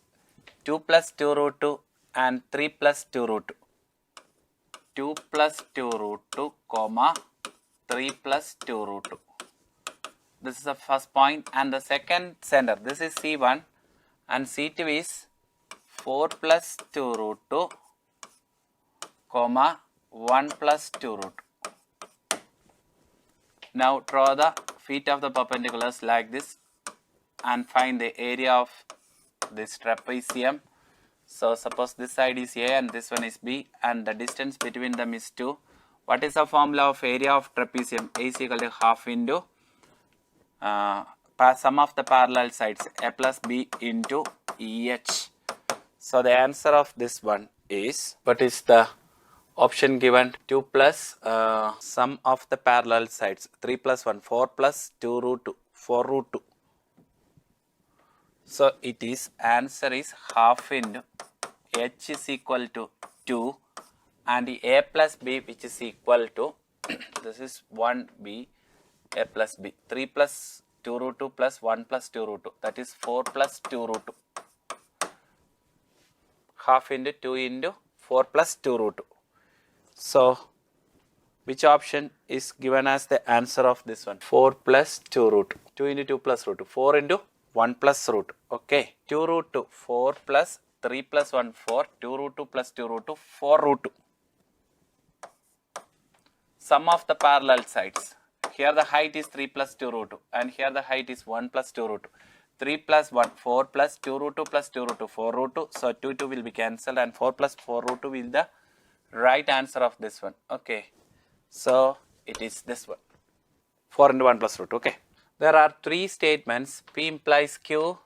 2 plus 2 root 2 and 3 plus 2 root 2. 2 plus 2 root 2, comma 3 plus 2 root 2. This is the first point, and the second center, this is C1, and C2 is 4 plus 2 root 2, comma 1 plus 2 root 2. Now draw the feet of the perpendiculars like this and find the area of this trapezium. So suppose this side is A and this one is B, and the distance between them is 2. What is the formula of area of trapezium? A is equal to half into sum of the parallel sides, A plus B into EH. So the answer of this one is, what is the option given? 2 plus sum of the parallel sides, 3 plus 1, 4 plus 2 root 2, 4 root 2. So it is, answer is half into H is equal to 2 and A plus B, which is equal to this is 1B A plus B, 3 plus 2 root 2 plus 1 plus 2 root 2, that is 4 plus 2 root 2. Half into 2 into 4 plus 2 root 2. So which option is given as the answer of this one? 4 plus 2 root 2. 2 into 2 plus root 2. 4 into 1 plus root 2. Okay. 2 root 2. 4 plus 3 plus 1. 4. 2 root 2 plus 2 root 2. 4 root 2. Sum of the parallel sides. Here the height is 3 plus 2 root 2. And here the height is 1 plus 2 root 2. 3 plus 1. 4 plus 2 root 2 plus 2 root 2. 4 root 2. So 2 2 will be cancelled, and 4 plus 4 root 2 will be the right answer of this one. Okay. So it is this one. 4 into 1 plus root 2. Okay. There are three statements. P implies Q,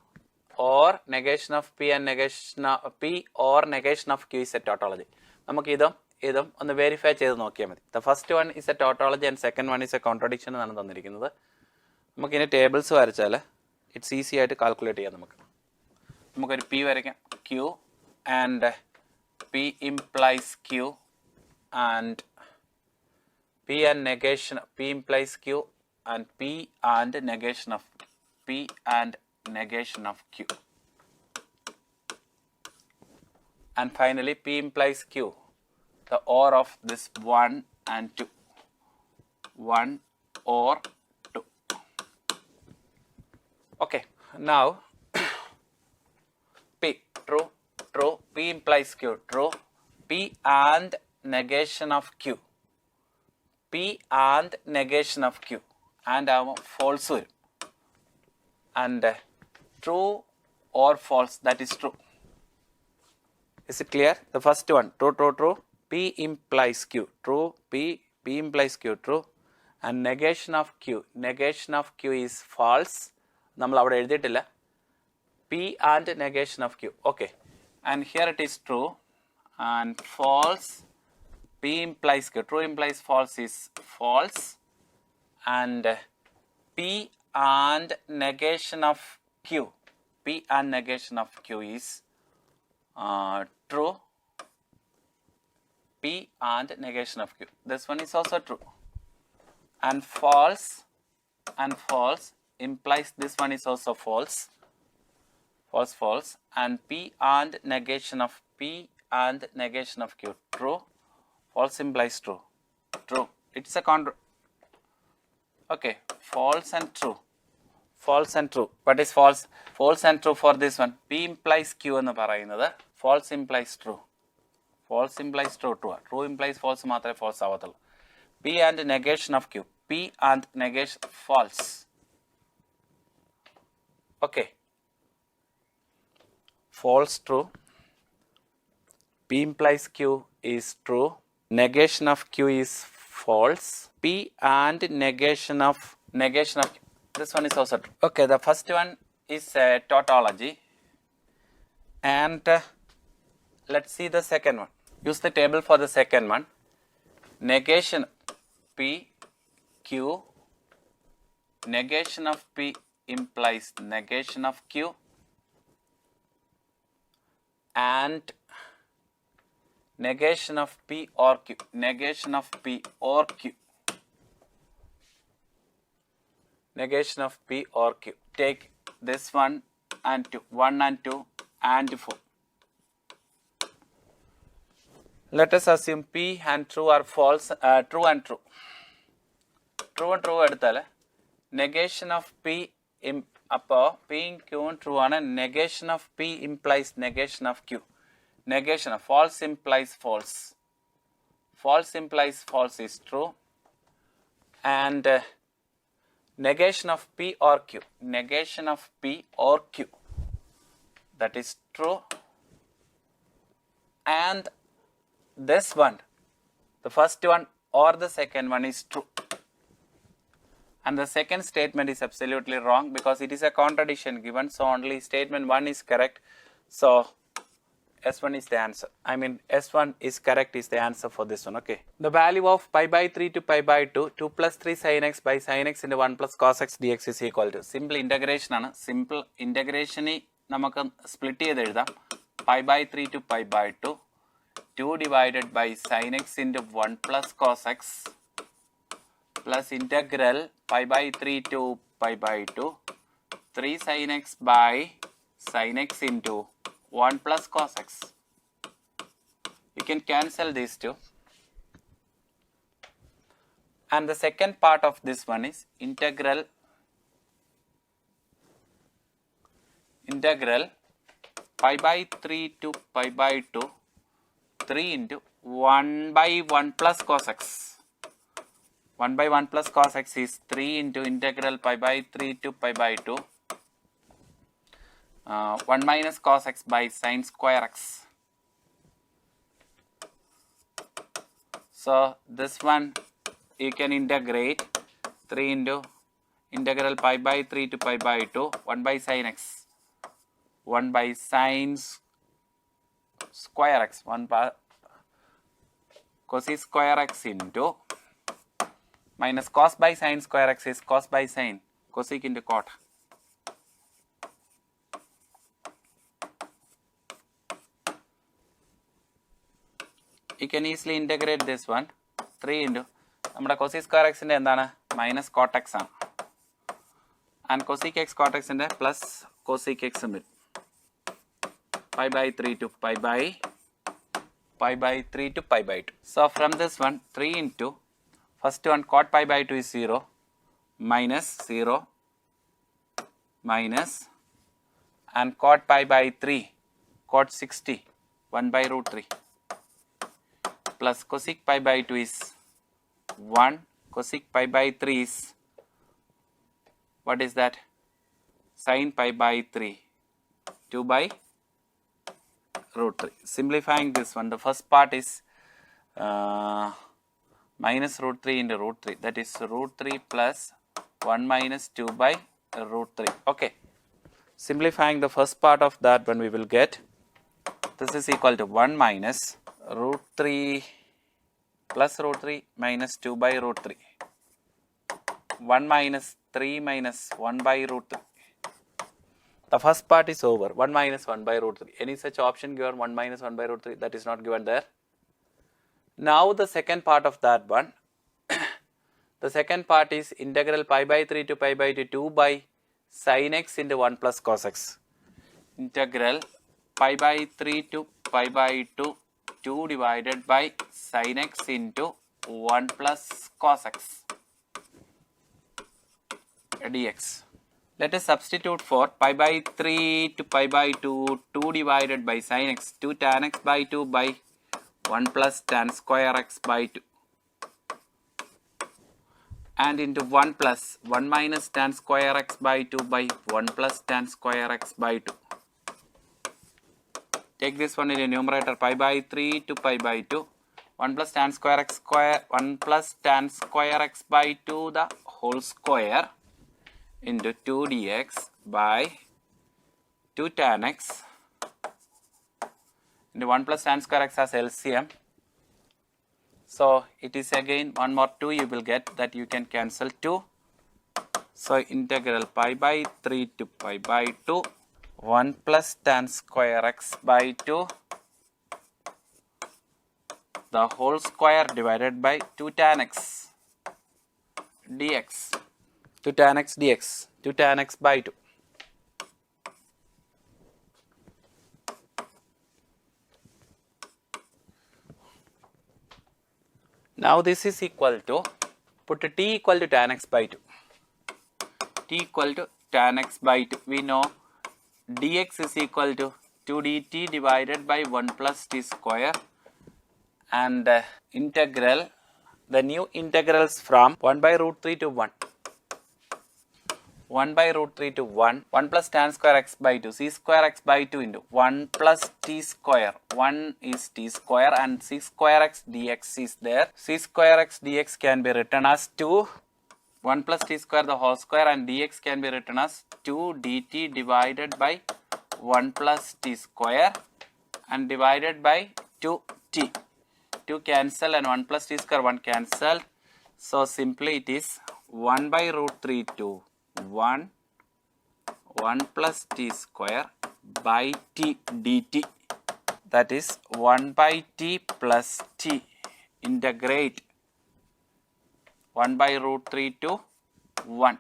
or negation of P and negation of P or negation of Q is a tautology. നമുക്ക് ഇതും ഒന്ന് verify ചെയ്ത് നോക്കിയാൽ മതി. The first one is a tautology and second one is a contradiction എന്നാണ് തന്നിരിക്കുന്നത്. നമുക്കിനി tables വരച്ചാൽ ഇറ്റ്സ് ഈസി ആയിട്ട് കാൽക്കുലേറ്റ് ചെയ്യാം. നമുക്കൊരു P വരയ്ക്കാം. Q and P implies Q and P and negation, P implies Q, and P and negation of P and negation of Q. And finally, P implies Q, the OR of this 1 and 2. 1 or 2. Okay, now P, true, true, P implies Q, true, P and negation of Q. P and negation of Q, and false, and true or false, that is true. Is it clear? The first one, true, true, true, P implies Q, true, P implies Q, true, and negation of Q is false. നമ്മൾ അവിടെ എഴുതിയിട്ടില്ല. P and negation of Q. Okay, and here it is true and false. P implies Q, true implies false is false, and P and negation of Q, P and negation of Q is true. P and negation of Q, this one is also true, and false implies this one is also false, false, and P and negation of Q, true, false implies true, it's a counter. Okay, false and true. What is false? False and true for this one. P implies Q എന്ന് പറയുന്നത് false implies true. True implies false മാത്രമേ false ആവത്തുള്ളൂ. P and negation of Q. P and negation false. Okay. False true. P implies Q is true. Negation of Q is false. P and negation of Q. This one is also true. Okay, the first one is tautology, and let's see the second one. Use the table for the second one. Negation P Q, negation of P implies negation of Q, and negation of P or Q, negation of P or Q, negation of P or Q. Take this one and 2, 1 and 2 and 4. Let us assume P and true are false, true and true. True and true എടുത്താല് negation of P അപ്പോൾ P Q true ആണ്. Negation of P implies negation of Q. Negation of false implies false. False implies false is true, and negation of P or Q. Negation of P or Q, that is true, and this one, the first one or the second one is true, and the second statement is absolutely wrong because it is a contradiction given, so only statement 1 is correct. So S1 is the answer. I mean S1 is correct is the answer for this one. Okay, the value of pi by 3 to pi by 2, 2 plus 3 sin x by sin x into 1 plus cos x dx is equal to, simple integration ആണ്. Simple integration നമുക്ക് split ചെയ്ത് എഴുതാം. Pi by 3 to pi by 2, 2 divided by sin x into 1 plus cos x plus integral pi by 3 to pi by 2, 3 sin x by sin x into 1 plus cos x. You can cancel these two. And the second part of this one is integral pi by 3 to pi by 2, 3 into 1 by 1 plus cos x. 1 by 1 plus cos x is 3 into integral pi by 3 to pi by 2, 1 minus cos x by sin square x. So this one you can integrate 3 into integral pi by 3 to pi by 2, 1 by sin x, 1 by sin square x, 1 by cos square x into minus cos by sin square x is cos by sin, cosec into cot. you can easily integrate this one. 3 into നമ്മുടെ cosec square x ന്റെ എന്താണ് minus cot x ആണ്. And cosec x cot x ന്റെ plus cosec x ഉം വരും. Pi by 3 to pi by 3 to pi by 2. So from this one 3 into first one cot pi by 2 is 0 minus 0 minus and cot pi by 3 cot 60 1 by root 3 plus cosec pi by 2 is 1 cosec pi by 3 is what is that sin pi by 3 2 by root 3. Simplifying this one, the first part is minus root 3 into root 3, that is root 3 plus 1 minus 2 by root 3. Okay, simplifying the first part of that one, we will get this is equal to 1 minus root 3 plus root 3 minus 2 by root 3, 1 minus 3 minus 1 by root 3. The first part is over, 1 minus 1 by root 3. Any such option given 1 minus 1 by root 3, that is not given there. Now the second part of that one, the second part is integral pi by 3 to pi by 2 by sin x into 1 plus cos x. Integral pi by 3 to pi by 2 divided by sin x into 1 plus cos x dx. Let us substitute for pi by 3 to pi by 2 divided by sin x, 2 tan x by 2 by 1 plus tan square x by 2 and into 1 plus 1 minus tan square x by 2 by 1 plus tan square x by 2. Take this one in the numerator, pi by 3 to pi by 2, 1 plus tan square x square, 1 plus tan square x by 2 the whole square into 2 dx by 2 tan x into 1 plus tan square x as LCM. So it is again 1 more 2 you will get, that you can cancel 2. So integral pi by 3 to pi by 2, 1 plus tan square x by 2 the whole square divided by 2 tan x dx. 2 tan x dx, 2 tan x by 2. Now this is equal to, put t equal to tan x by 2. T equal to tan x by 2. We know dx is equal to 2 dt divided by 1 plus t square, and integral, the new integrals from 1 by root 3 to 1. 1 by root 3 to 1, 1 plus tan square x by 2, c square x by 2 into 1 plus t square, 1 is t square and c square x dx is there. C square x dx can be written as 2, 1 plus t square the whole square, and dx can be written as 2 dt divided by 1 plus t square and divided by 2t. 2 cancel and 1 plus t square 1 cancelled. So simply it is 1 by root 3 to 1 plus t square by t dt, that is 1 by t plus t, integrate 1 by root 3 to 1,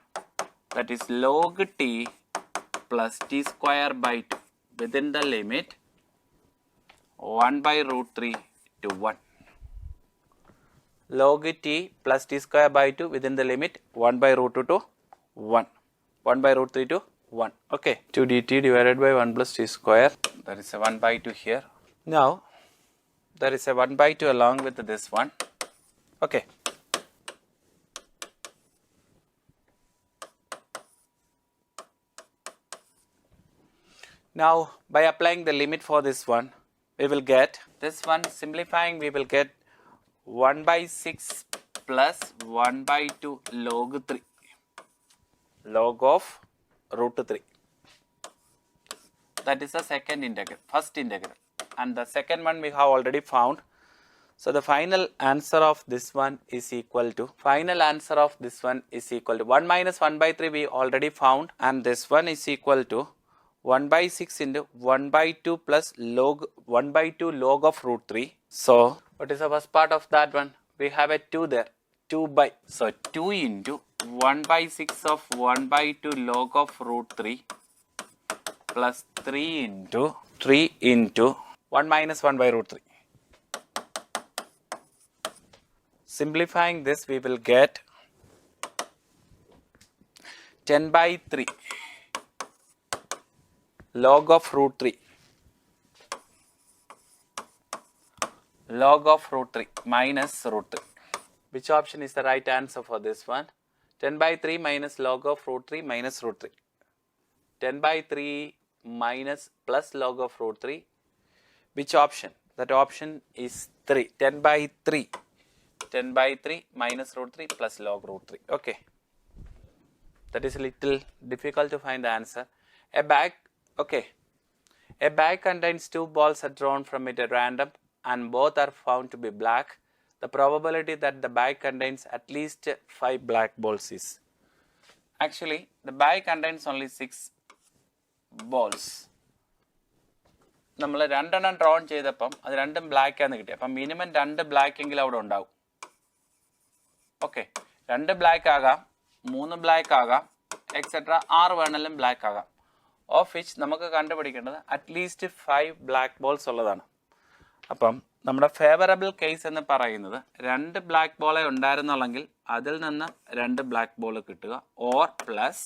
that is log t plus t square by 2 within the limit 1 by root 3 to 1. Log t plus t square by 2 within the limit 1 by root 2 to 1. 1 by root 3 to 1. Okay. 2 dt divided by 1 plus t square. There is a 1 by 2 here. Now, there is a 1 by 2 along with this one. Okay. Now, by applying the limit for this one, we will get this one, simplifying, we will get 1 by 6 plus 1 by 2 log 3. Log of root 3. That is the second integral, first integral, and the second one we have already found. So the final answer of this one is equal to, 1 minus 1 by 3 we already found, and this one is equal to 1 by 6 into 1 by 2 plus log 1 by 2 log of root 3. So What is the first part of that one? We have a 2 there. 2 by. So 2 into 1 by 6 of 1 by 2 log of root 3 plus 3 into 1 minus 1 by root 3. Simplifying this, we will get 10 by 3 log of root 3. Log of root 3 minus root 3. Which option is the right answer for this one? 10 by 3 minus log of root 3 minus root 3. 10 by 3 minus plus log of root 3. Which option? That option is 3. 10 by 3. 10 by 3 minus root 3 plus log root 3. Okay. That is a little difficult to find the answer. A bag contains 2 balls are drawn from it at random and both are found to be black. The probability that the bag contains at least 5 black balls is. Actually, the bag contains only 6 balls. നമ്മൾ രണ്ടെണ്ണം drone ചെയ്തപ്പം അത് രണ്ടും black ആണെന്ന് കിട്ടി. അപ്പം minimum 2 black എങ്കിലും അവിടെ ഉണ്ടാവും. ഓക്കെ, 2 ബ്ലാക്ക് ആകാം, 3 ബ്ലാക്ക് ആകാം, എക്സെട്ര 6 വേണമെങ്കിലും ബ്ലാക്ക് ആകാം. ഓഫ് വിച്ച് നമുക്ക് കണ്ടുപിടിക്കേണ്ടത് അറ്റ്ലീസ്റ്റ് 5 ബ്ലാക്ക് ബോൾസ് ഉള്ളതാണ്. അപ്പം നമ്മുടെ ഫേവറബിൾ കേസ് എന്ന് പറയുന്നത് 2 ബ്ലാക്ക് ബോളെ ഉണ്ടായിരുന്നുള്ളെങ്കിൽ അതിൽ നിന്ന് 2 ബ്ലാക്ക് ബോൾ കിട്ടുക, ഓർ പ്ലസ്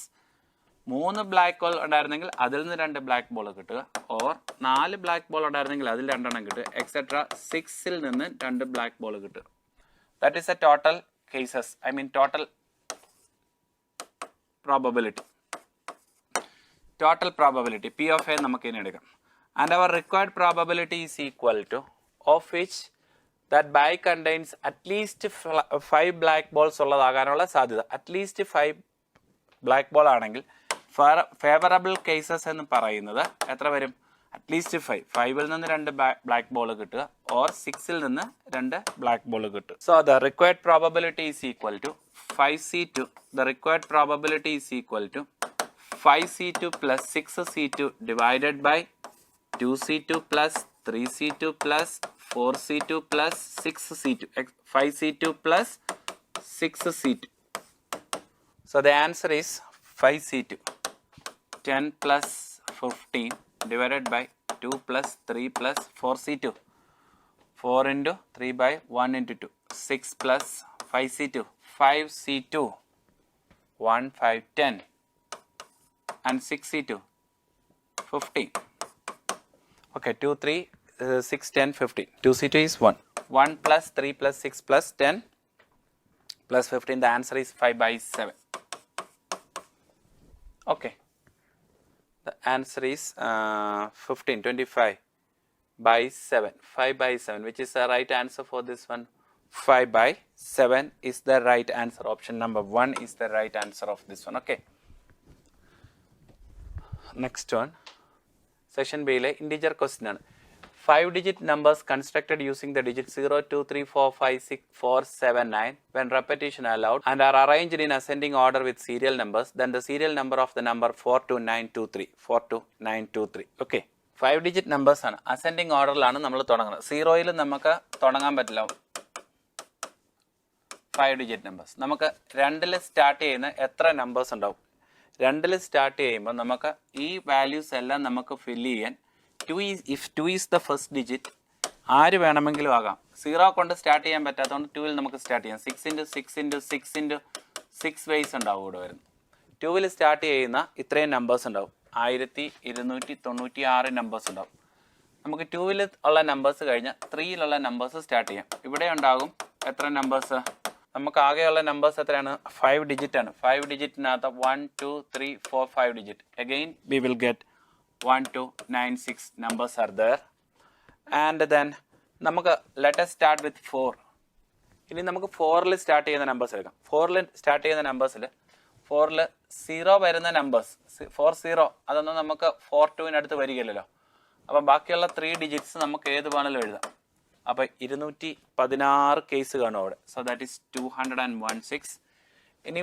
3 ബ്ലാക്ക് ബോൾ ഉണ്ടായിരുന്നെങ്കിൽ അതിൽ നിന്ന് 2 ബ്ലാക്ക് ബോൾ കിട്ടുക, ഓർ 4 ബ്ലാക്ക് ബോൾ ഉണ്ടായിരുന്നെങ്കിൽ അതിൽ 2 എണ്ണം കിട്ടുക, എക്സെട്ര 6ൽ നിന്ന് 2 ബ്ലാക്ക് ബോൾ കിട്ടുക. That is A total cases, I mean total probability. Total probability P of A നമുക്ക് ഇനി എടുക്കാം. And our required probability is equal to, of which that bag contains at least 5 black balls ഉള്ളതാകാനുള്ള സാധ്യത. At least 5 black ball ആണെങ്കിൽ favourable cases എന്ന് പറയുന്നത് എത്ര വരും? At least 5. 5ൽ നിന്ന് 2 ബ്ലാക്ക് ബോൾ കിട്ടുക, ഓർ 6ൽ നിന്ന് 2 ബ്ലാക്ക് ബോൾ കിട്ടുക. So the required probability is equal to 5C2. The required probability is equal to 5C2 plus 6C2 divided by 2C2 plus 3C2 plus 4C2 plus 6C2. 5C2 plus 6C2. So the answer is 5C2. 10 plus 15 divided by 2 plus 3 plus 4C2. 4 into 3 by 1 into 2. 6 plus 5C2. 5C2. 1, 5, 10. And 6C2, 15. Okay, 2, 3, 6, 10, 15. 2C2 is 1. 1 plus 3 plus 6 plus 10 plus 15. The answer is 5 by 7. Okay. The answer is 15, 25 by 7. 5 by 7. Which is the right answer for this one? 5 by 7 is the right answer. Option number 1 is the right answer of this one. Okay. Next one, section B le integer question ആണ്. 5 digit numbers constructed using the digit 0, 2, 3, 4, 5, 6, 4, 7, 9 when repetition allowed and are arranged in ascending order with serial numbers, then the serial number of the number 42923. 42923. Okay. 5 digit numbers ആണ്. ascending orderലാണ് നമ്മൾ തുടങ്ങുന്നത്. 0യിൽ നമുക്ക് തുടങ്ങാൻ പറ്റില്ല. 5 digit numbers. നമുക്ക് 2ൽ start ചെയ്യുന്ന എത്ര numbers ഉണ്ടാവും? 2ൽ സ്റ്റാർട്ട് ചെയ്യുമ്പോൾ നമുക്ക് ഈ വാല്യൂസ് എല്ലാം നമുക്ക് ഫില്ല് ചെയ്യാൻ 2 is the first digit, ആര് വേണമെങ്കിലും ആകാം. 0 കൊണ്ട് സ്റ്റാർട്ട് ചെയ്യാൻ പറ്റാത്തതുകൊണ്ട് 2ൽ നമുക്ക് സ്റ്റാർട്ട് ചെയ്യാം. 6 into 6 into 6 into 6 ways ഉണ്ടാവും ഇവിടെ വരുന്നത്. 2ൽ സ്റ്റാർട്ട് ചെയ്യുന്ന ഇത്രയും നമ്പേഴ്സ് ഉണ്ടാവും. 1296 നമ്പേഴ്സ് ഉണ്ടാവും. നമുക്ക് 2ൽ ഉള്ള നമ്പേഴ്സ് കഴിഞ്ഞാൽ 3ലുള്ള നമ്പേഴ്സ് സ്റ്റാർട്ട് ചെയ്യാം. ഇവിടെ ഉണ്ടാകും എത്ര നമ്പേഴ്സ്? നമുക്ക് ആകെയുള്ള നമ്പേഴ്സ് എത്രയാണ്? 5 ഡിജിറ്റ് ആണ്. 5 ഡിജിറ്റിനകത്ത് 1, 2, 3, 4, 5 digit. Again we will get 1, 2, 9, 6 numbers are there. And then നമുക്ക് let us start with 4. ഇനി നമുക്ക് 4ൽ സ്റ്റാർട്ട് ചെയ്യുന്ന നമ്പേഴ്സ് എടുക്കാം. 4ൽ സ്റ്റാർട്ട് ചെയ്യുന്ന നമ്പേഴ്സിൽ 4ൽ 0 വരുന്ന നമ്പേഴ്സ് 40 അതൊന്നും നമുക്ക് 42-നടുത്ത് വരികയില്ലല്ലോ. അപ്പം ബാക്കിയുള്ള 3 ഡിജിറ്റ്സ് നമുക്ക് ഏത് വേണമെങ്കിലും എഴുതാം. അപ്പോൾ 216 കേസ് കാണും അവിടെ. So that is 216. ഇനി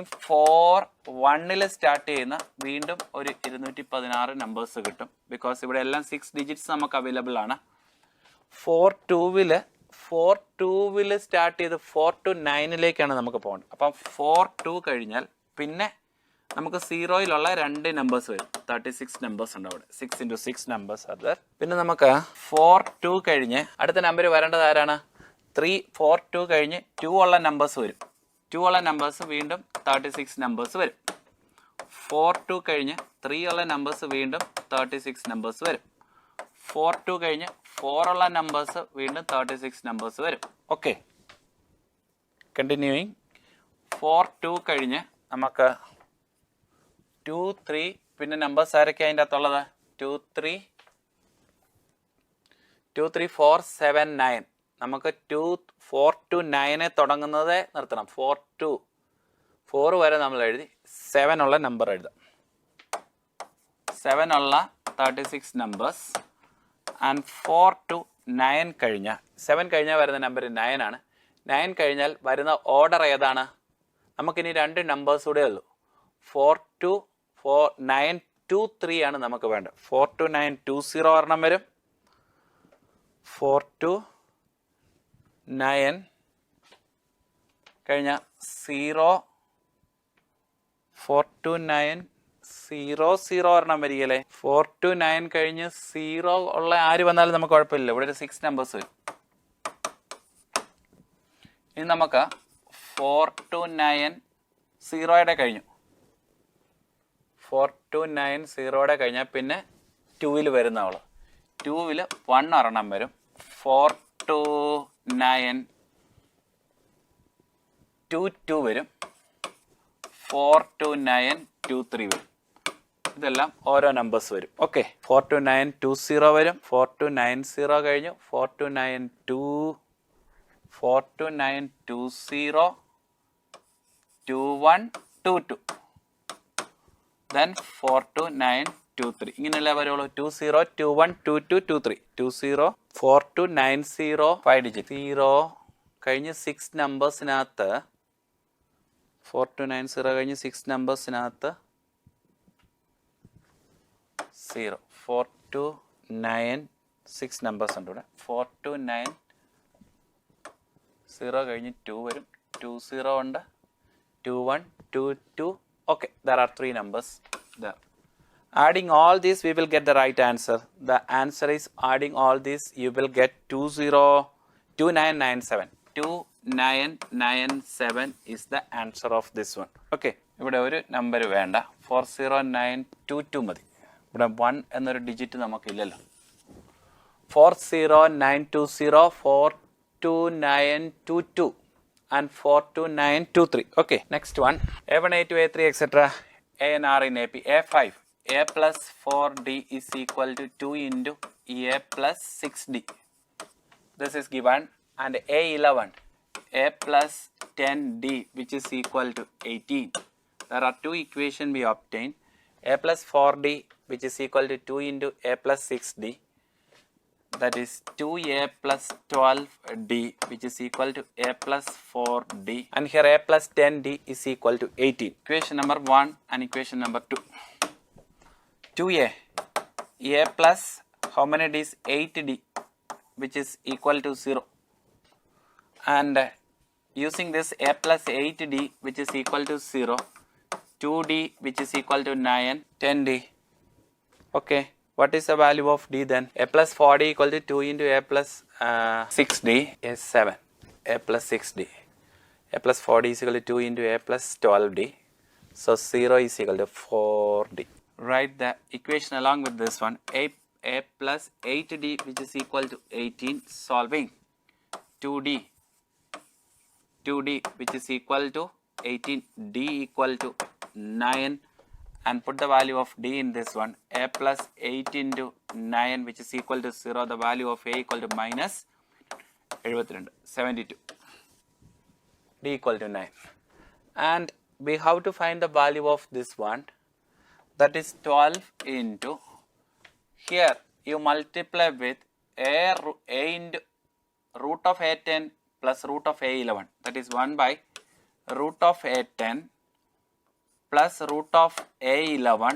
1ൽ സ്റ്റാർട്ട് ചെയ്യുന്ന വീണ്ടും ഒരു 216 നമ്പേഴ്സ് കിട്ടും. ബിക്കോസ് ഇവിടെ എല്ലാം 6 ഡിജിറ്റ്സ് നമുക്ക് അവൈലബിൾ ആണ്. 2ൽ 4 2-ൽ സ്റ്റാർട്ട് ചെയ്ത് 4 to 9-ലേക്കാണ് നമുക്ക് പോകേണ്ടത്. അപ്പം 4 2 കഴിഞ്ഞാൽ പിന്നെ നമുക്ക് 0-ലുള്ള 2 നമ്പേഴ്സ് വരും. 36 നമ്പേഴ്സ് ഉണ്ട് അവിടെ. 6 into 6 നമ്പേഴ്സ് അത്. പിന്നെ നമുക്ക് 4 2 കഴിഞ്ഞ് അടുത്ത നമ്പർ വരേണ്ടത് ആരാണ്? 3 4 2 കഴിഞ്ഞ് 2 ഉള്ള നമ്പേഴ്സ് വരും. 2 ഉള്ള നമ്പേഴ്സ് വീണ്ടും 36 നമ്പേഴ്സ് വരും. 4 2 കഴിഞ്ഞ് 3 ഉള്ള നമ്പേഴ്സ് വീണ്ടും 36 നമ്പേഴ്സ് വരും. 4 2 കഴിഞ്ഞ് 4 ഉള്ള നമ്പേഴ്സ് വീണ്ടും 36 നമ്പേഴ്സ് വരും. Okay, continuing. 4 2 കഴിഞ്ഞ് നമുക്ക് 2 3 പിന്നെ നമ്പേഴ്സ് ആരൊക്കെ അതിൻ്റെ അകത്തുള്ളത്? 2 3 4 7 9. നമുക്ക് 4 to 9 തുടങ്ങുന്നത് നിർത്തണം. 4 വരെ നമ്മൾ എഴുതി 7 ഉള്ള നമ്പർ എഴുതാം. 7 ഉള്ള 36 നമ്പേഴ്സ്. ആൻഡ് 4 to 9 കഴിഞ്ഞാൽ 7 കഴിഞ്ഞാൽ വരുന്ന നമ്പർ 9 ആണ്. 9 കഴിഞ്ഞാൽ വരുന്ന ഓർഡർ ഏതാണ്? നമുക്കിനി 2 നമ്പേഴ്സ് കൂടെ ഉള്ളൂ. 4 to 9 2 3 ആണ് നമുക്ക് വേണ്ടത്. 4 to 9 2 0 ഒരെണ്ണം വരും. 4 to 9 കഴിഞ്ഞ 0 4 to 9 0 0 ഒരെണ്ണം വരികയല്ലേ. 4 to 9 കഴിഞ്ഞ് 0 ഉള്ള ആര് വന്നാലും നമുക്ക് കുഴപ്പമില്ല. ഇവിടെ ഒരു 6 നമ്പേഴ്സ് വരും. ഇനി നമുക്ക് 4 to 9 0-യുടെ കഴിഞ്ഞു. 4 to 9 0-യുടെ കഴിഞ്ഞാൽ പിന്നെ 2-ൽ വരുന്നവള്. 2-ൽ 1 ഒരെണ്ണം വരും. 4 to 9 2 2 വരും. 4 to 9 2 3 വരും. ഇതെല്ലാം ഓരോ നമ്പേഴ്സ് വരും. ഓക്കെ, 4 to 9 2 0 വരും. 4 to 9 0 കഴിഞ്ഞു. 4 to 9 2 4 to 9 2 0 2 1 2 2. then 4 to 9 2 3. ഇങ്ങനെയല്ലേ വരുള്ളൂ. 2 0 2 1 2 2 2 3 2 0 4 to 9 0 5 digit 0 കഴിഞ്ഞ് 6 നമ്പേഴ്സിനകത്ത് 4 to 9 0 കഴിഞ്ഞ് 6 നമ്പേഴ്സിനകത്ത് 0 4 to 9 6 നമ്പേഴ്സ് ഉണ്ട് ഇവിടെ. 4 to 9 0 കഴിഞ്ഞ് 2 വരും. 2 0 ഉണ്ട്. 2 1 2 2. Okay, there are 3 numbers there. Adding all these, we will get the right answer. The answer is adding all these, you will get 2997. 2997 is the answer of this one. Okay, ഇവിടെ ഒരു number വേണ്ട. 40922 മതി. ഇവിടെ 1 എന്നൊരു digit നമുക്കില്ലല്ലോ. 40920 42922 and 42923. Okay, next one. A1 A2 A3 etc. A and R in AP. A5 A plus 4D is equal to 2 into A plus 6D. This is given. And A11 A plus 10D which is equal to 18. There are 2 equations we obtain. A plus 4D which is equal to 2 into A plus 6D. That is 2A plus 12D which is equal to A plus 4D. And here A plus 10D is equal to 18. Equation number 1 and equation number 2. 2A. A plus how many D's? 8D which is equal to 0. And using this A plus 8D which is equal to 0. 2D which is equal to 9. 10D. Okay. What is the value of D then? A plus 4D equal to 2 into A plus 6D is 7. A plus 6D. A plus 4D is equal to 2 into A plus 12D. So 0 is equal to 4D. Write the equation along with this one. A plus 8D which is equal to 18. Solving 2D which is equal to 18. D equal to 9. And put the value of D in this one. A plus 8 into 9 which is equal to 0. The value of A equal to minus 72. D equal to 9. And we have to find the value of this one. That is 12 into. Here you multiply with A into root of A10 plus root of A11. That is 1 by root of A10 plus root of A11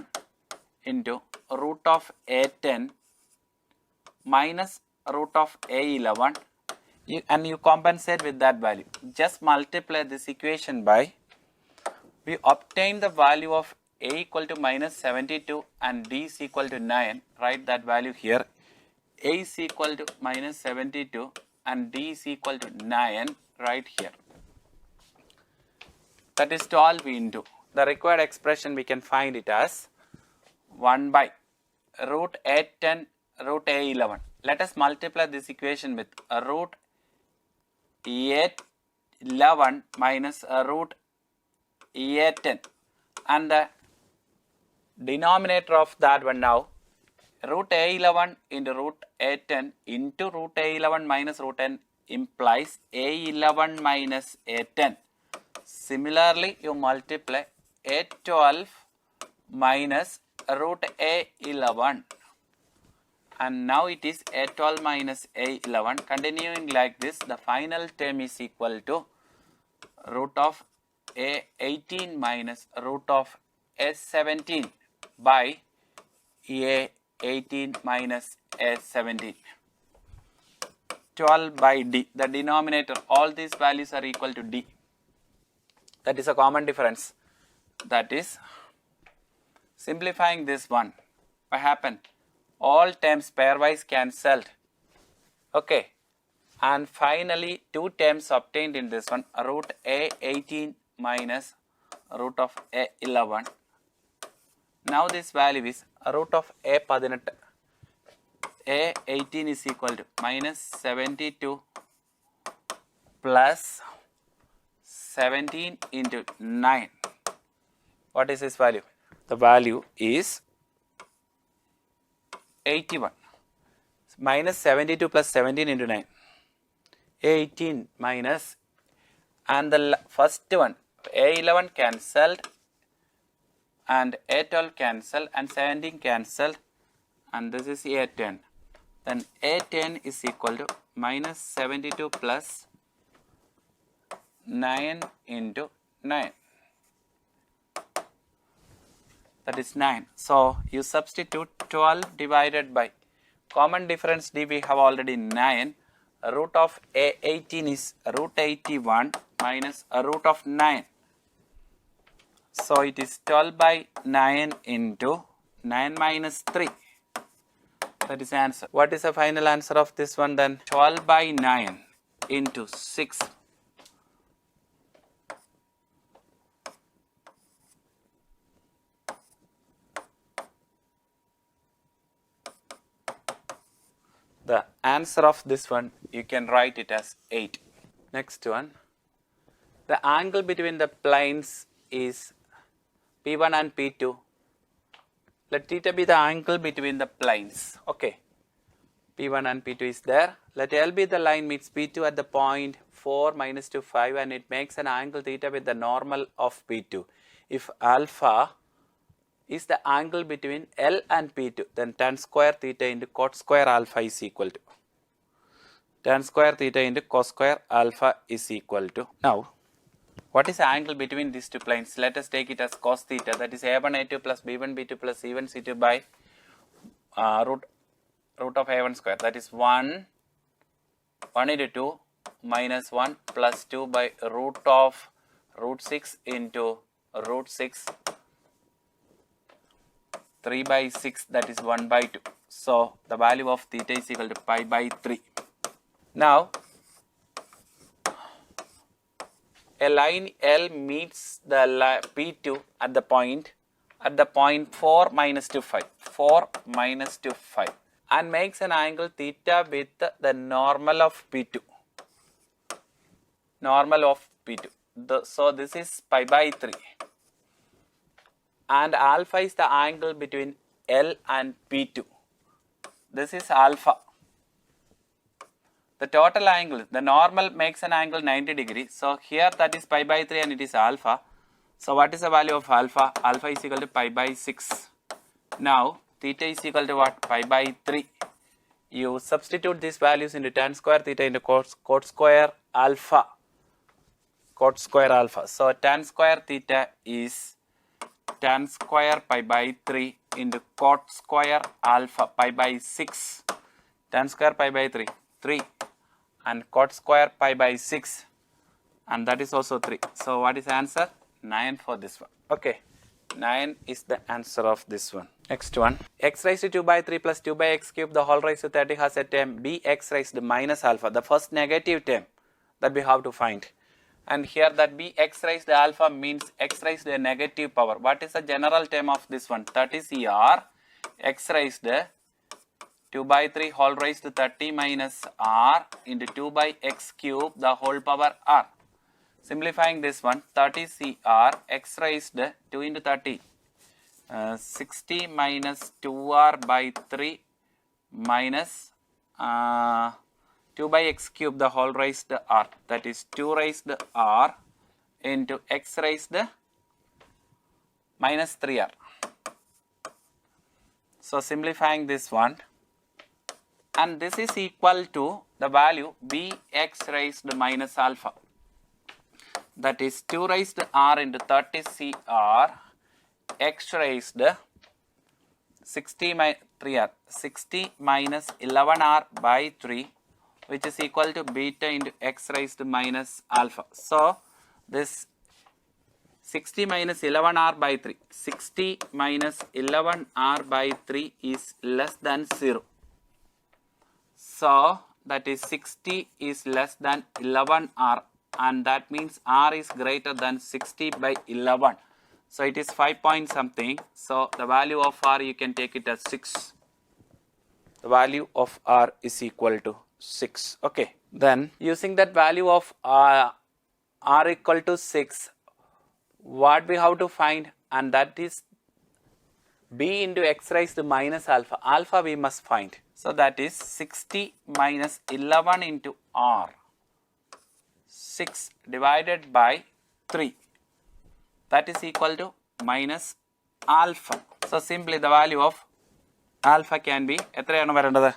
into root of A10 minus root of A11 and you compensate with that value. Just multiply this equation by, we obtain the value of a equal to minus 72 and d is equal to 9. Write that value here. A is equal to minus 72 and d is equal to 9 right here. That is 12 into the required expression. We can find it as 1 by root a10 root a11. Let us multiply this equation with root a11 minus root a10, and the denominator of that one now, root a11 into root a10 into root a11 minus root 10 implies a11 minus a10. Similarly, you multiply a12 minus root a11, and now it is a12 minus a11. Continuing like this, the final term is equal to root of a18 minus root of a17 by a18 minus a17. 12 by d, the denominator, all these values are equal to d. That is a common difference. That is, simplifying this one, what happened? All terms pairwise cancelled. Okay. And finally, two terms obtained in this one, root a18 minus root of a11. Now this value is root of a18. a18 is equal to minus 72 plus 17 into 9. What is this value? The value is 81. Minus 72 plus 17 into 9. 18 minus, and the first one, a11 cancelled and a12 cancelled and 17 cancelled, and this is a10. Then a10 is equal to minus 72 plus 9 into 9. That is 9. So you substitute 12 divided by common difference d, we have already 9. Root of a18 is root 81 minus root of 9. So it is 12 by 9 into 9 minus 3. That is the answer. What is the final answer of this one then? 12 by 9 into 6. The answer of this one, you can write it as 8. Next one. The angle between the planes is P1 and P2. Let theta be the angle between the planes. Okay. P1 and P2 is there. Let L be the line meets P2 at the point 4 minus 2, 5, and it makes an angle theta with the normal of P2. If alpha is the angle between L and P2, then tan square theta into cot square alpha is equal to. Tan square theta into cos square alpha is equal to. Now, what is the angle between these two planes? Let us take it as cos theta, that is a1 a2 plus b1 b2 plus c1 c2 by root of a1 square, that is 1 into 2 minus 1 plus 2 by root of root 6 into root 6, 3 by 6, that is 1 by 2. So the value of theta is equal to pi by 3. Now a line L meets the P2 at the point 4 minus 2, 5, 4 minus 2, 5, and makes an angle theta with the normal of P2. Normal of P2. So this is pi by 3. And alpha is the angle between L and P2. This is alpha. The total angle, the normal makes an angle 90 degrees. So here that is pi by 3 and it is alpha. So what is the value of alpha? Alpha is equal to pi by 6. Now theta is equal to what? Pi by 3. You substitute these values into tan square theta into cot square alpha. Cot square alpha. So tan square theta is tan square pi by 3 into cot square alpha pi by 6. Tan square pi by 3, 3. and cot square pi by 6, and that is also 3. So what is the answer? 9 for this one. Okay, 9 is the answer of this one. Next one, x raised to 2 by 3 plus 2 by x cube the whole raised to 30 has a term bx raised to minus alpha, the first negative term that we have to find. And here that bx raised to alpha means x raised to a negative power. What is the general term of this one? 30 CR x raised to 2 by 3 whole raised to 30 minus r into 2 by x cube the whole power r. Simplifying this one, 30 CR x raised to 2 into 30, 60 minus 2r by 3 minus 2 by x cube the whole raised to r, that is 2 raised to r into x raised to minus 3r. So simplifying this one, and this is equal to the value bx raised to minus alpha, that is 2 raised to r into 30 CR x raised to 60 minus 11r by 3, which is equal to beta into x raised to minus alpha. So this 60 minus 11r by 3, 60 minus 11r by 3 is less than 0. So that is 60 is less than 11r, and that means r is greater than 60 by 11. So it is 5 point something. So the value of r you can take it as 6. The value of r is equal to 6. Okay. Then using that value of r equal to 6, what we have to find, and that is b into x raised to minus alpha. Alpha we must find. So that is 60 minus 11 into r, 6 divided by 3, that is equal to minus alpha. So simply the value of alpha can be, എത്രയാണ് വരേണ്ടത്?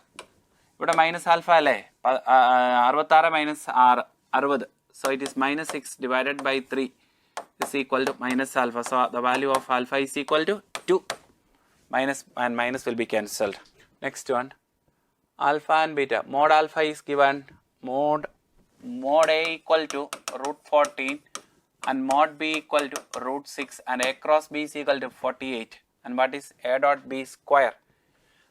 ഇവിടെ minus alpha അല്ലേ? 66 minus 60. So it is minus 6 divided by 3 is equal to minus alpha. So the value of alpha is equal to 2. Minus and minus will be cancelled. Next one, alpha and beta. Mod alpha is given mod A equal to root 14 and mod B equal to root 6, and A cross B is equal to 48. And what is A dot B square?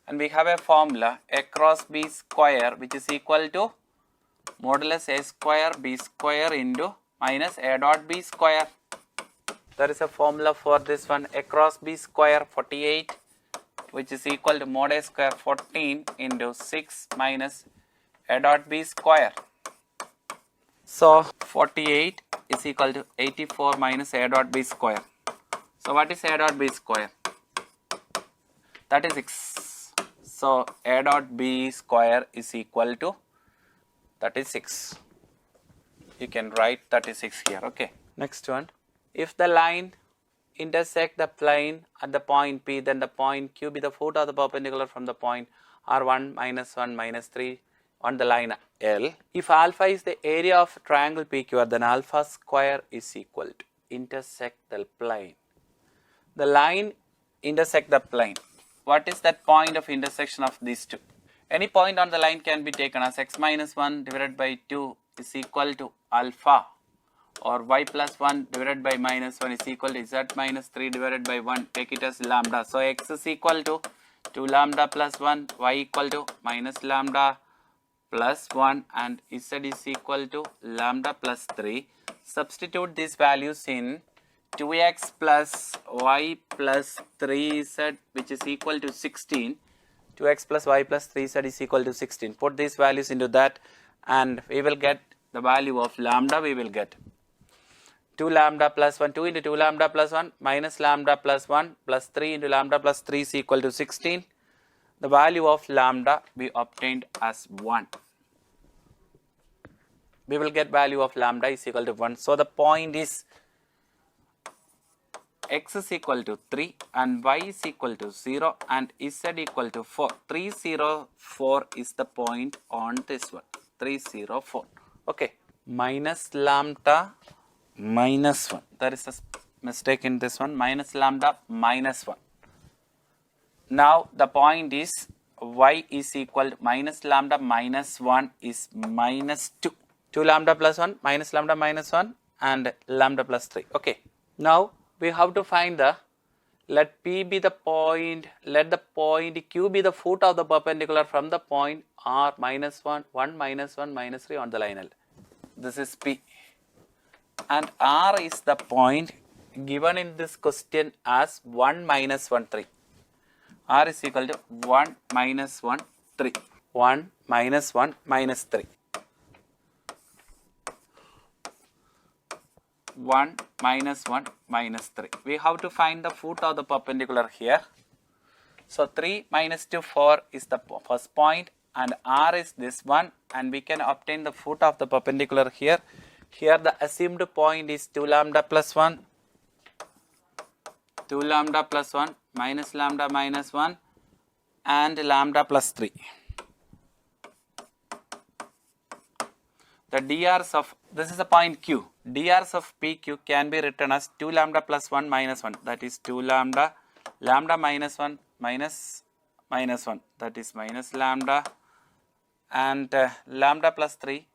And we have a formula A cross B square, which is equal to modulus A square B square into minus A dot B square. There is a formula for this one, A cross B square 48, which is equal to mod A square 14 into 6 minus A dot B square. So 48 is equal to 84 minus A dot B square. So what is A dot B square? 36. So A dot B square is equal to 36. You can write 36 here. Okay. Next one. If the line intersect the plane at the point P, then the point Q be the foot of the perpendicular from the point R1 minus 1 minus 3 on the line L. If alpha is the area of triangle PQR, then alpha square is equal to intersect the plane. The line intersect the plane. What is that point of intersection of these two? Any point on the line can be taken as x minus 1 divided by 2 is equal to alpha, or y plus 1 divided by minus 1 is equal to z minus 3 divided by 1. Take it as lambda. So x is equal to 2 lambda plus 1, y equal to minus lambda plus 1, and z is equal to lambda plus 3. Substitute these values in 2x plus y plus 3z, which is equal to 16. 2x plus y plus 3z is equal to 16. Put these values into that, and we will get the value of lambda. We will get 2 lambda plus 1, 2 into 2 lambda plus 1 minus lambda plus 1 plus 3 into lambda plus 3 is equal to 16. The value of lambda we obtained as 1. We will get value of lambda is equal to 1. So the point is x is equal to 3 and y is equal to 0 and z equal to 4. 304 is the point on this one. 304. Okay. Minus lambda minus 1. There is a mistake in this one. Minus lambda minus 1. Now the point is y is equal to minus lambda minus 1 is minus 2. 2 lambda plus 1 minus lambda minus 1 and lambda plus 3. Okay. Now we have to find the, let P be the point, let the point Q be the foot of the perpendicular from the point R minus 1, 1 minus 1 minus 3 on the line L. This is P. And R is the point given in this question as 1 minus 1, 3. R is equal to 1 minus 1, 3. 1 minus 1 minus 3. 1 minus 1 minus 3. We have to find the foot of the perpendicular here. So 3 minus 2, 4 is the first point and R is this one, and we can obtain the foot of the perpendicular here. Here the assumed point is 2 lambda plus 1, 2 lambda plus 1 minus lambda minus 1 and lambda plus 3. The drs of, this is the point Q, drs of PQ can be written as 2 lambda plus 1 minus 1, that is 2 lambda, lambda minus 1 minus minus 1, that is minus lambda, and lambda plus 3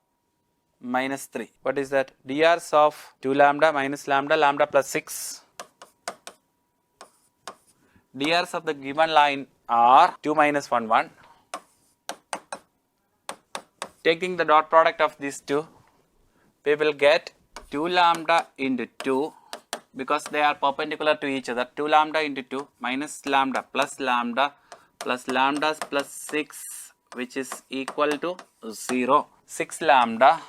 minus 3. What is that? drs of 2 lambda minus lambda, lambda plus 6. drs of the given line are 2 minus 1, 1. Taking the dot product of these two, we will get 2 lambda into 2, because they are perpendicular to each other. 2 lambda into 2 minus lambda plus lambdas plus 6, which is equal to 0. 6 lambda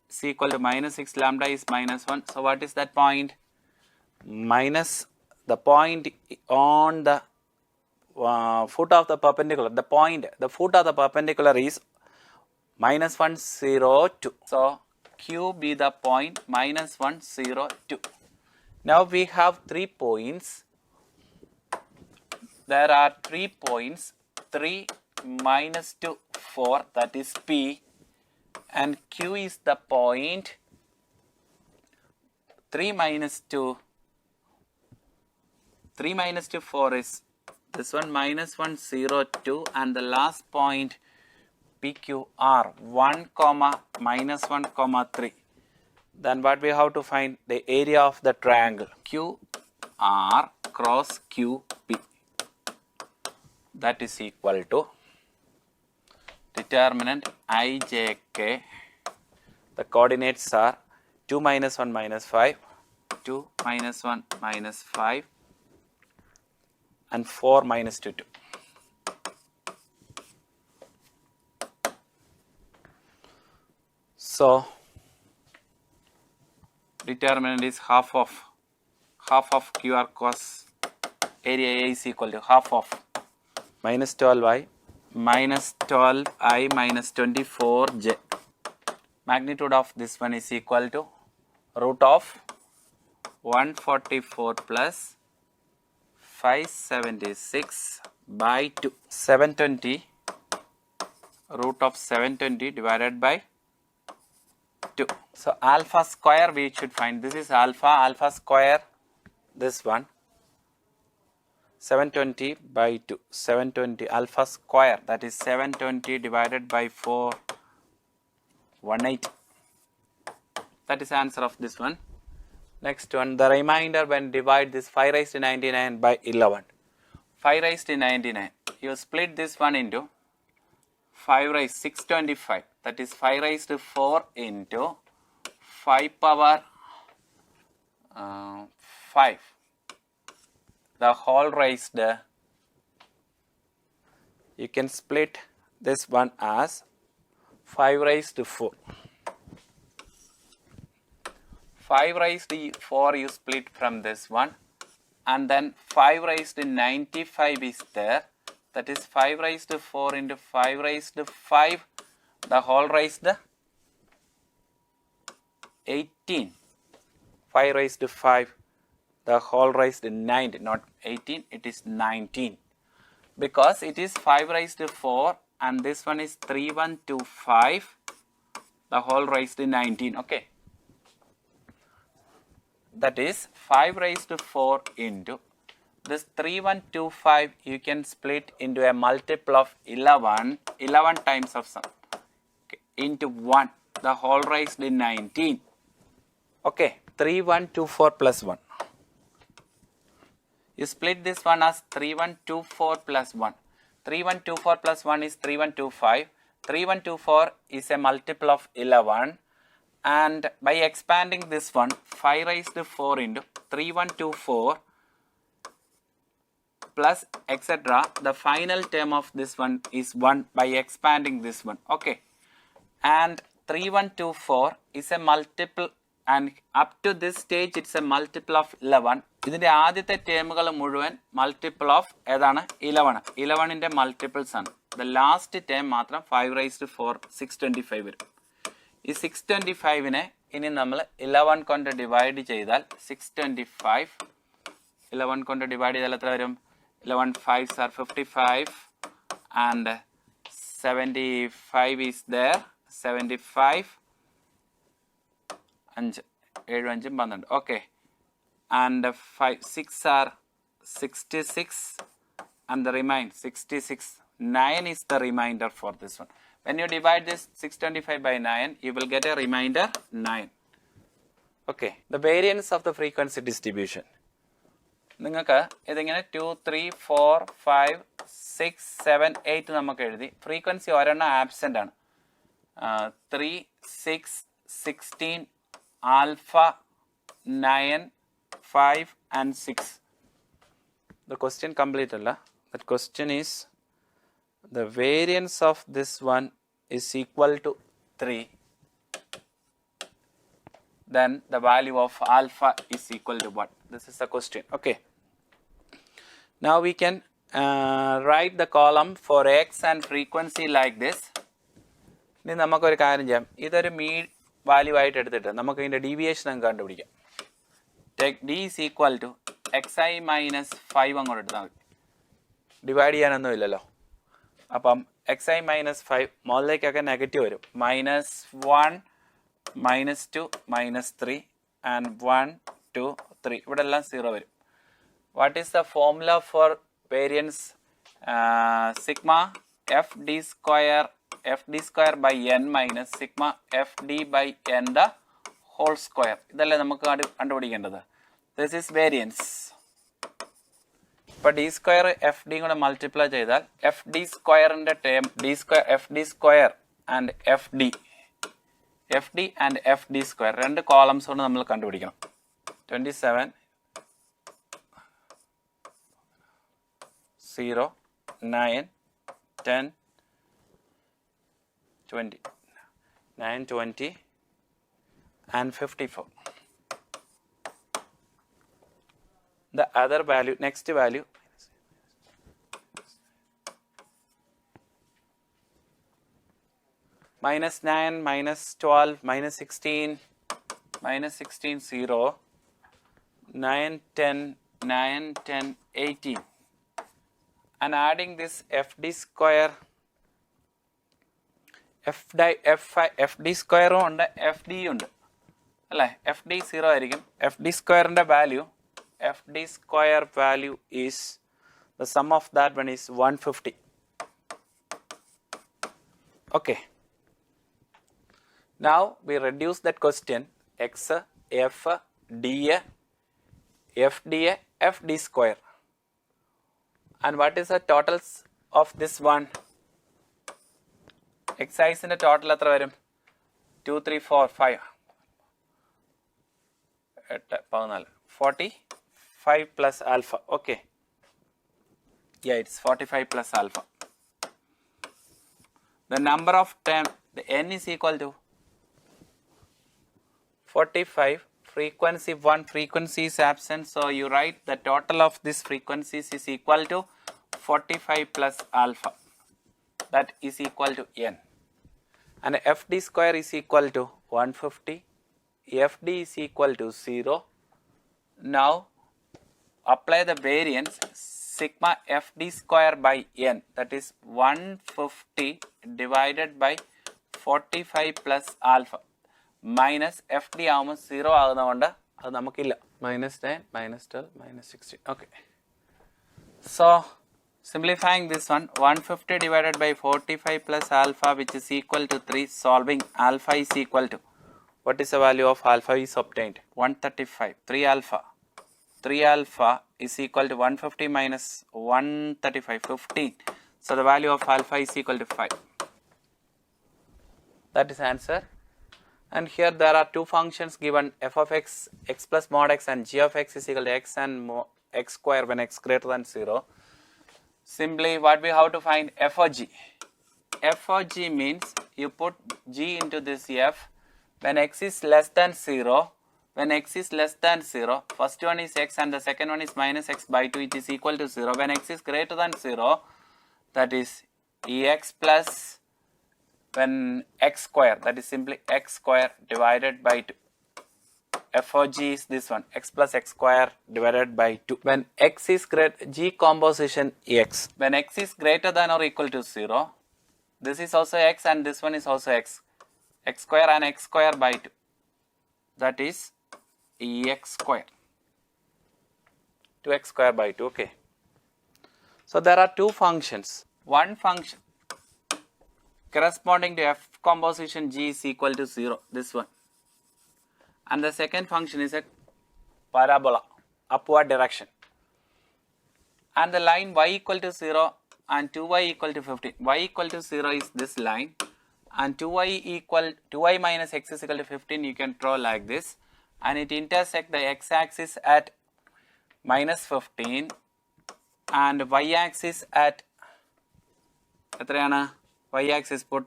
is equal to minus 6 lambda is minus 1. So what is that point? Minus the point on the foot of the perpendicular. The foot of the perpendicular is minus 1, 0, 2. So Q be the point minus 1, 0, 2. Now we have 3 points. There are 3 points, 3 minus 2, 4, that is P, and Q is the point 3 minus 2, 4 is this one minus 1, 0, 2, and the last point PQR 1 comma minus 1 comma 3. Then what we have to find? The area of the triangle QR cross QP. That is equal to determinant IJK. The coordinates are 2 minus 1 minus 5, 2 minus 1 minus 5, and 4 minus 2, 2. So determinant is half of QR cos area A is equal to half of minus 12i minus 12i minus 24j. Magnitude of this one is equal to root of 144 plus 576 by 2. 720, root of 720 divided by 2. So alpha square we should find. This is alpha square, this one. 720 by 2. 720 alpha square, that is 720 divided by 4, 180. That is answer of this one. Next one, the remainder when divide this 5 raised to 99 by 11. 5 raised to 99. You split this one into 5 raised 625. That is 5 raised to 4 into 5 power 5. The whole raised. You can split this one as 5 raised to 4. 5 raised to 4 you split from this one, and then 5 raised to 95 is there, that is 5 raised to 4 into 5 raised to 5, the whole raised to 18, 5 raised to 5, the whole raised to 9, not 18, it is 19, because it is 5 raised to 4 and this one is 3125, the whole raised to 19, okay. That is 5 raised to 4 into this 3125 you can split into a multiple of 11 times of sum, okay, into 1, the whole raised in 19. Okay, 3124 plus 1. You split this one as 3124 plus 1. 3124 plus 1 is 3125. 3124 is a multiple of 11, and by expanding this one, 5 raised to 4 into 3124 plus etc. The final term of this one is 1 by expanding this one. Okay, and 3124 is a multiple, and up to this stage it's a multiple of 11. ഇതിന്റെ ആദ്യത്തെ ടേമുകൾ മുഴുവൻ multiple of ഏതാണ്? 11. 11ന്റെ multiples ആണ്. The last term മാത്രം 5 raised to 4 625 വരും. ഈ 625നെ ഇനി നമ്മൾ 11 കൊണ്ട് ഡിവൈഡ് ചെയ്താൽ 625 11 കൊണ്ട് ഡിവൈഡ് ചെയ്താൽ എത്ര വരും? 11 5s are 55 and 75 is there. 75 5 7 5 12. Okay, and 5 6 are 66 and the remainder 66. 9 is the remainder for this one. When you divide this 625 by 9, you will get a remainder 9. Okay, the variance of the frequency distribution. നിങ്ങൾക്ക് ഇതിങ്ങനെ 2 3 4 5 6 7 8 നമുക്ക് എഴുതി. Frequency ഒരെണ്ണം absent ആണ്. 3 6 16 alpha 9 5 and 6. The question complete alla. That question is the variance of this one is equal to 3. Then the value of alpha is equal to what? This is the question. Okay. Now we can write the column for x and frequency like this. ഇനി നമുക്കൊരു കാര്യം ചെയ്യാം. ഇതൊരു mean value ആയിട്ട് എടുത്തിട്ട് നമുക്ക് ഇതിൻ്റെ deviation അങ്ങ് കണ്ടുപിടിക്കാം. Take d is equal to xi minus 5 അങ്ങോട്ട് എടുത്താൽ മതി. ഡിവൈഡ് ചെയ്യാനൊന്നും ഇല്ലല്ലോ. അപ്പം xi minus 5 മുകളിലേക്കൊക്കെ നെഗറ്റീവ് വരും. -1 -2 -3 and 1 2 3 ഇവിടെ എല്ലാം 0 വരും. What is the formula for variance? Sigma fd square by n minus sigma fd by n the whole square. ഇതല്ലേ നമുക്ക് കണ്ടുപിടിക്കേണ്ടത്. This is variance. ഇപ്പോൾ d സ്ക്വയർ എഫ് ഡി കൂടെ മൾട്ടിപ്ലൈ ചെയ്താൽ എഫ് ഡി സ്ക്വയറിൻ്റെ term d square F D square and F D and F D square രണ്ട് columns കൊണ്ട് നമ്മൾ കണ്ടുപിടിക്കണം. 27 0 9 10 20 9 20 and 54. The other value, next value -9 -12 -16 0 9 10 9 10 18, and adding this fd square fd square ഉണ്ട് fd ഉണ്ട് അല്ലേ. fd 0 ആയിരിക്കും. fd സ്ക്വയറിൻ്റെ value fd square value is the sum of that one is 150. Okay, now we reduce that question x f d fd fd square, and what is the totals of this one? Exercise total എത്ര വരും? 2 3 4 5 8 14 45 plus alpha. Okay, yeah, it's 45 plus alpha. The number of term, the n is equal to 45. Frequency 1, frequency is absent, so you write the total of these frequencies is equal to 45 plus alpha. That is equal to n, and fd square is equal to 150. fd is equal to 0. Now apply the variance sigma fd square by n, that is 150 divided by 45 plus alpha minus fd ആവുമ്പോൾ 0 ആകുന്നതുകൊണ്ട് അത് നമുക്കില്ല. -10 -12 -16. Okay, So simplifying this one, 150 divided by 45 plus alpha, which is equal to 3, solving alpha is equal to, what is the value of alpha is obtained? 135. 3 alpha. 3 alpha is equal to 150 minus 135, 15. So the value of alpha is equal to 5. That is answer. And here there are two functions given, f of x, x plus mod x, and g of x is equal to x and x square when x greater than 0. Simply what we have to find, f of g. F of g means you put g into this f when x is less than 0. When x is less than 0, first one is x and the second one is minus x by 2, it is equal to 0. When x is greater than 0, that is ex plus, when x square, that is simply x square divided by 2. F of g is this one, x plus x square divided by 2. When x is greater, g composition x. When x is greater than or equal to 0, this is also x and this one is also x. X square and x square by 2. That is x square. 2x square by 2, okay. So there are two functions. One function corresponding to f composition g is equal to 0, this one. And the second function is a parabola, upward direction. And the line y equal to 0 and 2y equal to 15. Y equal to 0 is this line, and 2y minus x is equal to 15, you can draw like this. And it intersects the x-axis at minus 15 and y-axis at y-axis put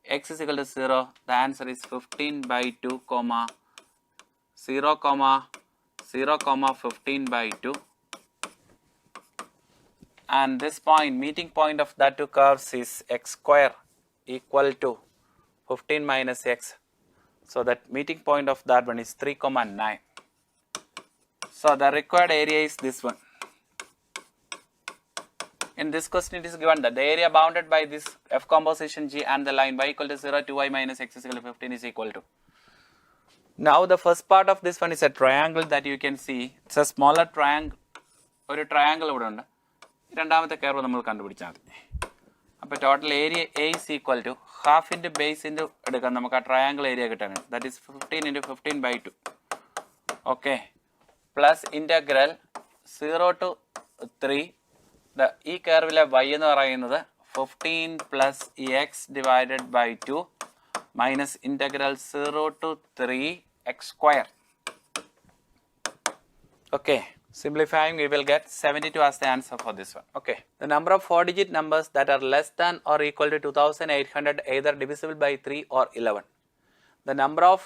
x is equal to 0. The answer is 15 by 2, 0, 0, 15 by 2. And this point, meeting point of that two curves is x square equal to 15 minus x. So that meeting point of that one is 3, 9. So the required area is this one. In this question it is given that the area bounded by this f composition g and the line y equal to 0, 2y minus x is equal to 15 is equal to. Now the first part of this one is a triangle that you can see. It's a smaller triangle. Or a triangle ഇവിടെ ഉണ്ട്. രണ്ടാമത്തെ curve നമ്മൾ കണ്ടുപിടിച്ചാൽ മതി. അപ്പോൾ total area A is equal to half into base into എടുക്കാം നമുക്ക് ആ triangle area കിട്ടാനാണ്. That is 15 into 15 by 2. Okay. Plus integral 0 to 3. ഈ കർവിലെ y എന്ന് പറയുന്നത് 15 plus x divided by 2 minus integral 0 to 3 x square. Okay. Simplifying, we will get 72 as the answer for this one. Okay. The number of 4-digit numbers that are less than or equal to 2800 either divisible by 3 or 11. The number of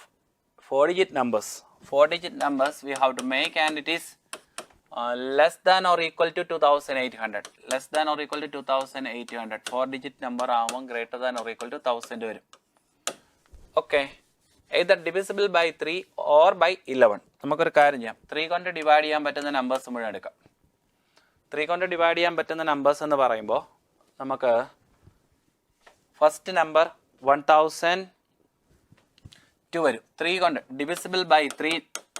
4-digit numbers. 4-digit numbers we have to make, and it is less than or equal to 2800. Less than or equal to 2800. 4-digit number ആവും greater than or equal to 1000 വരും. Okay. Either divisible by 3 or by 11. നമുക്കൊരു കാര്യം ചെയ്യാം. 3 കൊണ്ട് divide ചെയ്യാൻ പറ്റുന്ന numbers മുഴുവൻ എടുക്കാം. 3 കൊണ്ട് ഡിവൈഡ് ചെയ്യാൻ പറ്റുന്ന നമ്പേഴ്സ് എന്ന് പറയുമ്പോൾ നമുക്ക് ഫസ്റ്റ് നമ്പർ 1002 വരും. 3 കൊണ്ട് divisible by 3.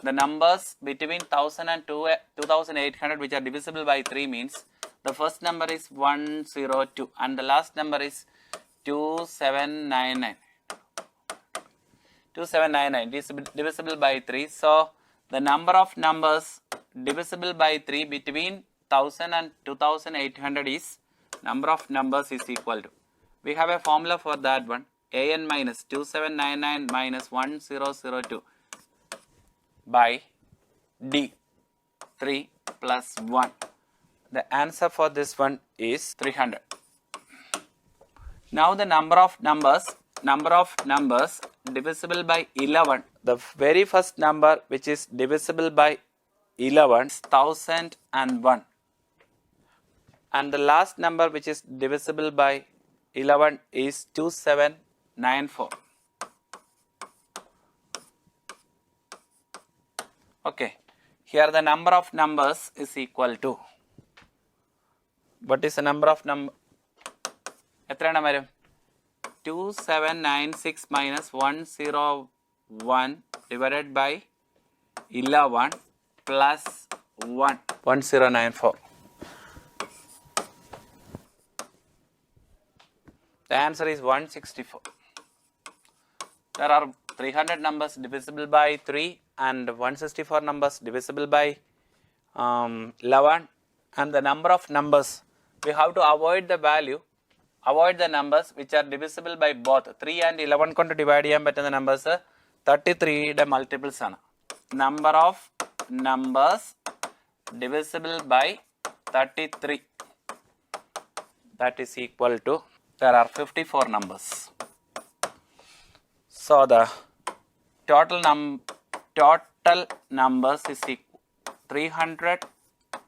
The numbers between 1000 and 2800 which are divisible by 3 means the first number is 102 and the last number is 2799. 2799 is divisible by 3. So the number of numbers divisible by 3 between 1000 and 2800 is number of numbers is equal to. We have a formula for that one. An minus 2799 minus 1002 by d 3 plus 1. The answer for this one is 300. Now the number of numbers divisible by 11. The very first number which is divisible by 11 is 1001. And the last number which is divisible by 11 is 2794. Okay. Here the number of numbers is equal to. What is the number of number? എത്രയാണ് വരും? 2796 minus 101 divided by 11 plus 1. 1094. The answer is 164. There are 300 numbers divisible by 3 and 164 numbers divisible by 11, and the number of numbers, we have to avoid the numbers which are divisible by both 3 and 11 കൊണ്ട് divide ചെയ്യാൻ പറ്റുന്ന numbers 33 multiples ആണ്. Number of numbers divisible by 33, that is equal to, there are 54 numbers. So the total numbers is equal 300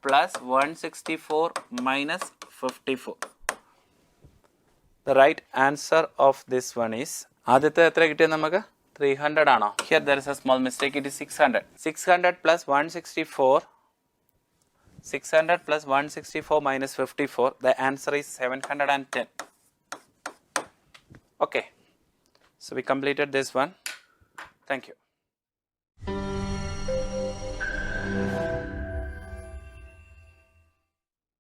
plus 164 minus 54. The right answer of this one is, ആദ്യത്തെ എത്ര കിട്ടിയത് നമുക്ക് 300 ആണോ? Here there is a small mistake, it is 600. 600 plus 164, 600 plus 164 minus 54, the answer is 710. Okay, so we completed this one. Thank you.